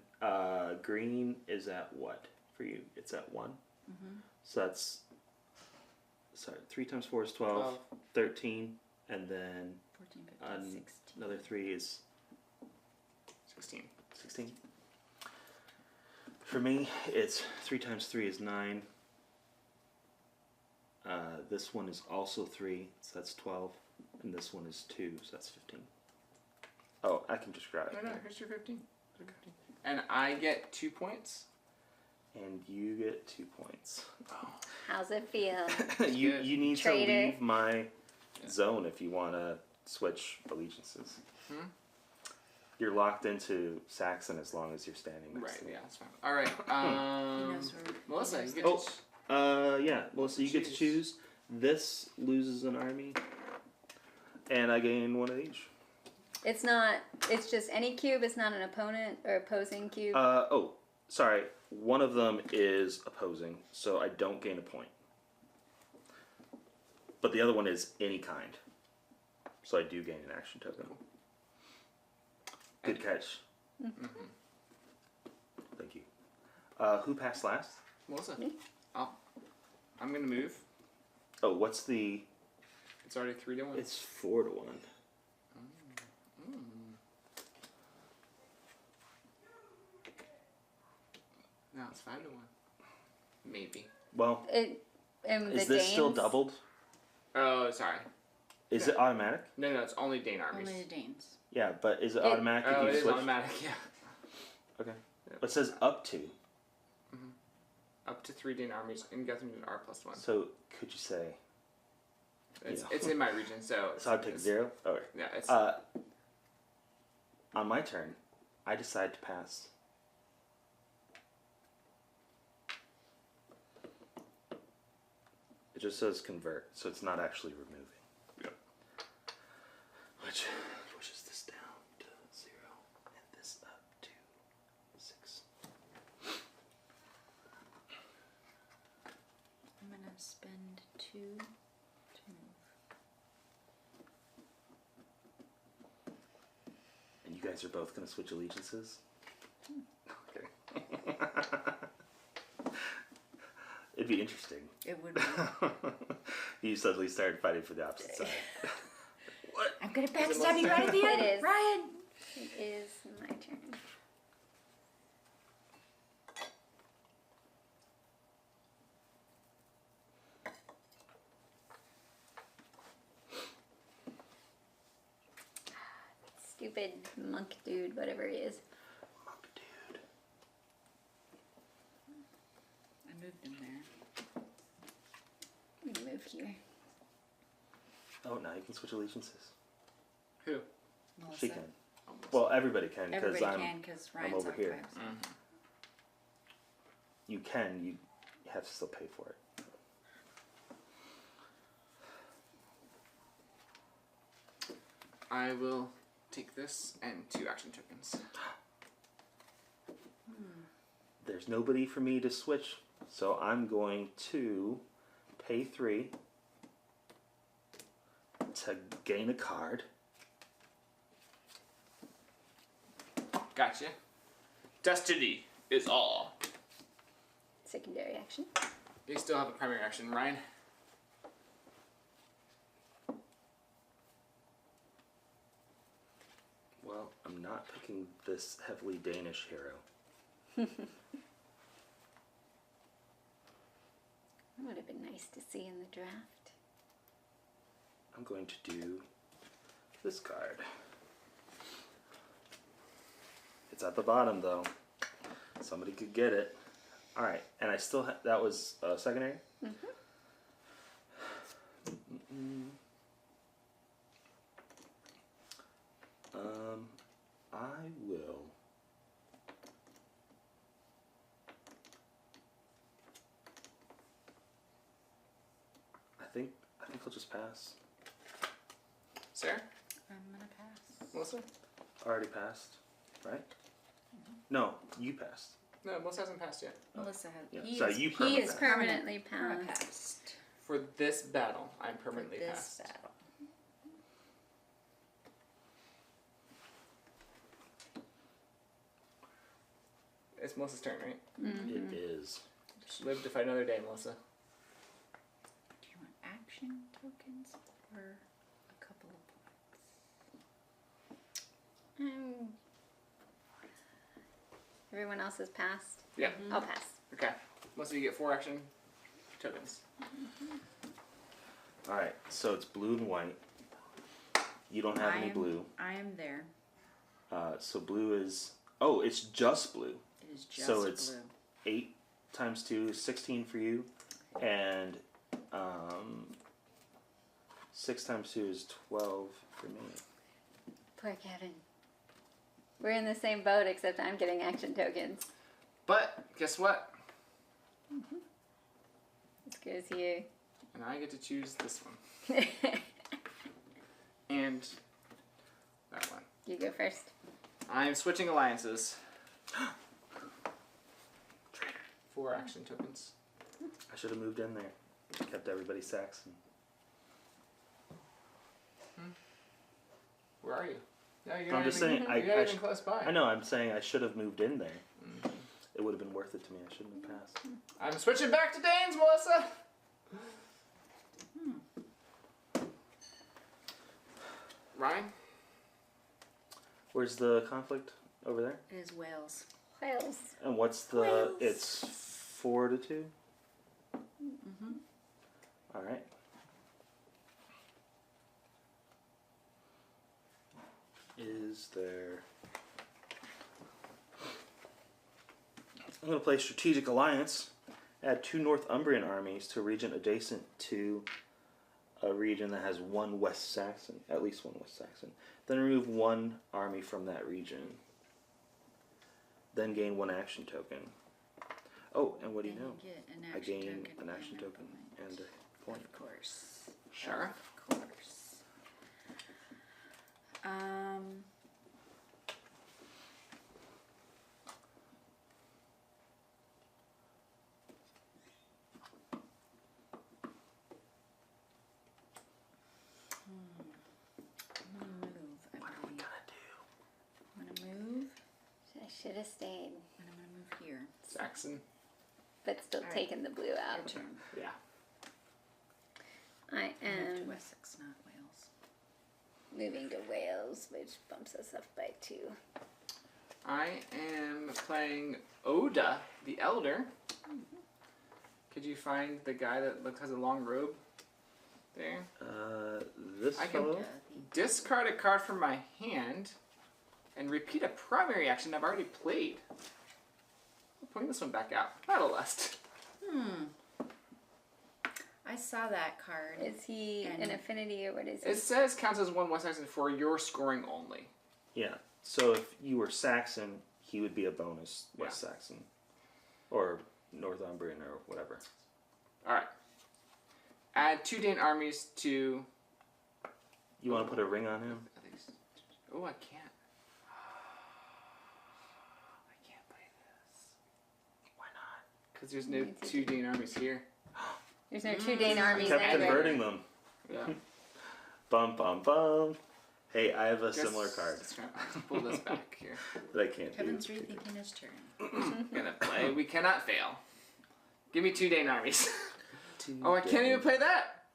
green is at what for you? It's at 1. So that's 3 times 4 is 12, 13, and then 14, 15, 16. another 3 is 16. 16. For me, it's 3 times 3 is 9. This one is also 3, so that's 12, and this one is 2, so that's 15. Oh, I can just grab it. No, here's your 15. And I get 2 points. And you get 2 points. How's it feel? you need Traitor. to leave my zone if you want to switch allegiances. You're locked into Saxon as long as you're standing next Right, to me. yeah, that's fine. All right. He knows where Melissa, you get Oh. to Yeah, Melissa, you get to choose. This loses an army, and I gain 1 of each. It's not. It's just any cube. It's not an opponent or opposing cube. Sorry. One of them is opposing, so I don't gain a point. But the other one is any kind, so I do gain an action token. Good catch. Thank you. Who passed last? Melissa. Me. I'm gonna move. Oh, what's the? It's already 3-1. It's 4-1. No, it's 5-1. Maybe. Well, And is the this still Danes- doubled? Oh, sorry. Is it automatic? No, it's only Dane armies. only the Danes. Yeah, but is it It- automatic Oh, if it you is switch? automatic. Yeah. Okay. It says up to. Up to 3 Dane armies in Guthrum R+1. So could you say? It's in my region, so. So I'd take 0. Okay. Yeah, it's. On my turn, I decide to pass. It just says convert, so it's not actually removing. Yep. Which pushes this down to 0 and this up to 6. I'm gonna spend 2 to move. And you guys are both going to switch allegiances? Okay. It'd be interesting. It would be. You suddenly started fighting for the opposite side. What? I'm gonna it backstab you right at the It end. is. Ryan. It is my turn. Stupid monk dude, whatever he is. Monk dude. I moved him there. I'm gonna move here. Oh, now you can switch allegiances. Who? Melissa. She can. Well, everybody can because Everybody I'm. can because Ryan's over on here. tribes. You can. You have to still pay for it. I will take this and 2 action tokens. There's nobody for me to switch, so I'm going to pay 3 to gain a card. Gotcha. Destiny is all. Secondary action. You still have a primary action, Ryan. not picking this heavily Danish hero. That would have been nice to see in the draft. I'm going to do this card. It's at the bottom though. Somebody could get it. All right, and I still that was secondary. I will. I think I'll just pass. Sarah? I'm gonna pass. Melissa? Already passed, right? No, you passed. No, Melissa hasn't passed yet. Melissa has. Yeah. He So is, you He is permanently permanently passed. passed. For this battle, I'm For permanently this passed. battle. It's Melissa's turn, right? It is. Live to fight another day, Melissa. Do you want action tokens or a couple of points? Everyone else has passed. Yeah. I'll pass. Okay. Melissa, you get 4 action tokens. All right, so it's blue and white. You don't have any blue. I am there. So blue is. Oh, it's just blue. It is just So it's blue. 8 times 2 is 16 for you, and 6 times 2 is 12 for me. Poor Kevin. We're in the same boat, except I'm getting action tokens. But guess what? As good as you. And I get to choose this one. And that one. You go first. I'm switching alliances. 4 action tokens. I should have moved in there. Kept everybody Saxon. Where are you? No, you're I'm not just even, saying. you're not even close by. I know. I'm saying I should have moved in there. It would have been worth it to me. I shouldn't have passed. I'm switching back to Danes, Melissa. Ryan? Where's the conflict over there? It is Wales. Wales. And what's the? Wales. It's 4 to 2. All right. Is there? I'm going to play Strategic Alliance. Add 2 Northumbrian armies to a region adjacent to a region that has 1 West Saxon, at least 1 West Saxon. Then remove 1 army from that region. Then gain 1 action token. Oh, and what do you And know? get an I action gain token an action and a token point. and a point. Of course. Sure. Of course. I'm gonna move. What are we gonna do? I'm gonna move, I should have stayed, and I'm gonna move here. Saxon. but still All right. taking the blue Your out. turn. Yeah. I Move to am Wessex, not Wales. moving to Wales, which bumps us up by 2. I am playing Oda, the Elder. Could you find the guy that has a long robe? There. This I can- fellow? Discard a card from my hand and repeat a primary action I've already played. I'm putting this one back out. Battle Lust. I saw that card. Is he And- an affinity or what is he? It says counts as 1 West Saxon for your scoring only. Yeah. So if you were Saxon, he would be a bonus West Saxon, or Northumbrian or whatever. All right. Add 2 Dane armies to. You want to put a ring on him? Oh, I can't. I can't play this. Why not? Because there's no 2 Dane armies here. There's no 2 Dane armies Kept anywhere. converting them. Yeah. Bum bum bum. Hey, I have a Guess- similar card let's pull this back here. that I can't Kevin's do. rethinking his turn. Gonna play. We cannot fail. Give me 2 Dane armies. Two Oh, I can't even play that.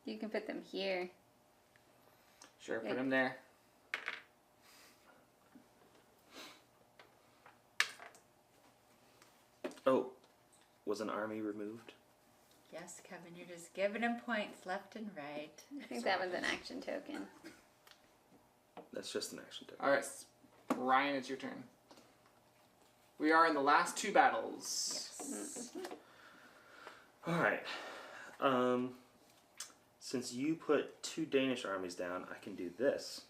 You can put them here. Sure, put him there. was an army removed? Yes, Kevin, you're just giving him points left and right. I think that was an action token. That's just an action token. All right, Ryan, it's your turn. We are in the last 2 battles. Yes. All right. Since you put 2 Danish armies down, I can do this,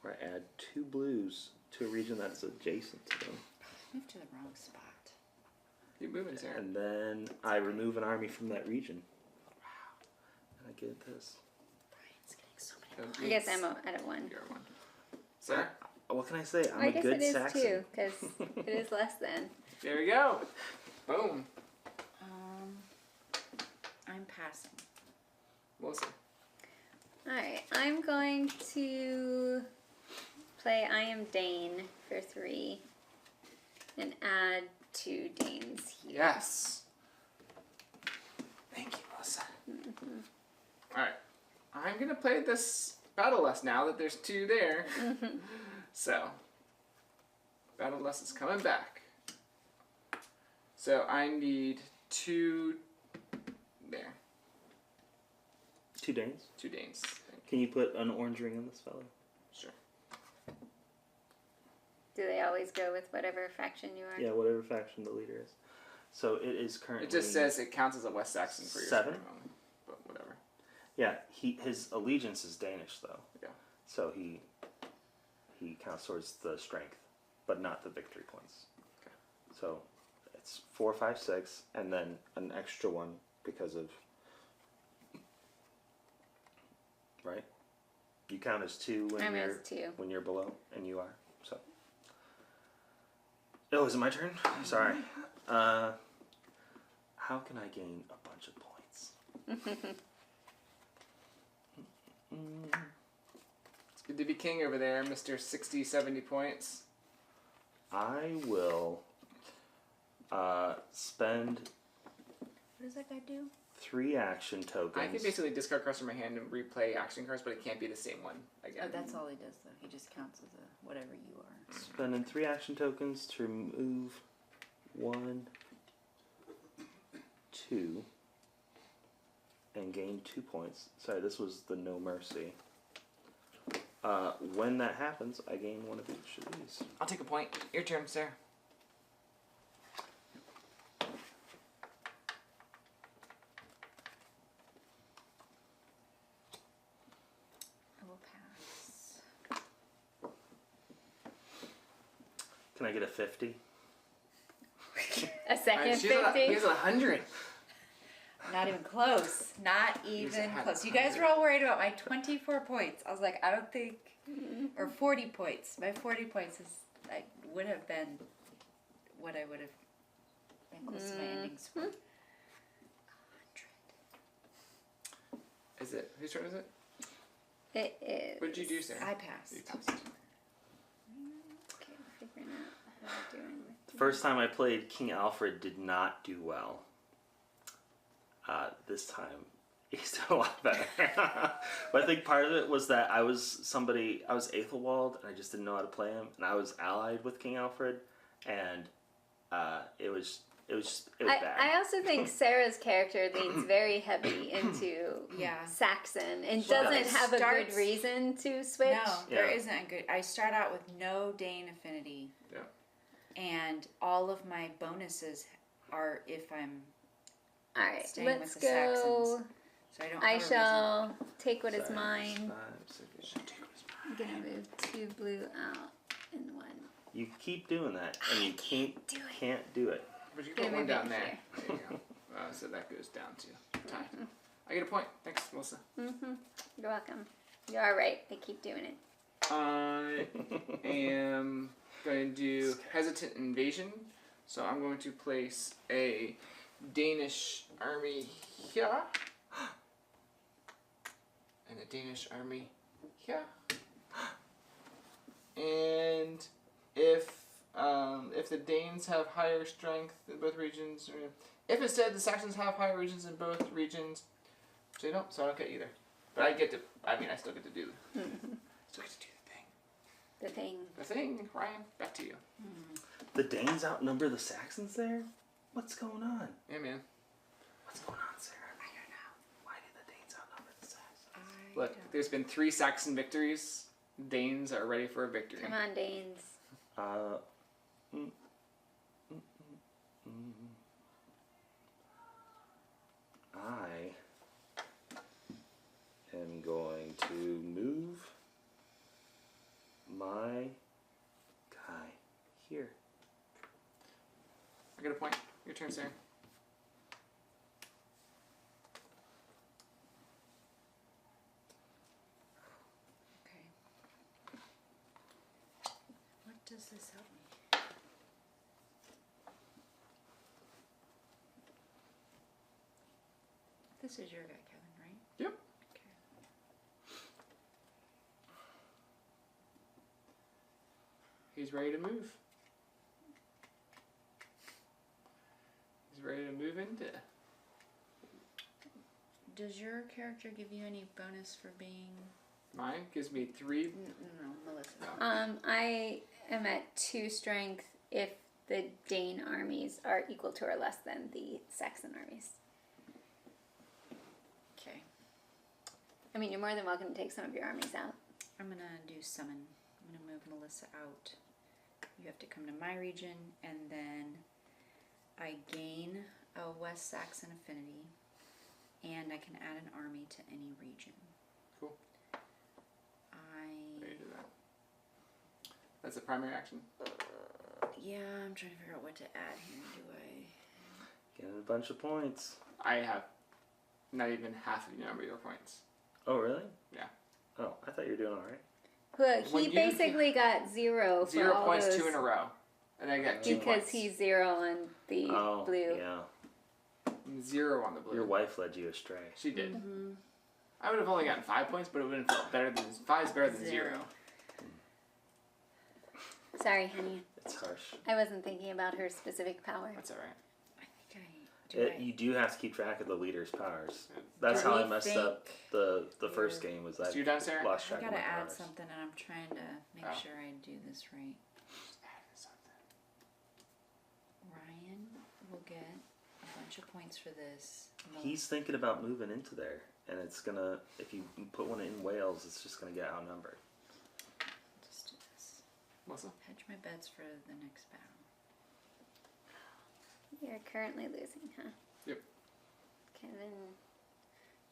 where I add 2 blues to a region that's adjacent to them. Moved to the wrong spot. Keep moving, Sarah. And then I remove an army from that region. Wow. And I get this. Brian's getting so many. I guess I'm at a 1. You're 1. Sarah? What can I say? I'm I a guess good it is Saxon. too, because it is less than. There we go. Boom. I'm passing. Melissa. Alright, I'm going to play I Am Dane for 3 and add 2 Danes here. Yes. Thank you, Melissa. Alright. I'm going to play this battle less now that there's 2 there. So, battle less is coming back. So I need 2 there. 2 Danes. 2 Danes. Can you put an orange ring on this fellow? Sure. Do they always go with whatever faction you are? Yeah, whatever faction the leader is. So it is currently... It just says it counts as a West Saxon for your 7? turn only, but whatever. Yeah, his allegiance is Danish, though. Yeah. So he counts towards the strength, but not the victory points. Okay. So it's 4, 5, 6, and then an extra 1 because of... Right? You count as 2 when I'm you're as 2. when you're below, and you are. So. Oh, is it my turn? Sorry. How can I gain a bunch of points? It's good to be king over there, Mr. 60, 70 points. I will spend What does that guy do? 3 action tokens. I can basically discard cards from my hand and replay action cards, but it can't be the same one again. Oh, that's all he does, though. He just counts as a whatever you are. Spending 3 action tokens to remove 1, 2, and gain 2 points. Sorry, this was the No Mercy. When that happens, I gain 1 of each of these. I'll take a point. Your turn, sir. I will pass. Can I get a 50? A second He 50? has 100. Not even close. Not even had close. You guys were all worried about my 24 points. I was like, I don't think, or 40 points. My 40 points would have been what I would have been close to my ending score. 100. Is it? Whose turn is it? It is. What did you do, sir? I passed. You passed. Okay, we're figuring out how we're doing with The first time I played, King Alfred did not do well. This time, he's done a lot better. But I think part of it was that I was Aethelwald, and I just didn't know how to play him, and I was allied with King Alfred, and it was bad. I also think Sarah's character leans very heavy into Yeah. Saxon and Well, doesn't it have a good starts- reason to switch. No, there Yeah. isn't a good. I start out with no Dane affinity. Yeah. And all of my bonuses are if I'm All right, staying let's with the go. Saxons. So I don't. I have a shall take what is Sorry, mine. 5, 6, I'm gonna move 2 blue out and 1. You keep doing that, and you can't do it. can't do it. But you Gonna put one move down it there. here. There you go. So that goes down to tie. I get a point. Thanks, Melissa. You're welcome. You are right. I keep doing it. I am going to do hesitant invasion. So I'm going to place a Danish army here. And a Danish army here. And if the Danes have higher strength in both regions, or if instead the Saxons have higher regions in both regions, so they don't, so I don't get either. But I still get to do. Still get to do the thing. The thing. The thing, Ryan. Back to you. The Danes outnumber the Saxons there? What's going on? Yeah, man. What's going on, Sarah? I don't know. Why do the Danes outnumber the Saxons? Look, there's been 3 Saxon victories. Danes are ready for a victory. Come on, Danes. I am going to move my guy here. I got a point. Your turn, Sarah. Okay. What does this help me? This is your guy, Kevin, right? Yep. Okay. He's ready to move. He's ready to move into. Does your character give you any bonus for being? Mine gives me 3. No, Melissa. I am at 2 strength if the Dane armies are equal to or less than the Saxon armies. Okay. I mean, you're more than welcome to take some of your armies out. I'm gonna do summon. I'm gonna move Melissa out. You have to come to my region, and then I gain a West Saxon affinity, and I can add an army to any region. Cool. Ready to do that. That's a primary action. Yeah, I'm trying to figure out what to add here. Do I? Getting a bunch of points. I have not even half of your number of your points. Oh, really? Yeah. Oh, I thought you were doing all right. Well, When he you- basically got 0 for 0 all points, those 2 in a row. And I got 2 because points. he's 0 on the Oh, blue. yeah. 0 on the blue. Your wife led you astray. She did. Mm-hmm. I would have only gotten 5 points, but it would have felt better than 5's better than 0. Sorry, honey. It's harsh. I wasn't thinking about her specific power. That's alright. I think I do. You do have to keep track of the leader's powers. That's Do how I you messed up think the first game. Was So I you done, Sarah? lost I track of gotta my add powers. something, and I'm trying to make Oh. sure I do this right. Ryan will get a bunch of points for this. He's thinking about moving into there, and it's gonna. If you put one in Wales, it's just gonna get outnumbered. Just do this. Melissa? Hedge my bets for the next battle. You're currently losing, huh? Yep. Kevin,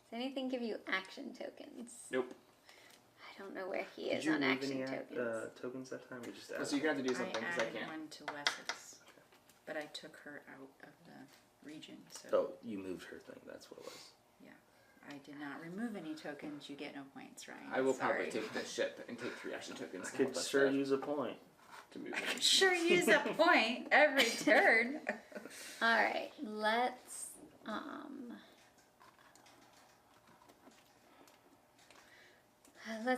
does anything give you action tokens? Nope. I don't know where he Did is you on move action any tokens. tokens that time? We just Oh, added. so you're going to have to do I something because I added can't. one to Wes's, but I took her out of the region, so Oh, you moved her thing. That's what it was. I did not remove any tokens. You get no points, Ryan. I will Sorry. probably take the ship and take 3 action tokens. I to could help us sure out use a point. to move. I could sure use a point every turn. All right, let's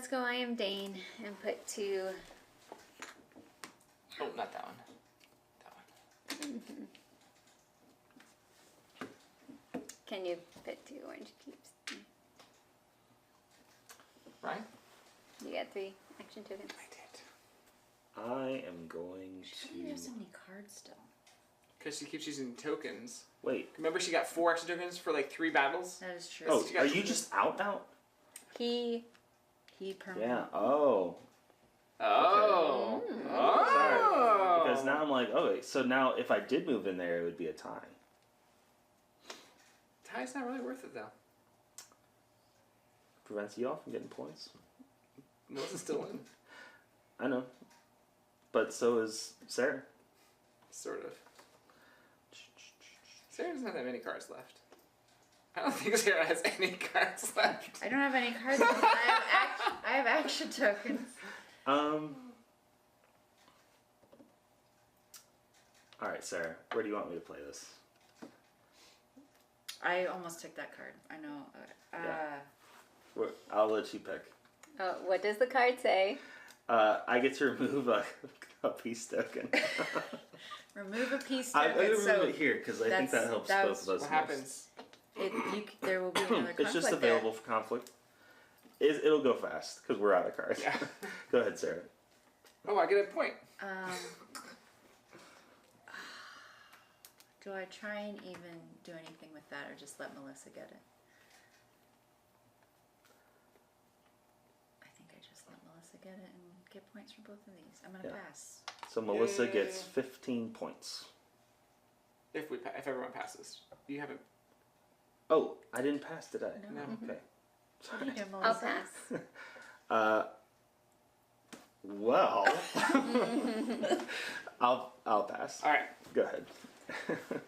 go. I am Dane and put 2. Oh, not that one. That one. Can you put 2 orange cubes? Ryan? You got 3 action tokens. I did. I am going She has so to many cards still. Because she keeps using tokens. wait. Remember she got 4 action tokens for like 3 battles? That is true. Oh, She got are you 2. just out? He permanently. Yeah. Oh. Oh. Oh. Sorry. Because now I'm like, okay, so now if I did move in there, it would be a tie. Tie's not really worth it though. Prevents you all from getting points. Melissa's still in. I know. But so is Sarah. Sort of. Sarah doesn't have that many cards left. I don't think Sarah has any cards left. I don't have any cards. But I have action tokens. All right, Sarah. Where do you want me to play this? I almost took that card. I know. I'll let you pick. Oh, what does the card say? I get to remove a peace token. Remove a piece I'm token. going to So remove it here because I think that helps that both of us. What most. happens? there will be another conflict. It's just available for conflict. It'll go fast because we're out of cards. Yeah. Go ahead, Sarah. Oh, I get a point. Do Do I try and even do anything with that, or just let Melissa get it? I think I just let Melissa get it and get points for both of these. I'm gonna pass. So Melissa gets 15 points. If everyone passes, you haven't. Oh, I didn't pass, did I? No. Okay. What do you do, I'll Melissa? pass. Well, I'll pass. All right, Go ahead.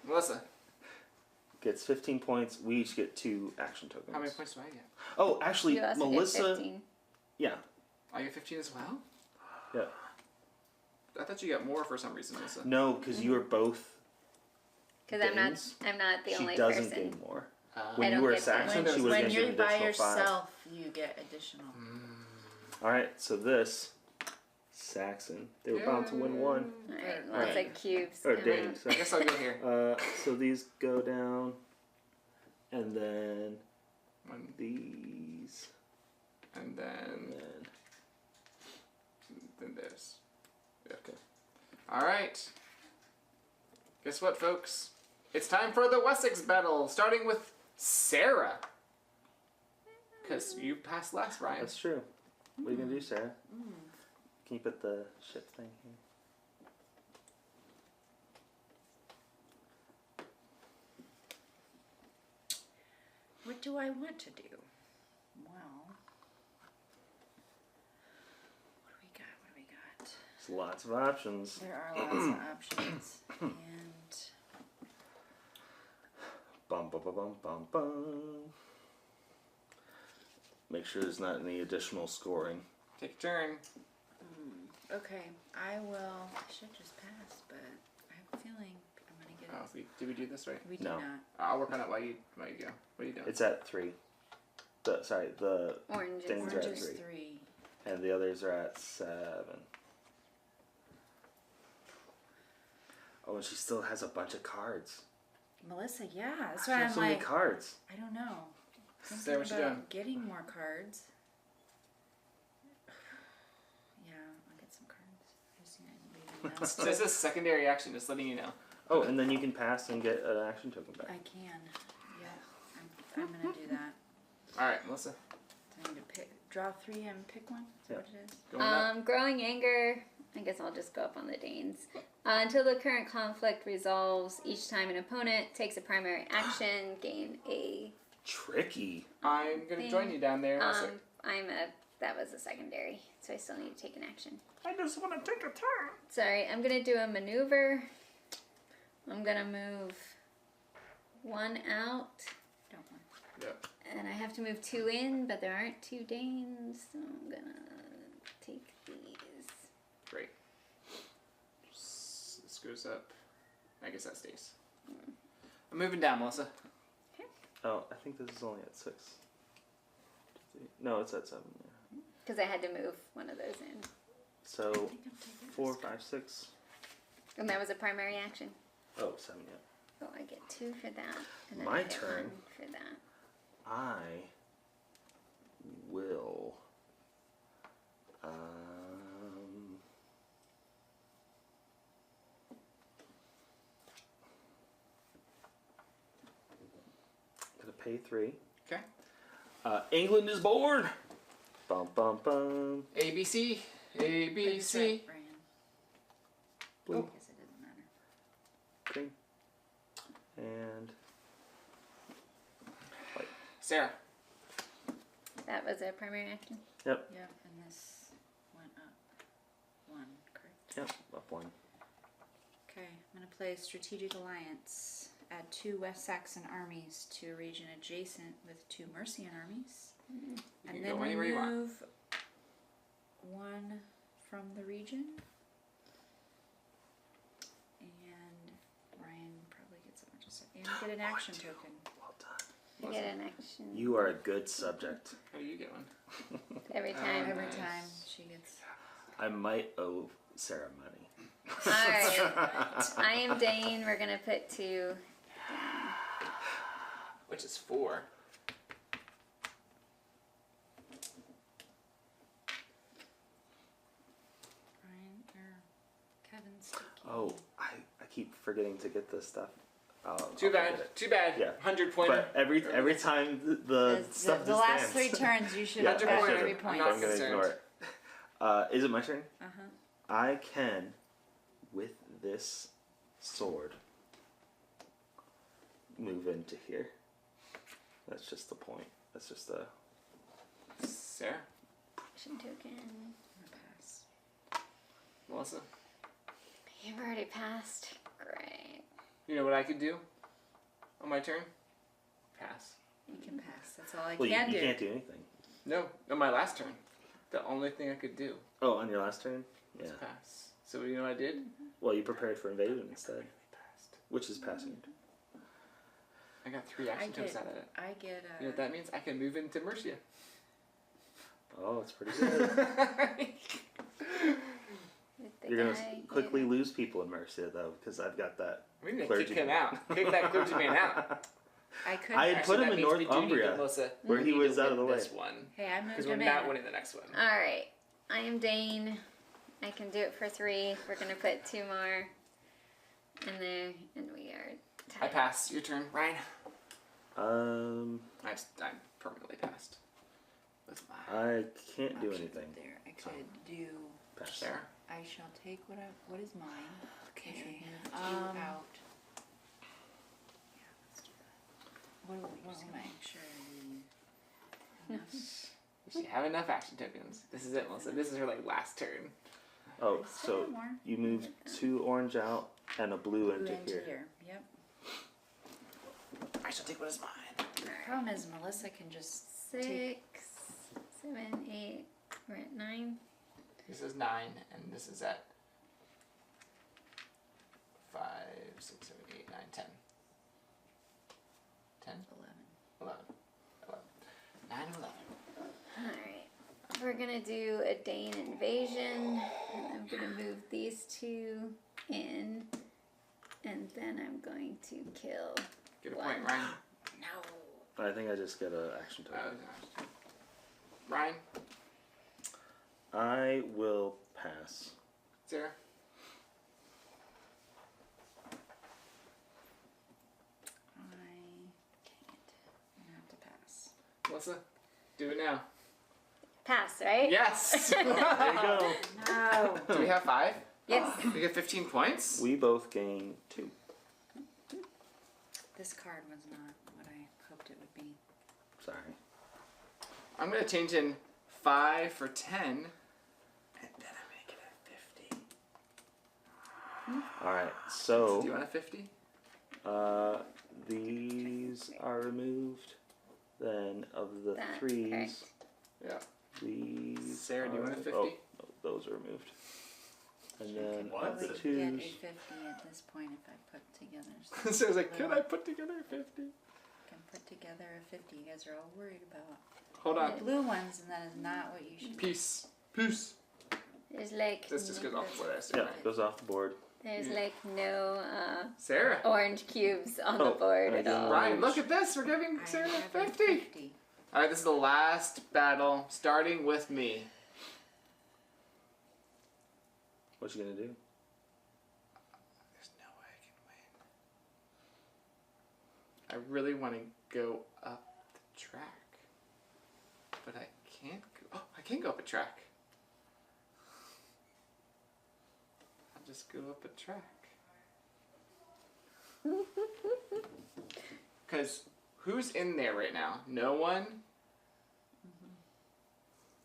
Melissa. Gets 15 points. We each get 2 action tokens. How many points do I get? Oh, actually, You also Melissa. get 15. Yeah. I get 15 as well. Yeah. I thought you got more for some reason, Melissa. No, because you are both. Because I'm Danes? not the She only doesn't person. gain more. I When you don't were a get Saxon, points. she was when getting you're an by additional 5. yourself, you get additional. All right, so this Saxon, they were bound to win 1. Alright, Or- lots of cubes. Or come Dane, out. sorry. I guess I'll go here. So these go down, and then One, these, and and then then this. Yeah. okay. All right. Guess what, folks? It's time for the Wessex battle, starting with Sarah. Because you passed last, Ryan. That's true. What are you gonna do, Sarah? Can you put the ship thing here? What do I want to do? Well, what do we got? What do we got? There's lots of options. There are lots of options, and Bum bum bum bum bum bum. Make sure there's not any additional scoring. Take a turn. okay, I will. I should just pass, but I have a feeling I'm gonna get Oh, it. did we do this right? We do No. not. I'll work on it while you go. What are you doing? It's at 3. The Oranges. Danes are at Orange is 3, 3. and the others are at 7. Oh, and she still has a bunch of cards. Melissa, yeah. That's She why has I'm so many like, cards. I don't know. Sarah, what you about doing? getting more cards. Yeah, I'll get some cards. I just need to leave them So this is secondary action, just letting you know. Oh, and then you can pass and get an action token back. I can. Yeah, I'm gonna do that. All right, Melissa. I need to draw 3 and pick one. Is that what it is? Going up. Growing anger. I guess I'll just go up on the Danes. Until the current conflict resolves, each time an opponent takes a primary action, gain a. Tricky. I'm gonna join you down there. That was a secondary, so I still need to take an action. I just want to take a turn. Sorry, I'm gonna do a maneuver. I'm gonna move 1 out, Don't want. Yep. and I have to move 2 in, but there aren't 2 Danes, so I'm gonna take these. Great. This goes up. I guess that stays. I'm moving down, Melissa. Oh, I think this is only at 6. No, it's at 7. Yeah. Because I had to move one of those in. So I think I'm taking 4, this 5, 6. And that was a primary action. Oh, 7. Yeah. So I get 2 for that. And then My I get turn. 1 for that. I will. Gonna pay 3. Okay. England is born. Bum bum bum. A B C. A B That's C. right, Brian. Blue, I guess it doesn't matter. green, and white. Sarah. That was a primary action. Yep. Yeah, and this went up 1, correct? Yep. Up 1. Okay, I'm gonna play Strategic Alliance. Add 2 West Saxon armies to a region adjacent with 2 Mercian armies. You And can then go anywhere you want. remove 1 from the region. And Ryan probably gets a bunch of stuff. And you get an action token. Well done. I get an action You are a good subject. How do you get one? every time. Every Nice. time she gets. I might owe Sarah money. Alright. I am Dane. We're going to put 2. Which is 4. Ryan or Kevin's taking. Oh, I keep forgetting to get this stuff. Too I'll bad. forget it. Too bad. Yeah. 100 pointer. But every time the stuff the just last stands. 3 turns, you should Yeah, have I gotten should've. every I'm point. not I'm gonna concerned. ignore it. Is it my turn? Uh-huh. I can, with this sword, move into here. That's just the point. That's just a. Sarah? Action token. Pass. Melissa? You've already passed. Great. You know what I could do on my turn? Pass. You can pass. That's all I Well, can you do. can't do anything. No, on my last turn. The only thing I could do Oh, on your last turn? Yeah. was pass. So you know what I did? Well, you prepared for invasion instead, Passed. which is passing. I got 3 action tokens out of it. I get You know what that means? I can move into Mercia. Oh, it's pretty good. With the You're gonna guy quickly who- lose people in Mercia though, because I've got that. We need to Clergy kick him man. out. Kick that clergyman out. I could. I had pass. put him that in means we do need to, Northumbria, Melissa, where we he need was to out of the win way. this one. Hey, I moved Because we're him not in. winning the next one. Alright. I am Dane. I can do it for 3. We're gonna put 2 more in there, and we are I tied. pass. Your turn, Ryan. Um, I'm permanently passed. That's mine. I can't do Options anything. There, I could do. Pass. Sarah. I shall take what is mine. Okay. I should move 2 out. Yeah, let's do that. What am I? Make sure I leave. You have enough action tokens. This is it, Melissa. This is her last turn. Oh, Still so have more. you moved 2 orange out and a blue into here. Yep. I shall take what is mine. Problem is, Melissa can just 6, take. 7, 8. We're at 9. This is 9, and this is at 5, 6, 7, 8, 9, 10. 10? 11. 11. 9 and 11. Alright. We're gonna do a Dane invasion. And I'm gonna move these 2 in. And then I'm going to kill. Get a One. point, Ryan. No. I think I just get a action token. Ryan. I will pass. Sarah. Dang it. I'm gonna have to pass. Melissa. Do it now. Pass, right? Yes! There you go. No. Do we have 5? Yes. We get 15 points? We both gain 2. This card was not what I hoped it would be. Sorry. I'm going to change in 5 for 10. And then I make it at 50. All right. So Do you want a 50? these are removed. Then of the That, 3s, correct. Yeah. these. Sarah, do you want a 50? Oh, no, those are removed. And then What? of the Probably 2s. get a 50 at this point if I put together. Sarah's like, could I put together a 50? Can put together a 50. You guys are all worried about Hold on. the blue ones, and that is not what you should. Peace. Peace. There's like This just goes off the board. I assume, Yeah, right? goes off the board. there's like no Sarah. orange cubes on the Oh, board I at get all. one. Ryan, look at this. We're giving I Sarah have a 50. Alright, this is the last battle, starting with me. What you gonna do? There's no way I can win. I really want to go up the track. But I can't go. Oh, I can go up a track. I'll just go up a track. Because who's in there right now? No one?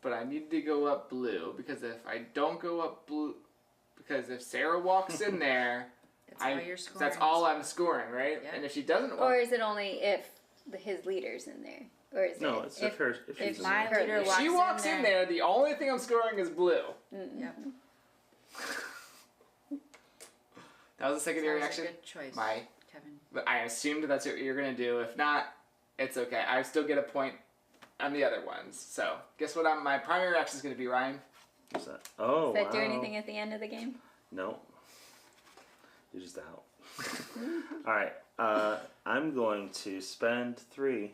But I need to go up blue because if I don't go up blue, because if Sarah walks in there, That's all you're scoring. that's all I'm scoring, right? Yeah. And if she doesn't walk, Or is it only if his leader's in there? Or is No, it it's if she's if in my there. leader if walks she walks in there, the only thing I'm scoring is blue. Yep. That was a secondary Sounds a action. good choice, My, Kevin. but I assumed that's what you're gonna do. If not, it's okay. I still get a point on the other ones. So guess what? My primary action is gonna be, Ryan. What's that? Oh, Does that wow. do anything at the end of the game? No. You're just out. All right. I'm going to spend 3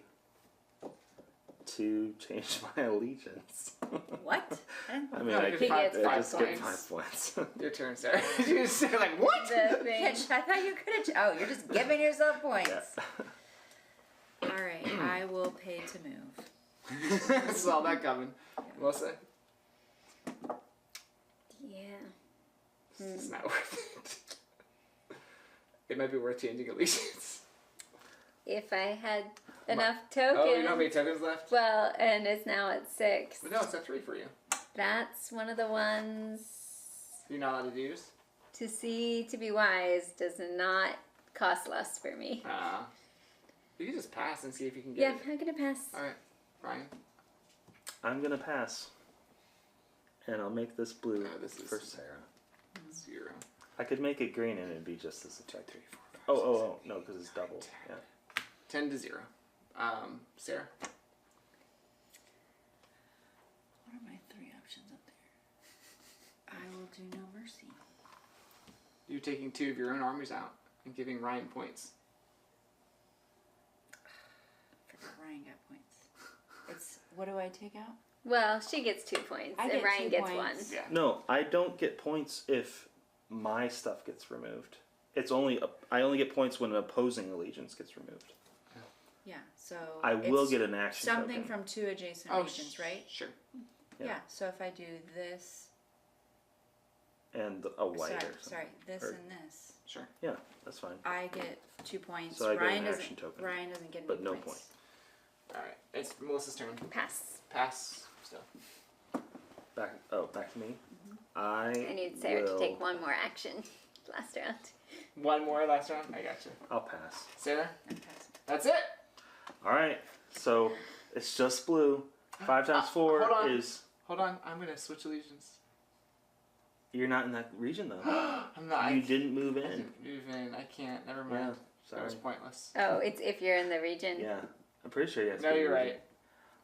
to change my allegiance. What? I didn't- I mean, No, I you get get I five just get points. 5 points. Your turn, Sarah. You just say like, what? The thing. I thought you could have. Oh, you're just giving yourself points. Yeah. All right, I will pay to move. Saw that coming. Melissa? Yeah. It's not worth it. It might be worth changing allegiance. If I had enough tokens. Oh, you know how many tokens left? Well, and it's now at 6. No, it's at 3 for you. That's one of the ones. You're not allowed to use? To see to be wise does not cost less for me. You can just pass and see if you can get Yeah, it. I'm gonna pass. Alright, Ryan. I'm going to pass. And I'll make this blue Oh, this is- for Sarah. 0. I could make it green and it'd be just as effective. 3, 4, 5, Oh, no, because it's double. Yeah. 10 to 0. Sarah? What are my 3 options up there? I will do no mercy. You're taking 2 of your own armies out and giving Ryan points. I forgot Ryan got points. It's what do I take out? Well, she gets 2 points, I and get Ryan 2 gets points. 1. Yeah. No, I don't get points if my stuff gets removed. It's only I only get points when an opposing allegiance gets removed. Yeah, so I will it's get an action something token. from 2 adjacent Oh, regions, right? Sure. Yeah. Yeah. So if I do this, And a white sorry, or something. sorry, this Or- and this, Sure. Yeah, that's fine. I get 2 points. So I get Ryan an doesn't. action token, Ryan doesn't get any but no points. Alright, it's Melissa's turn. Pass. Pass. So. Back to me. I need Sarah will, to take 1 more action last round. One more last round? I got you. I'll pass. Sarah? I'm passing. That's it? Alright, so it's just blue. 5 times 4 hold on. is... Hold on, I'm gonna switch allegiance. You're not in that region, though. I'm not. You didn't move I in. didn't move in. I can't. Never Yeah, mind. That sorry. was pointless. Oh, it's if you're in the region. Yeah, I'm pretty sure you have to No, be you're region. right.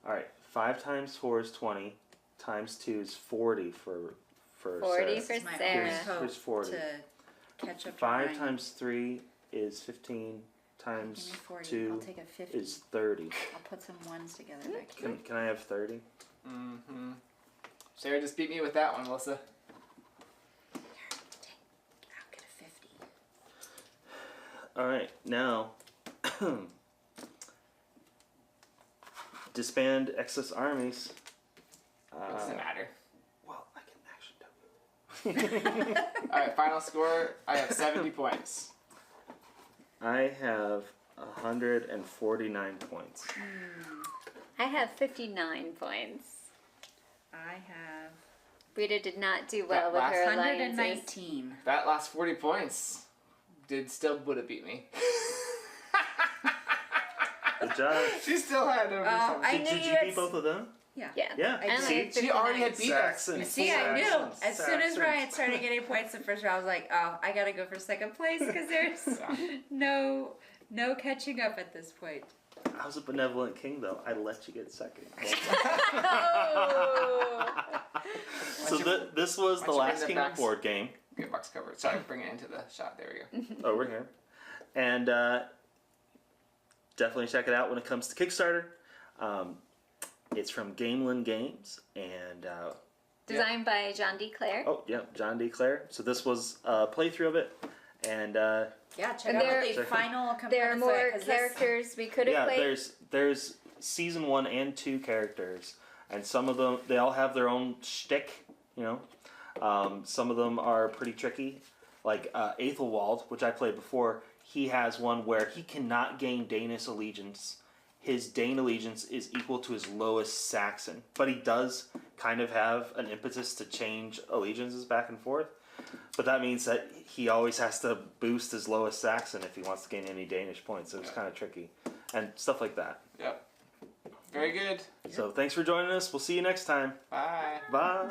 Alright, 5 times 4 is 20. Times 2 is 40 for 40 Sarah. for This is my Sarah. only hope Here's 40. to catch up to 5 Ryan. times 3 is 15. Give Times me 40. 2 I'll take a 50. is 30. I'll put some ones together back here. Can I have 30? Mm-hmm. Sarah just beat me with that one, Melissa. I'll get a 50. Alright, now disband excess armies. It doesn't matter. Well, I can action token. Alright, final score. I have 70 points. I have 149 points. I have 59 points. I have Rita did not do well That with last her alliances. 119. That last 40 points would have beat me. Good job. She still had over Oh, I Did knew you you had beat both of them? Yeah. Yeah. Yeah. I And did. like She already had 59. beat us. Saxon. See, I knew. Saxons. As soon as Saxons. Ryan started getting points the first round, I was like, oh, I gotta go for second place because there's no catching up at this point. I was a benevolent king, though. I let you get second. Oh. So this was the why don't you Last bring that Kingdom back? board game. Get box covered. Sorry, bring it into the shot. There we go. Over here. And definitely check it out when it comes to Kickstarter. It's from Gamelin Games. And, Designed by John D. Clare. oh, yeah, John D. Clare. So this was a playthrough of it. And, Yeah, check And out there- the final components. There are of more it, 'cause this- characters we could have yeah, played. there's season 1 and 2 characters. And some of them, they all have their own shtick, you know. Some of them are pretty tricky. Like Aethelwald, which I played before, he has one where he cannot gain Danish allegiance. His Dane allegiance is equal to his lowest Saxon. But he does kind of have an impetus to change allegiances back and forth. But that means that he always has to boost his lowest Saxon if he wants to gain any Danish points. So it's kind of tricky. And stuff like that. Yep. Very good. So thanks for joining us. We'll see you next time. Bye. Bye.